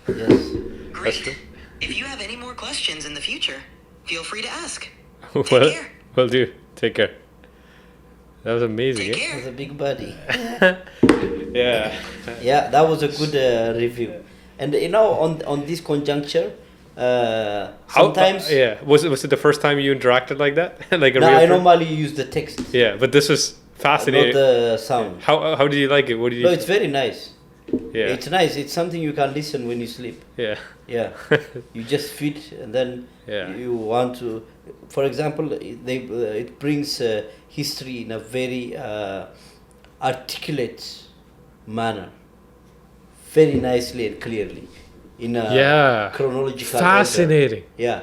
Yes. Great. good. If you have any more questions in the future, feel free to ask. Well, care. will do. Take care. That was amazing. Take Eh? care. That's a big buddy. Yeah. Yeah, that was a good review. And you know, on this conjuncture, sometimes. Yeah. Was it the first time you interacted like that? Like a No, real I friend? normally use the text, Yeah, but this was fascinating. not the sound. How did you like it? What did you? No, it's very nice. Yeah. It's nice. It's something you can listen when you sleep. Yeah. Yeah, you just fit, and then Yeah. you want to. For example, it brings history in a very articulate manner, very nicely and clearly, in a Yeah. chronological order. Fascinating. Yeah,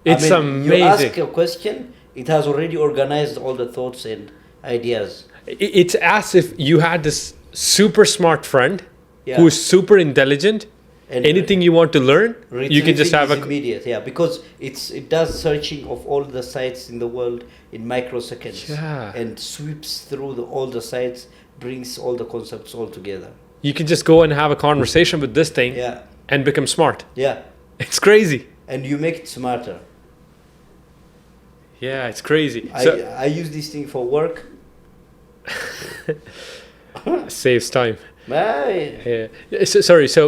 It's You amazing. ask a question, it has already organized all the thoughts and ideas. It's as if you had this super smart friend Yeah. who is super intelligent. And Anything you want to learn, you can just have retrieving is a. immediate, yeah, because it does searching of all the sites in the world in microseconds, Yeah. and sweeps through all the sites, brings all the concepts all together. You can just go and have a conversation with this thing Yeah, and become smart. yeah, It's crazy. and you make it smarter. Yeah, it's crazy. I So I use this thing for work. saves time. I, Yeah. Sorry. So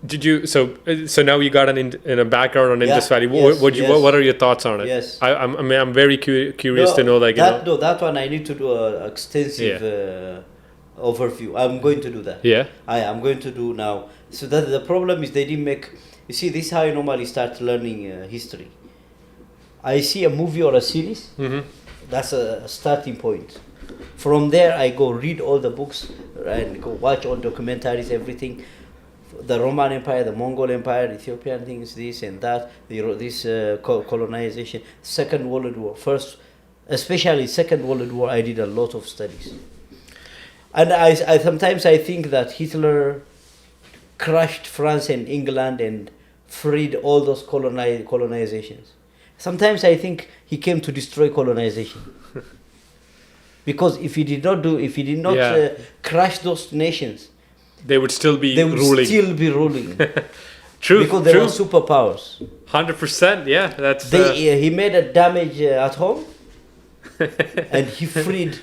did you? So now you got in a background on Yeah, Indus Valley. yes, yes. What are your thoughts on it? Yes. I'm very curious to know. Like that, no, that one I need to do an extensive overview. I'm going to do that. Yeah. I'm going to do now. So that the problem is they didn't make. You see, this is how you normally start learning history. I see a movie or a series. Mm-hmm. That's a starting point. From there, I go read all the books and go watch all documentaries, everything. The Roman Empire, the Mongol Empire, Ethiopian things, this and that. This colonization, Second World War, first, especially Second World War. I did a lot of studies, and I sometimes I think that Hitler crushed France and England and freed all those colonizations. Sometimes I think he came to destroy colonization. Because if he did not Yeah. crush those nations, They would still be they would ruling. still be ruling. True. Because they True. were superpowers. 100%. Yeah. That's. He made a damage at home, and he freed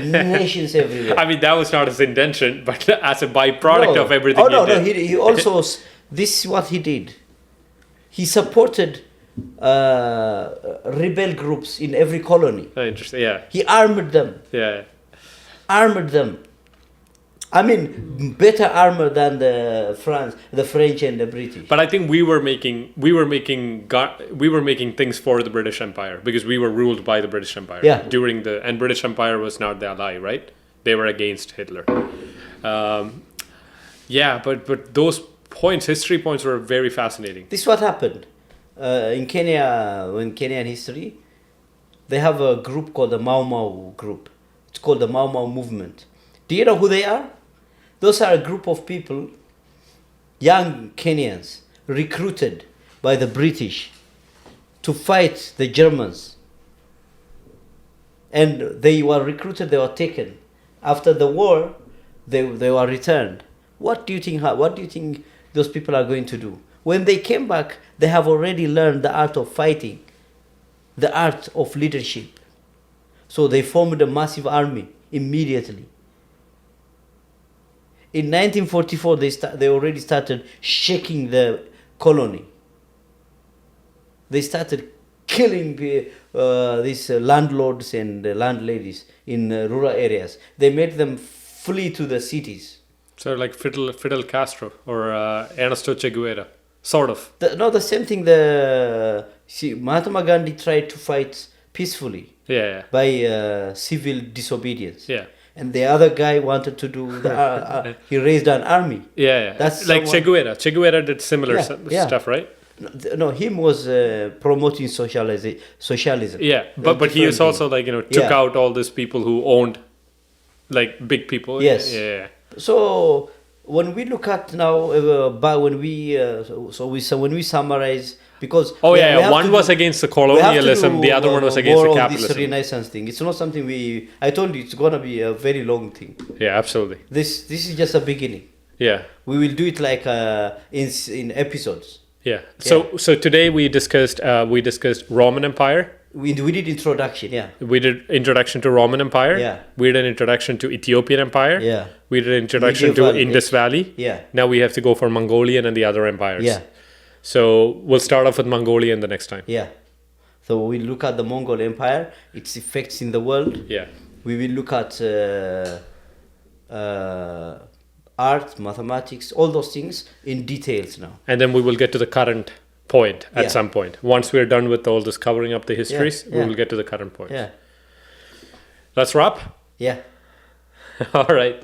nations everywhere. I mean, that was not his intention, but as a byproduct No. of everything Oh no, he no. did. He also this is what he did. He supported rebel groups in every colony. Oh, interesting. Yeah. He armored them. Yeah. Armored them. I mean, better armor than the French and the British. But I think we were making things for the British Empire because we were ruled by the British Empire. Yeah. And British Empire was not the ally, right? They were against Hitler. But those history points were very fascinating. This is what happened in Kenya. In Kenyan history, they have a group called the Mau Mau group. It's called the Mau Mau movement. Do you know who they are? Those are a group of people, young Kenyans, recruited by the British to fight the Germans. And they were recruited, they were taken. After the war, they were returned. What do you think those people are going to do? When they came back, they have already learned the art of fighting, the art of leadership. So they formed a massive army immediately. In 1944, they already started shaking the colony. They started killing these landlords and landladies in rural areas. They made them flee to the cities. So like Fidel Castro or Ernesto Che Guevara. Sort of. The same thing. See, Mahatma Gandhi tried to fight peacefully Yeah. by civil disobedience. Yeah. And the other guy wanted to do he raised an army. Yeah. That's like Che someone- Guevara. Che Guevara did similar Yeah. stuff, right? No, him was promoting socialism. Yeah, but he was Different also thing. like took Yeah. out all these people who owned like big people. Yes. Yeah. So when we look at now, when we summarize, because Oh we yeah. have One to was do- against the we have to colonialism. do, The other one was against more the on capitalism. This Renaissance thing. It's not something I told you it's gonna be a very long thing. Yeah, absolutely. This is just a beginning. Yeah. We will do it like in episodes. Yeah. So today we discussed Roman Empire. We did introduction. Yeah. We did introduction to Roman Empire. Yeah. We did introduction to Ethiopian Empire. Yeah. We did introduction Medieval to Indus age. Valley. Yeah. Now we have to go for Mongolian and the other empires. Yeah. So we'll start off with Mongolian the next time. Yeah. So we look at the Mongol Empire, its effects in the world. Yeah. We will look at art, mathematics, all those things in details now. And then we will get to the current point at Yeah. some point. Once we're done with all this covering up the histories, Yeah. we will get to the current point. Yeah. Let's wrap. Yeah. All right.